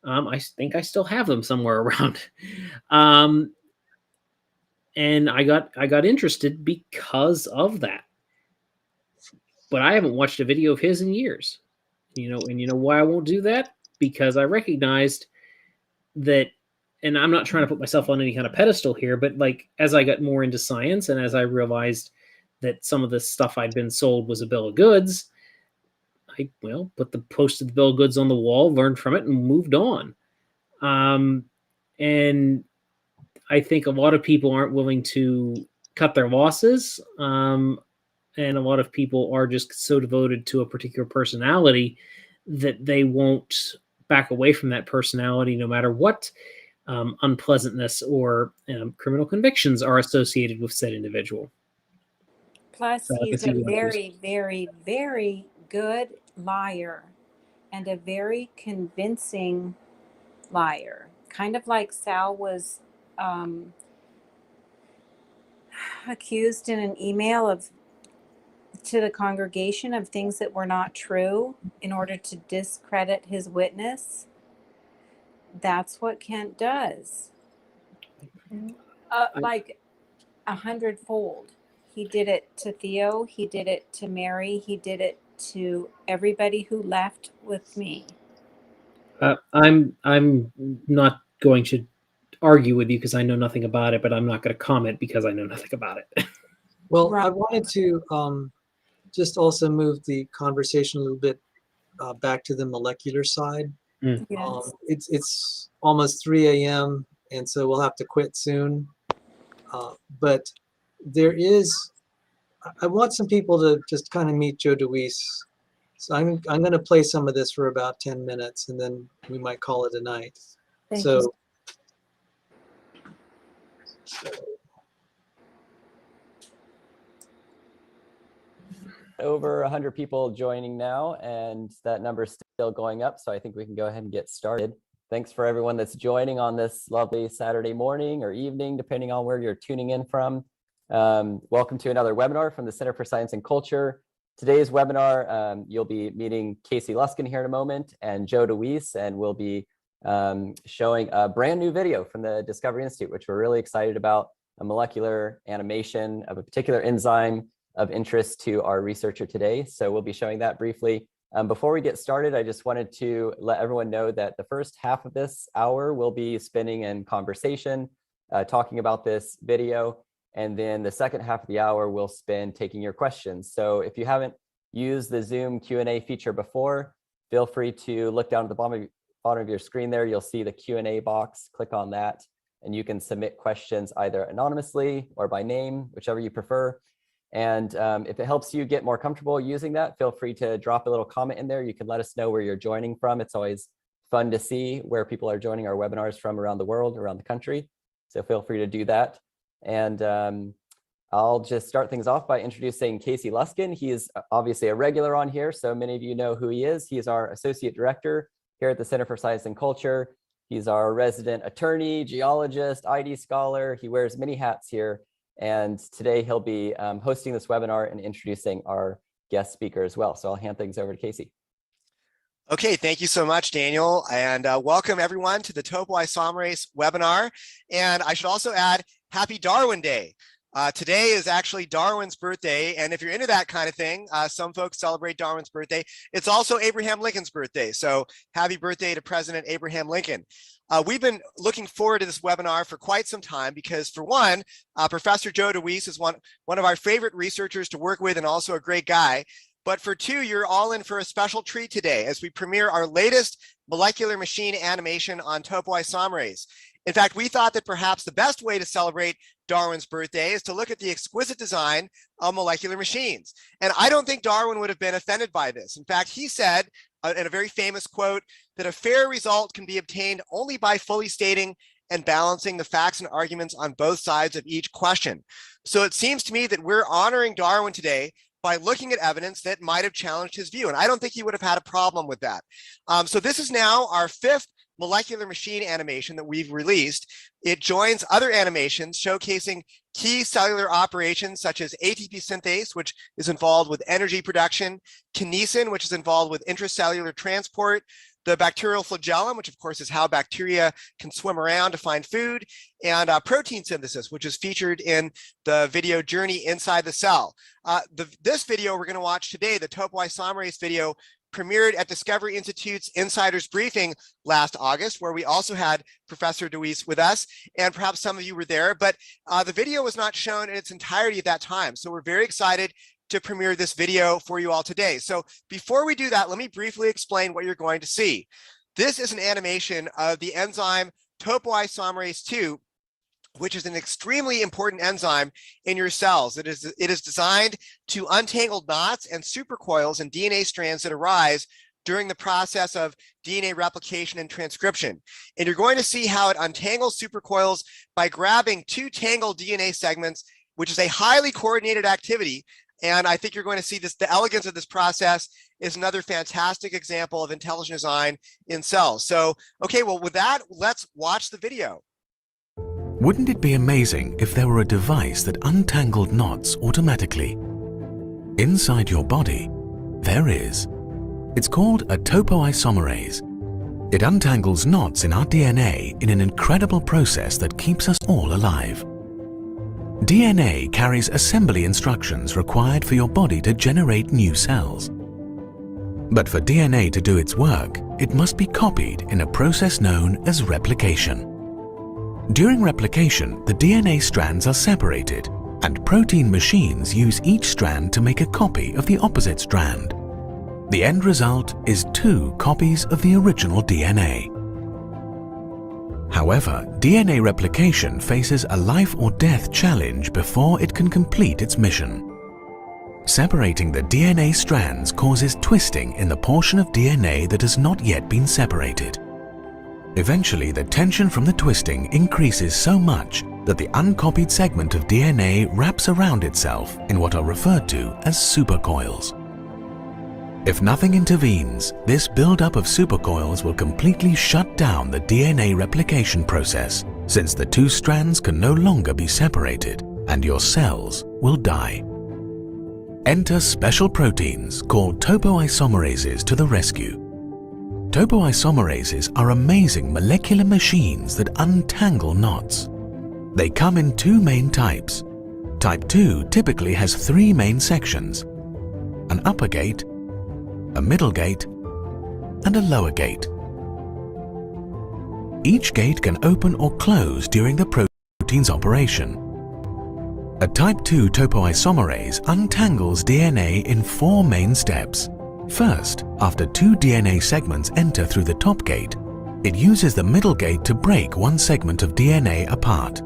I think I still have them somewhere around. And I got interested because of that. But I haven't watched a video of his in years. And you know why I won't do that? Because I recognized that, and I'm not trying to put myself on any kind of pedestal here, but like as I got more into science and as I realized that some of the stuff I'd been sold was a bill of goods, I posted the bill of goods on the wall, learned from it, and moved on. And I think a lot of people aren't willing to cut their losses. And a lot of people are just so devoted to a particular personality that they won't back away from that personality, no matter what unpleasantness or criminal convictions are associated with said individual. Plus, So he's a very, very, very good liar and a very convincing liar. Kind of like Sal was accused in an email to the congregation of things that were not true in order to discredit his witness. That's what Kent does. Like 100-fold. He did it to Theo. He did it to Mary. He did it to everybody who left with me. I'm not going to argue with you because I know nothing about it, but I'm not going to comment because I know nothing about it. Well, Right. I wanted to just also move the conversation a little bit back to the molecular side. Yes. It's almost 3 a.m. and so we'll have to quit soon. But I want some people to just kind of meet Joe DeWeese. So I'm going to play some of this for about 10 minutes and then we might call it a night. Thank you. Over 100 people joining now, and that number is still going up. So I think we can go ahead and get started. Thanks for everyone that's joining on this lovely Saturday morning or evening, depending on where you're tuning in from. Welcome to another webinar from the Center for Science and Culture. Today's webinar, you'll be meeting Casey Luskin here in a moment and Joe DeWeese, and we'll be showing a brand new video from the Discovery Institute, which we're really excited about, a molecular animation of a particular enzyme of interest to our researcher today. So we'll be showing that briefly. Before we get started, I just wanted to let everyone know that the first half of this hour will be spending in conversation, talking about this video. And then the second half of the hour we'll spend taking your questions. So if you haven't used the Zoom Q&A feature before, feel free to look down at the bottom of your screen there. You'll see the Q&A box, click on that, and you can submit questions either anonymously or by name, whichever you prefer. And if it helps you get more comfortable using that, feel free to drop a little comment in there. You can let us know where you're joining from. It's always fun to see where people are joining our webinars from around the world, around the country. So feel free to do that. And I'll just start things off by introducing Casey Luskin. He is obviously a regular on here, so many of you know who he is. He is our Associate Director here at the Center for Science and Culture. He's our resident attorney, geologist, ID scholar. He wears many hats here. And today he'll be hosting this webinar and introducing our guest speaker as well. So I'll hand things over to Casey. Okay, thank you so much, Daniel, and welcome everyone to the Topoisomerase webinar. And I should also add, happy Darwin Day. Today is actually Darwin's birthday, and if you're into that kind of thing, some folks celebrate Darwin's birthday. It's also Abraham Lincoln's birthday, so happy birthday to President Abraham Lincoln. We've been looking forward to this webinar for quite some time because, for one, Professor Joe DeWeese is one of our favorite researchers to work with and also a great guy. But for two, you're all in for a special treat today as we premiere our latest molecular machine animation on topoisomerase. In fact, we thought that perhaps the best way to celebrate Darwin's birthday is to look at the exquisite design of molecular machines. And I don't think Darwin would have been offended by this. In fact, he said in a very famous quote that a fair result can be obtained only by fully stating and balancing the facts and arguments on both sides of each question. So it seems to me that we're honoring Darwin today by looking at evidence that might have challenged his view. And I don't think he would have had a problem with that. So this is now our fifth molecular machine animation that we've released. It joins other animations showcasing key cellular operations such as ATP synthase, which is involved with energy production, kinesin, which is involved with intracellular transport, the bacterial flagellum, which of course is how bacteria can swim around to find food, and protein synthesis, which is featured in the video Journey Inside the Cell. This video we're going to watch today, the topoisomerase video, premiered at Discovery Institute's Insiders Briefing last August, where we also had Professor DeWeese with us, and perhaps some of you were there, but the video was not shown in its entirety at that time. So we're very excited to premiere this video for you all today. So before we do that, let me briefly explain what you're going to see. This is an animation of the enzyme topoisomerase 2, which is an extremely important enzyme in your cells. It is designed to untangle knots and supercoils in DNA strands that arise during the process of DNA replication and transcription. And you're going to see how it untangles supercoils by grabbing two tangled DNA segments, which is a highly coordinated activity. And I think you're going to see this, the elegance of this process is another fantastic example of intelligent design in cells. So, okay, well, with that, let's watch the video. Wouldn't it be amazing if there were a device that untangled knots automatically? Inside your body, there is. It's called a topoisomerase. It untangles knots in our DNA in an incredible process that keeps us all alive. DNA carries assembly instructions required for your body to generate new cells. But for DNA to do its work, it must be copied in a process known as replication. During replication, the DNA strands are separated, and protein machines use each strand to make a copy of the opposite strand. The end result is 2 copies of the original DNA. However, DNA replication faces a life or death challenge before it can complete its mission. Separating the DNA strands causes twisting in the portion of DNA that has not yet been separated. Eventually, the tension from the twisting increases so much that the uncopied segment of DNA wraps around itself in what are referred to as supercoils. If nothing intervenes, this buildup of supercoils will completely shut down the DNA replication process, since the 2 strands can no longer be separated and your cells will die. Enter special proteins called topoisomerases to the rescue. Topoisomerases are amazing molecular machines that untangle knots. They come in 2 main types. Type 2 typically has 3 main sections: an upper gate, a middle gate, and a lower gate. Each gate can open or close during the protein's operation. A type 2 topoisomerase untangles DNA in 4 main steps. First, after 2 DNA segments enter through the top gate, it uses the middle gate to break one segment of DNA apart.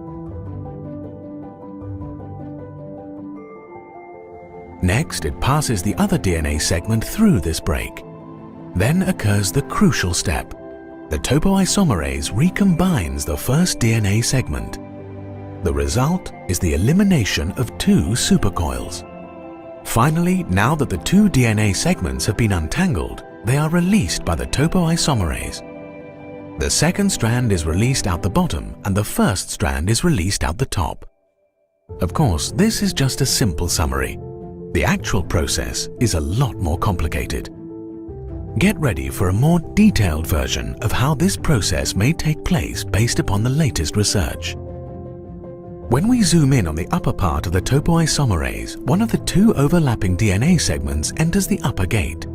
Next, it passes the other DNA segment through this break. Then occurs the crucial step. The topoisomerase recombines the first DNA segment. The result is the elimination of 2 supercoils. Finally, now that the 2 DNA segments have been untangled, they are released by the topoisomerase. The second strand is released out the bottom and the first strand is released out the top. Of course, this is just a simple summary. The actual process is a lot more complicated. Get ready for a more detailed version of how this process may take place based upon the latest research. When we zoom in on the upper part of the topoisomerase, one of the 2 overlapping DNA segments enters the upper gate.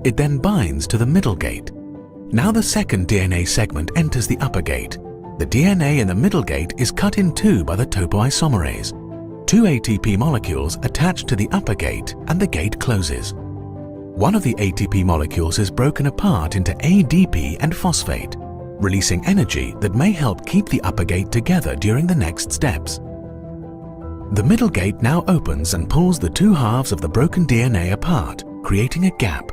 It then binds to the middle gate. Now the second DNA segment enters the upper gate. The DNA in the middle gate is cut in 2 by the topoisomerase. 2 ATP molecules attach to the upper gate and the gate closes. One of the ATP molecules is broken apart into ADP and phosphate, releasing energy that may help keep the upper gate together during the next steps. The middle gate now opens and pulls the 2 halves of the broken DNA apart, creating a gap.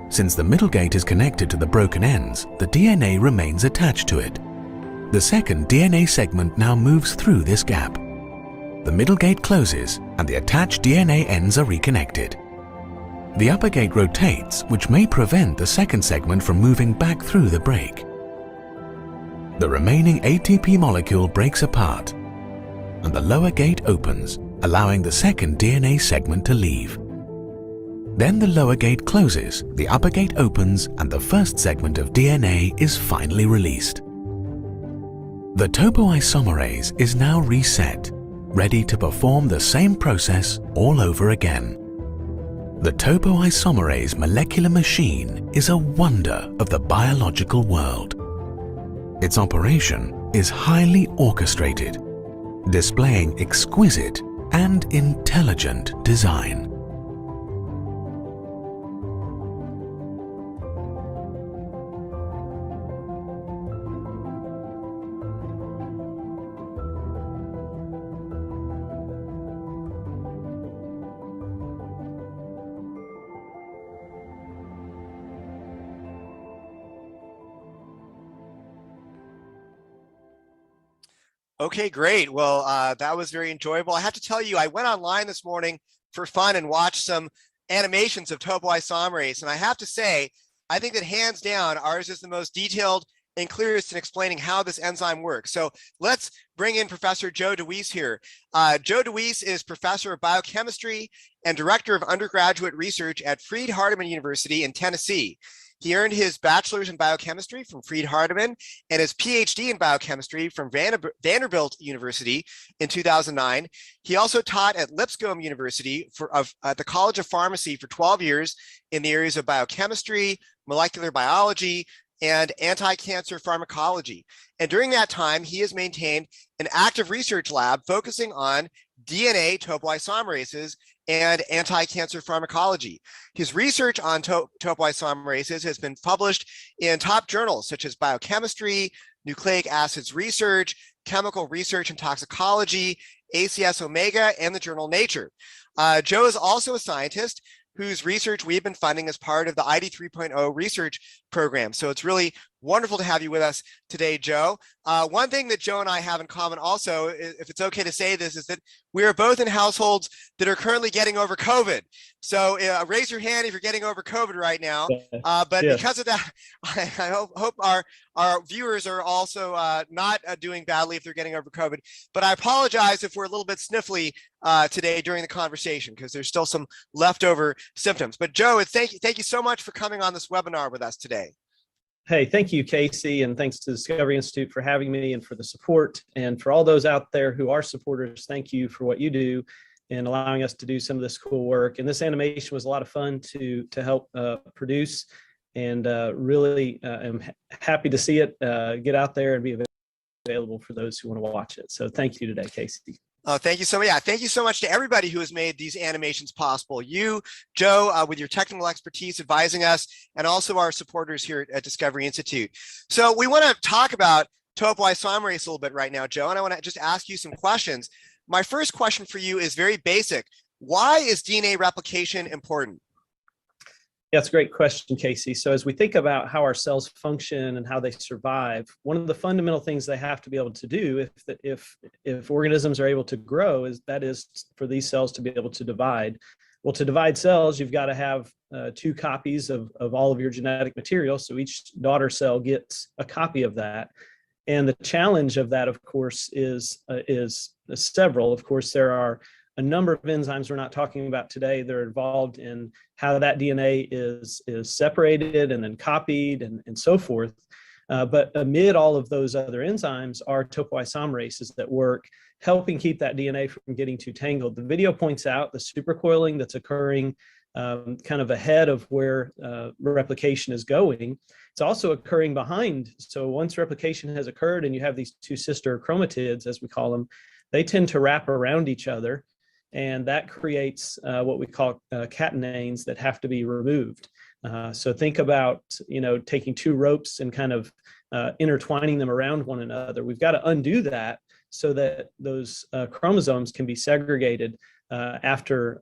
Since the middle gate is connected to the broken ends, the DNA remains attached to it. The second DNA segment now moves through this gap. The middle gate closes and the attached DNA ends are reconnected. The upper gate rotates, which may prevent the second segment from moving back through the break. The remaining ATP molecule breaks apart, and the lower gate opens, allowing the second DNA segment to leave. Then the lower gate closes, the upper gate opens, and the first segment of DNA is finally released. The topoisomerase is now reset, ready to perform the same process all over again. The topoisomerase molecular machine is a wonder of the biological world. Its operation is highly orchestrated, displaying exquisite and intelligent design. Okay, great. Well, that was very enjoyable. I have to tell you, I went online this morning for fun and watched some animations of topoisomerase. And I have to say, I think that hands down, ours is the most detailed and clearest in explaining how this enzyme works. So let's bring in Professor Joe DeWeese here. Joe DeWeese is Professor of Biochemistry and Director of Undergraduate Research at Freed-Hardeman University in Tennessee. He earned his bachelor's in biochemistry from Freed-Hardeman and his PhD in biochemistry from Vanderbilt University in 2009. He also taught at Lipscomb University at the College of Pharmacy for 12 years in the areas of biochemistry, molecular biology, and anti-cancer pharmacology. And during that time, he has maintained an active research lab focusing on DNA topoisomerases and anti-cancer pharmacology. His research on topoisomerases has been published in top journals such as Biochemistry, Nucleic Acids Research, Chemical Research and Toxicology, ACS Omega, and the journal Nature. Joe is also a scientist whose research we've been funding as part of the ID 3.0 research program. So it's really wonderful to have you with us today, Joe. One thing that Joe and I have in common also, if it's okay to say this, is that we are both in households that are currently getting over COVID. So raise your hand if you're getting over COVID right now. But because of that, I hope our viewers are also not doing badly if they're getting over COVID. But I apologize if we're a little bit sniffly today during the conversation, because there's still some leftover symptoms. But Joe, thank you so much for coming on this webinar with us today. Hey, thank you, Casey, and thanks to the Discovery Institute for having me and for the support. And for all those out there who are supporters, thank you for what you do in allowing us to do some of this cool work. And this animation was a lot of fun to help produce, and really am happy to see it get out there and be available for those who want to watch it. So thank you today, Casey. Oh, thank you so much. Yeah, thank you so much to everybody who has made these animations possible. You, Joe, with your technical expertise advising us, and also our supporters here at Discovery Institute. So we want to talk about topoisomerase a little bit right now, Joe, and I want to just ask you some questions. My first question for you is very basic. Why is DNA replication important? Yeah, that's a great question, Casey. So as we think about how our cells function and how they survive, one of the fundamental things they have to be able to do if organisms are able to grow is for these cells to be able to divide. Well, to divide cells, you've got to have 2 copies of all of your genetic material. So each daughter cell gets a copy of that. And the challenge of that, of course, is several. Of course, there are a number of enzymes we're not talking about today that are involved in how that DNA is separated and then copied and so forth. But amid all of those other enzymes are topoisomerases that work, helping keep that DNA from getting too tangled. The video points out the supercoiling that's occurring kind of ahead of where replication is going. It's also occurring behind. So once replication has occurred and you have these 2 sister chromatids, as we call them, they tend to wrap around each other. And that creates what we call catenanes that have to be removed. So think about, taking 2 ropes and kind of intertwining them around one another. We've got to undo that so that those chromosomes can be segregated after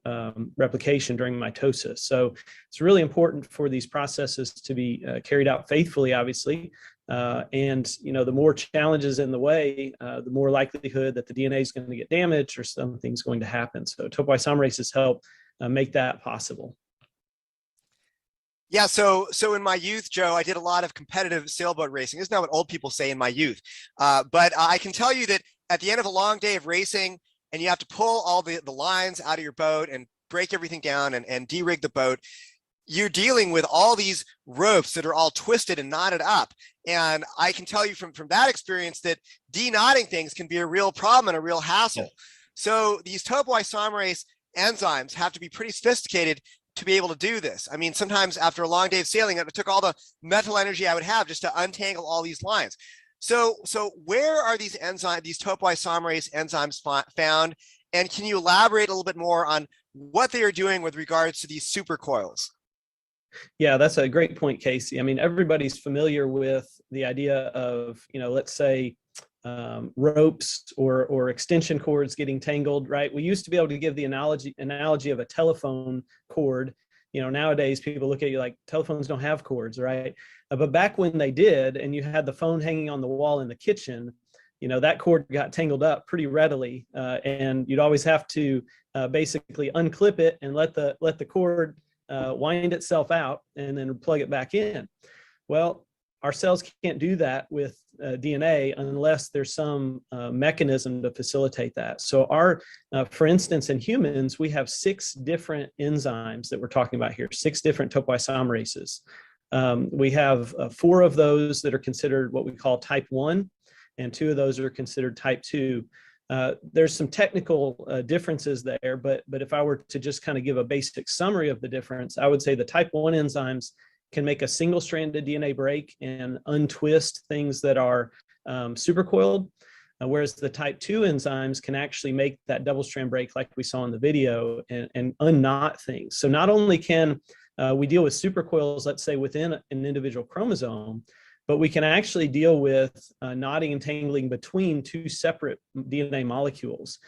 replication during mitosis. So it's really important for these processes to be carried out faithfully, obviously. And the more challenges in the way, the more likelihood that the DNA is going to get damaged or something's going to happen. So topoisomerases help make that possible. Yeah, so in my youth, Joe, I did a lot of competitive sailboat racing. Isn't that what old people say in my youth? But I can tell you that at the end of a long day of racing, and you have to pull all the lines out of your boat and break everything down and de-rig the boat, you're dealing with all these ropes that are all twisted and knotted up. And I can tell you from that experience that de-knotting things can be a real problem and a real hassle. So these topoisomerase enzymes have to be pretty sophisticated to be able to do this. I mean, sometimes after a long day of sailing, it took all the mental energy I would have just to untangle all these lines. So where are these topoisomerase enzymes found? And can you elaborate a little bit more on what they are doing with regards to these supercoils? Yeah, that's a great point, Casey. I mean, everybody's familiar with the idea of, let's say ropes or extension cords getting tangled, right? We used to be able to give the analogy of a telephone cord. Nowadays people look at you like telephones don't have cords, right? But back when they did, and you had the phone hanging on the wall in the kitchen, that cord got tangled up pretty readily, and you'd always have to basically unclip it and let the cord wind itself out and then plug it back in. Well, our cells can't do that with DNA unless there's some mechanism to facilitate that. So for instance, in humans, we have 6 different enzymes that we're talking about here, 6 different topoisomerases. We have 4 of those that are considered what we call type 1, and 2 of those are considered type 2. There's some technical differences there, but if I were to just kind of give a basic summary of the difference, I would say the type 1 enzymes can make a single-stranded DNA break and untwist things that are supercoiled, whereas the type 2 enzymes can actually make that double-strand break like we saw in the video and unknot things. So not only can we deal with supercoils, let's say within an individual chromosome, but we can actually deal with knotting and tangling between 2 separate DNA molecules.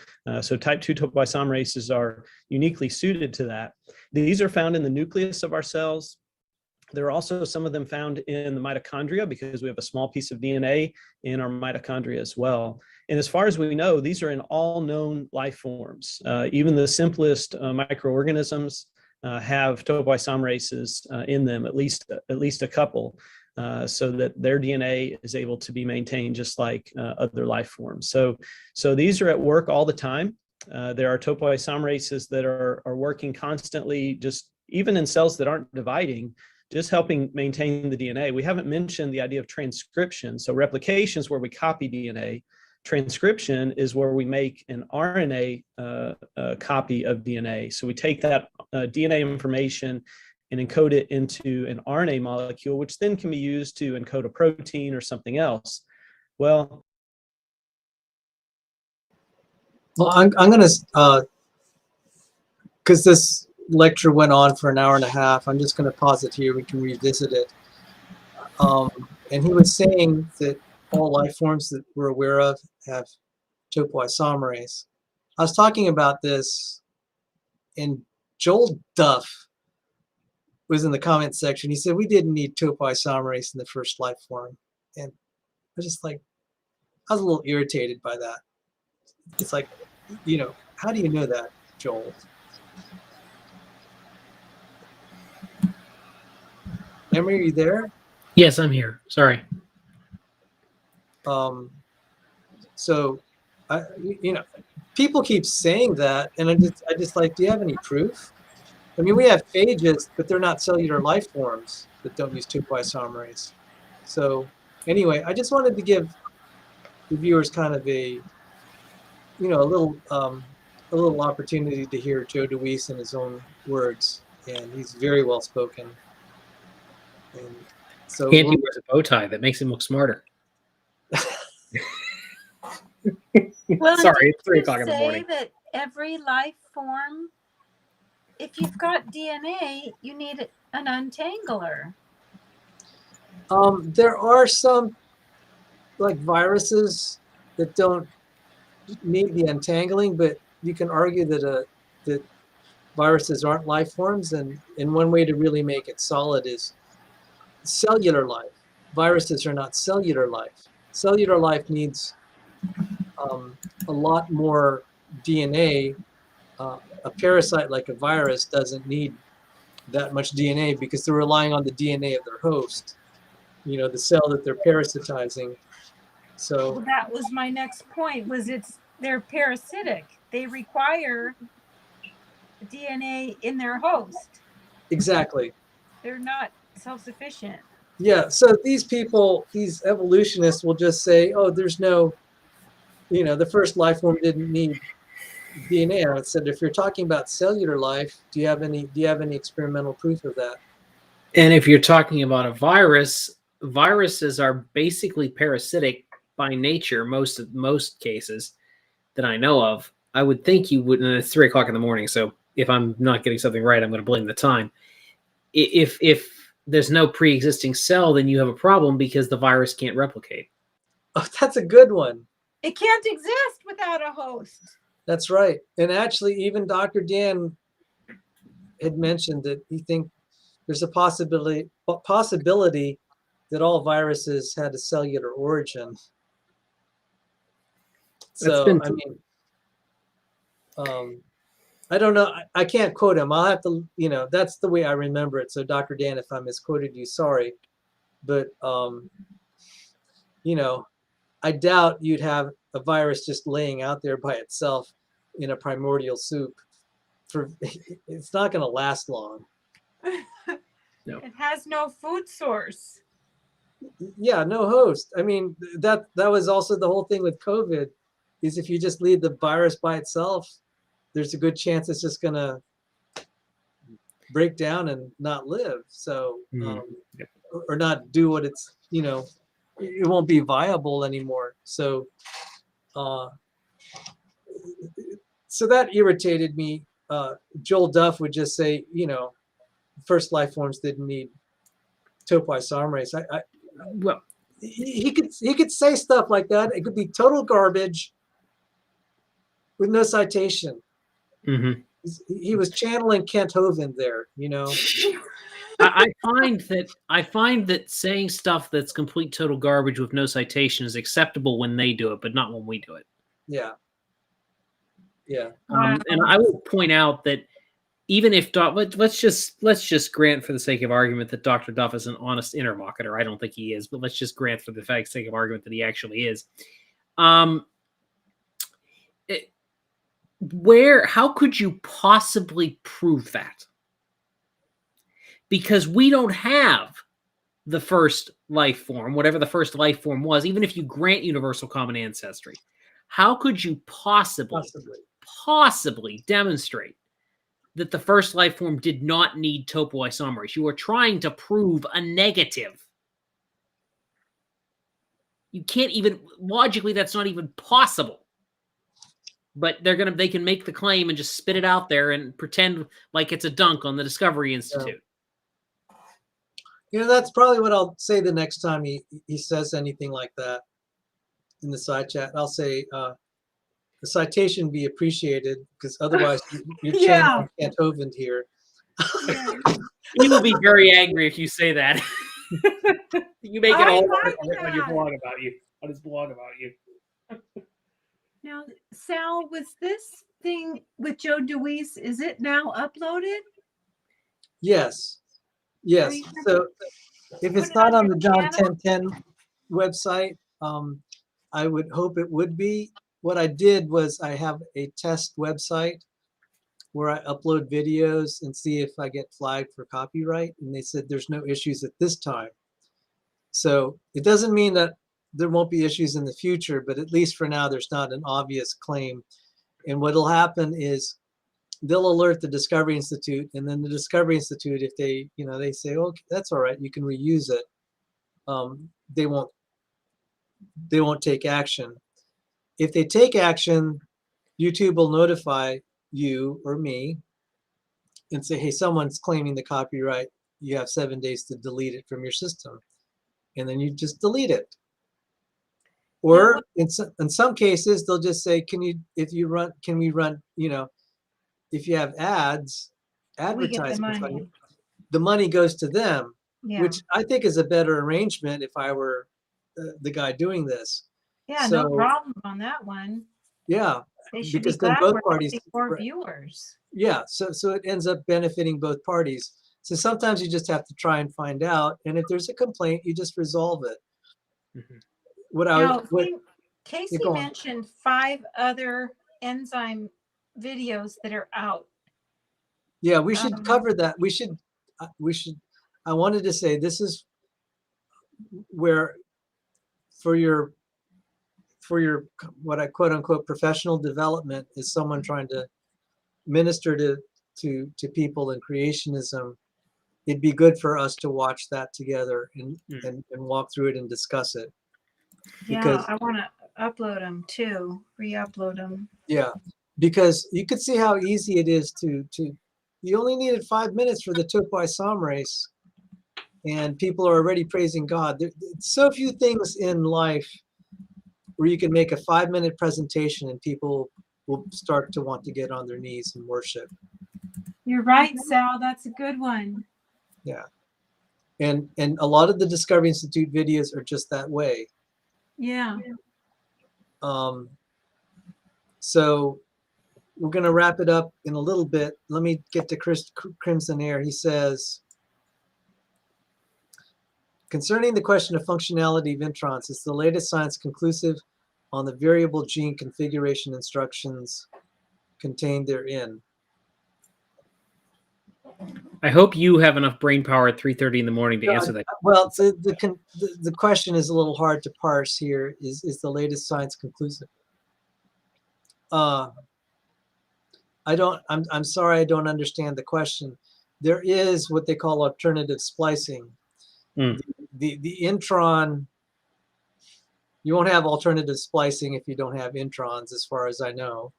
So type 2 topoisomerases are uniquely suited to that. These are found in the nucleus of our cells. There are also some of them found in the mitochondria because we have a small piece of DNA in our mitochondria as well. And as far as we know, these are in all known life forms. Even the simplest microorganisms have topoisomerases in them, at least a couple, so that their DNA is able to be maintained just like other life forms. So these are at work all the time. There are topoisomerases that are working constantly, just even in cells that aren't dividing, just helping maintain the DNA. We haven't mentioned the idea of transcription. So replication is where we copy DNA. Transcription is where we make an RNA copy of DNA. So we take that DNA information and encode it into an RNA molecule, which then can be used to encode a protein or something else. Well, I'm going to, because this lecture went on for an hour and a half, I'm just going to pause it here. We can revisit it. And he was saying that all life forms that we're aware of have topoisomerase. I was talking about this, and Joel Duff was in the comments section. He said we didn't need topoisomerase in the first life form. And I was just like, I was a little irritated by that. It's like, how do you know that, Joel? Emery, are you there? Yes, I'm here. Sorry. So, people keep saying that, and I just like, do you have any proof? I mean, we have phages, but they're not cellular life forms that don't use topoisomerase. So, anyway, I just wanted to give the viewers kind of a little opportunity to hear Joe DeWeese in his own words, and he's very well spoken. And so, And he wears a bow tie that makes him look smarter. Well, sorry, it's 3 o'clock in the morning. That every life form, if you've got DNA, you need an untangler. There are some, like viruses, that don't need the untangling, but you can argue that that viruses aren't life forms, and one way to really make it solid is cellular life. Viruses are not cellular life. Cellular life needs a lot more DNA. A parasite like a virus doesn't need that much DNA because they're relying on the DNA of their host, the cell that they're parasitizing. So well, that was my next point, they're parasitic. They require DNA in their host. Exactly. They're not self-sufficient. Yeah. So these people, these evolutionists will just say, oh, there's no, the first life form didn't need DNA. I said, if you're talking about cellular life, do you have any experimental proof of that? And if you're talking about a virus, viruses are basically parasitic by nature. Most cases that I know of, I would think you would. And it's 3 o'clock in the morning, so if I'm not getting something right, I'm going to blame the time. If there's no pre-existing cell, then you have a problem because the virus can't replicate. Oh, that's a good one. It can't exist without a host. That's right. And actually, even Dr. Dan had mentioned that he thinks there's a possibility that all viruses had a cellular origin. So, I mean, I don't know. I can't quote him. I'll have to, that's the way I remember it. So, Dr. Dan, if I misquoted you, sorry. But, I doubt you'd have a virus just laying out there by itself in a primordial soup. It's not going to last long. No. It has no food source. Yeah, no host. I mean, that was also the whole thing with COVID, is if you just leave the virus by itself, there's a good chance it's just going to break down and not live. So, or not do what it's, it won't be viable anymore. So, so that irritated me. Joel Duff would just say, first life forms didn't need topoisomerase. Well, he could say stuff like that. It could be total garbage with no citation. Mm-hmm. He was channeling Kent Hovind there, I find that saying stuff that's complete total garbage with no citation is acceptable when they do it, but not when we do it. Yeah. Yeah. And I will point out that even if let's just grant for the sake of argument that Dr. Duff is an honest intermarketer. I don't think he is, but let's just grant for the sake of argument that he actually is. How could you possibly prove that? Because we don't have the first life form, whatever the first life form was, even if you grant universal common ancestry. How could you possibly demonstrate that the first life form did not need topoisomerase? You are trying to prove a negative. You can't even, logically, that's not even possible. But they can make the claim and just spit it out there and pretend like it's a dunk on the Discovery Institute. That's probably what I'll say the next time he says anything like that in the side chat. I'll say, the citation be appreciated, because otherwise you're channeling Kent Hovind here. He will be very angry if you say that. You make it all on your blog about you, on his blog about you. Now, Sal, was this thing with Joe DeWeese, is it now uploaded? Yes. Yes. So if it's not on the John 1010 website, I would hope it would be. What I did was I have a test website where I upload videos and see if I get flagged for copyright. And they said there's no issues at this time. So it doesn't mean that there won't be issues in the future, but at least for now, there's not an obvious claim. And what'll happen is they'll alert the Discovery Institute, and then the Discovery Institute, if they, they say, "Oh, that's all right, you can reuse it," they won't take action. If they take action, YouTube will notify you or me and say, "Hey, someone's claiming the copyright. You have 7 days to delete it from your system," and then you just delete it. Or in some cases, they'll just say, can we run, if you have advertisements, the money goes to them, which I think is a better arrangement if I were the guy doing this. Yeah, so, no problem on that one. Yeah, they should because be glad then both parties more viewers. Yeah, so it ends up benefiting both parties. So sometimes you just have to try and find out, and if there's a complaint, you just resolve it. Mm-hmm. Casey mentioned 5 other enzyme videos that are out. Yeah, we should cover that. We should, I wanted to say this is where for your what I quote unquote professional development is someone trying to minister to people in creationism. It'd be good for us to watch that together and walk through it and discuss it. Yeah, I want to upload them too, re-upload them. Yeah, because you could see how easy it is to you only needed 5 minutes for the Topoisomerase, and people are already praising God. There's so few things in life where you can make a 5-minute presentation and people will start to want to get on their knees and worship. You're right, Sal. That's a good one. Yeah. And a lot of the Discovery Institute videos are just that way. Yeah. So we're going to wrap it up in a little bit. Let me get to Crimson Air. He says, concerning the question of functionality of introns, is the latest science conclusive on the variable gene configuration instructions contained therein? I hope you have enough brain power at 3:30 in the morning to answer that. Well, the question is a little hard to parse here. Is the latest science conclusive? I'm sorry, I don't understand the question. There is what they call alternative splicing. The intron, you won't have alternative splicing if you don't have introns, as far as I know.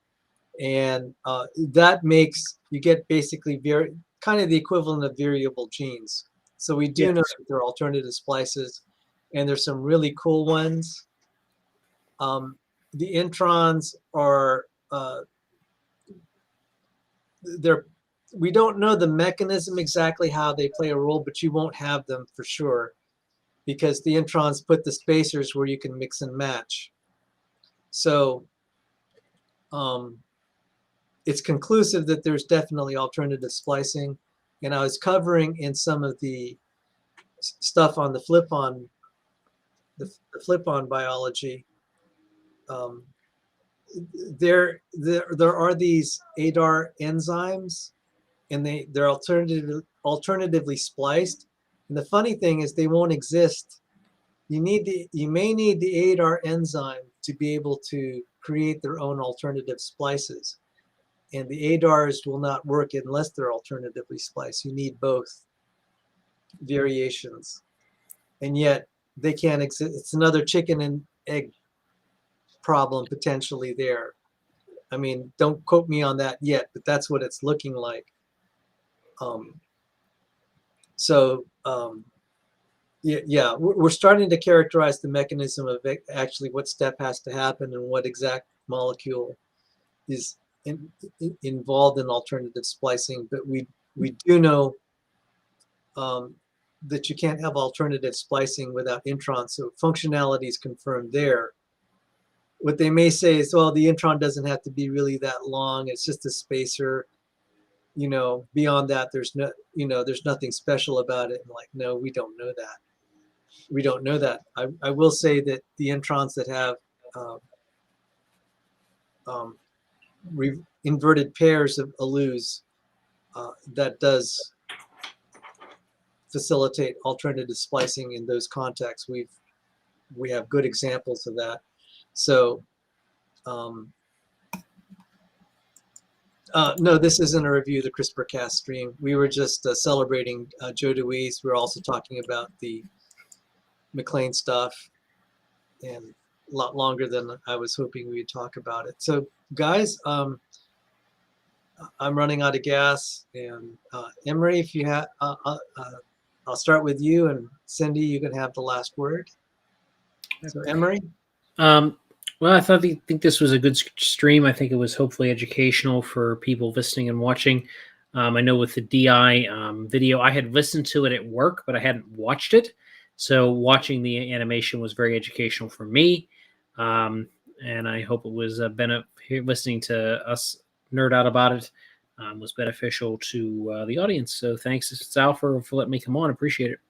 And that makes, you get basically kind of the equivalent of variable genes. So we do know that there are alternative splices, and there's some really cool ones. The introns are, we don't know the mechanism exactly how they play a role, but you won't have them for sure, because the introns put the spacers where you can mix and match. So it's conclusive that there's definitely alternative splicing. And I was covering in some of the stuff on the flip-on, the flip-on biology. There are these ADAR enzymes, and they're alternatively spliced. And the funny thing is they won't exist. You may need the ADAR enzyme to be able to create their own alternative splices. And the ADARs will not work unless they're alternatively spliced. You need both variations. And yet they can't exist. It's another chicken and egg problem potentially there. I mean, don't quote me on that yet, but that's what it's looking like. Yeah, we're starting to characterize the mechanism of actually what step has to happen and what exact molecule is involved in alternative splicing. But we do know that you can't have alternative splicing without introns. So functionality is confirmed there. What they may say is, well, the intron doesn't have to be really that long. It's just a spacer. You know, beyond that, there's nothing special about it. And like, no, we don't know that. We don't know that. I will say that the introns that have inverted pairs of ALUs, that does facilitate alternative splicing in those contexts. We have good examples of that. So no, this isn't a review of the CRISPR-Cas stream. We were just celebrating Joe DeWeese. We were also talking about the McLean stuff, and a lot longer than I was hoping we'd talk about it. So guys, I'm running out of gas, and Emery, if you have, I'll start with you, and Cindy, you can have the last word. So Emery? Well, I think this was a good stream. I think it was hopefully educational for people listening and watching. I know with the DI video, I had listened to it at work, but I hadn't watched it. So watching the animation was very educational for me. And I hope it was listening to us nerd out about it was beneficial to the audience. So thanks, Sal, for letting me come on. Appreciate it.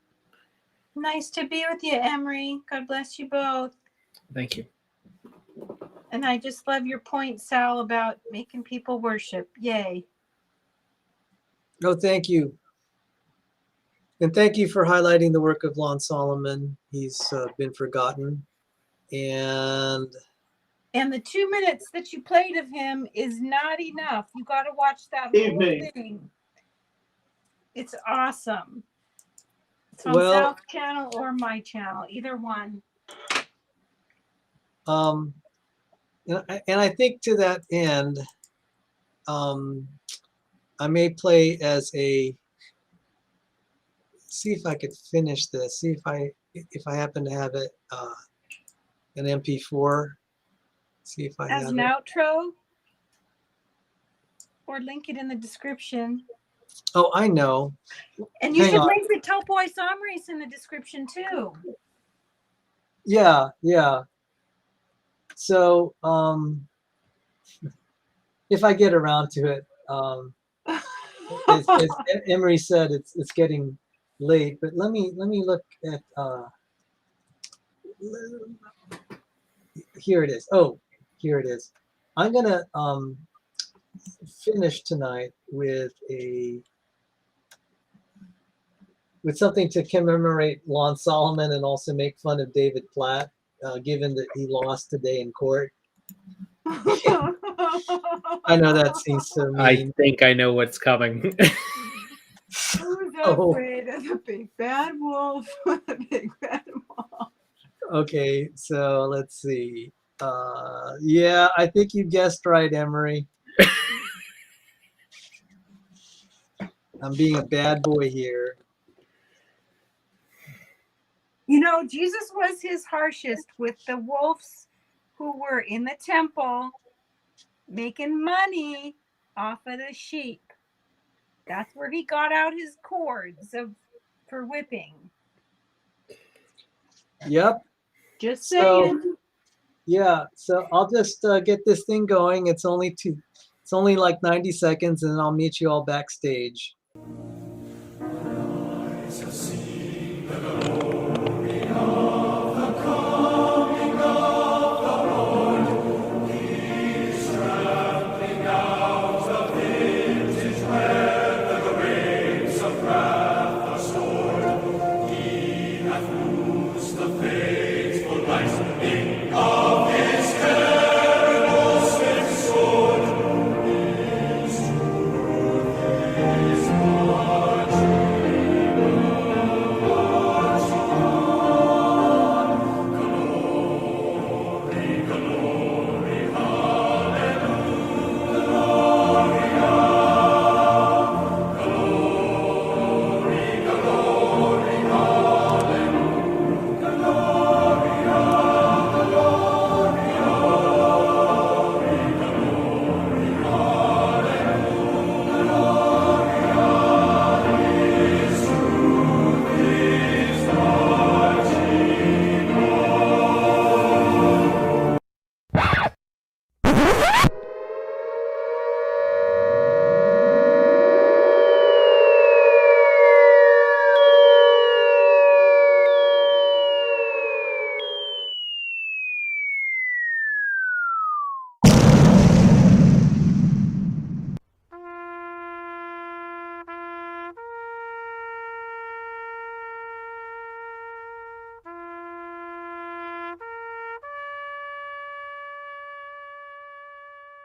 Nice to be with you, Emery. God bless you both. Thank you. And I just love your point, Sal, about making people worship. Yay. Oh, thank you. And thank you for highlighting the work of Lon Solomon. He's been forgotten. And the 2 minutes that you played of him is not enough. You got to watch that whole thing. It's awesome. It's on well, South Channel or my channel, either one. and I think to that end, I may play as see if I could finish this. See if I happen to have it an MP4. See if I As have an it. outro, or link it in the description. Oh, I know. And you Hang should on. link the Topoisomerase in the description too. Yeah. So if I get around to it, as Emery said, it's getting late. But let me look at. Here it is. Oh, here it is. I'm gonna finish tonight with something to commemorate Lon Solomon and also make fun of David Platt, given that he lost today in court. I know that seems so mean. I think I know what's coming. Who's Oh. afraid of the big bad wolf? The big bad wolf. Okay, so let's see. Yeah, I think you guessed right, Emery. I'm being a bad boy here. You know, Jesus was his harshest with the wolves who were in the temple making money off of the sheep. That's where he got out his cords for whipping. Yep. Just saying. So, yeah, so I'll just get this thing going. It's only like 90 seconds, and I'll meet you all backstage. Eyes have seen the Lord.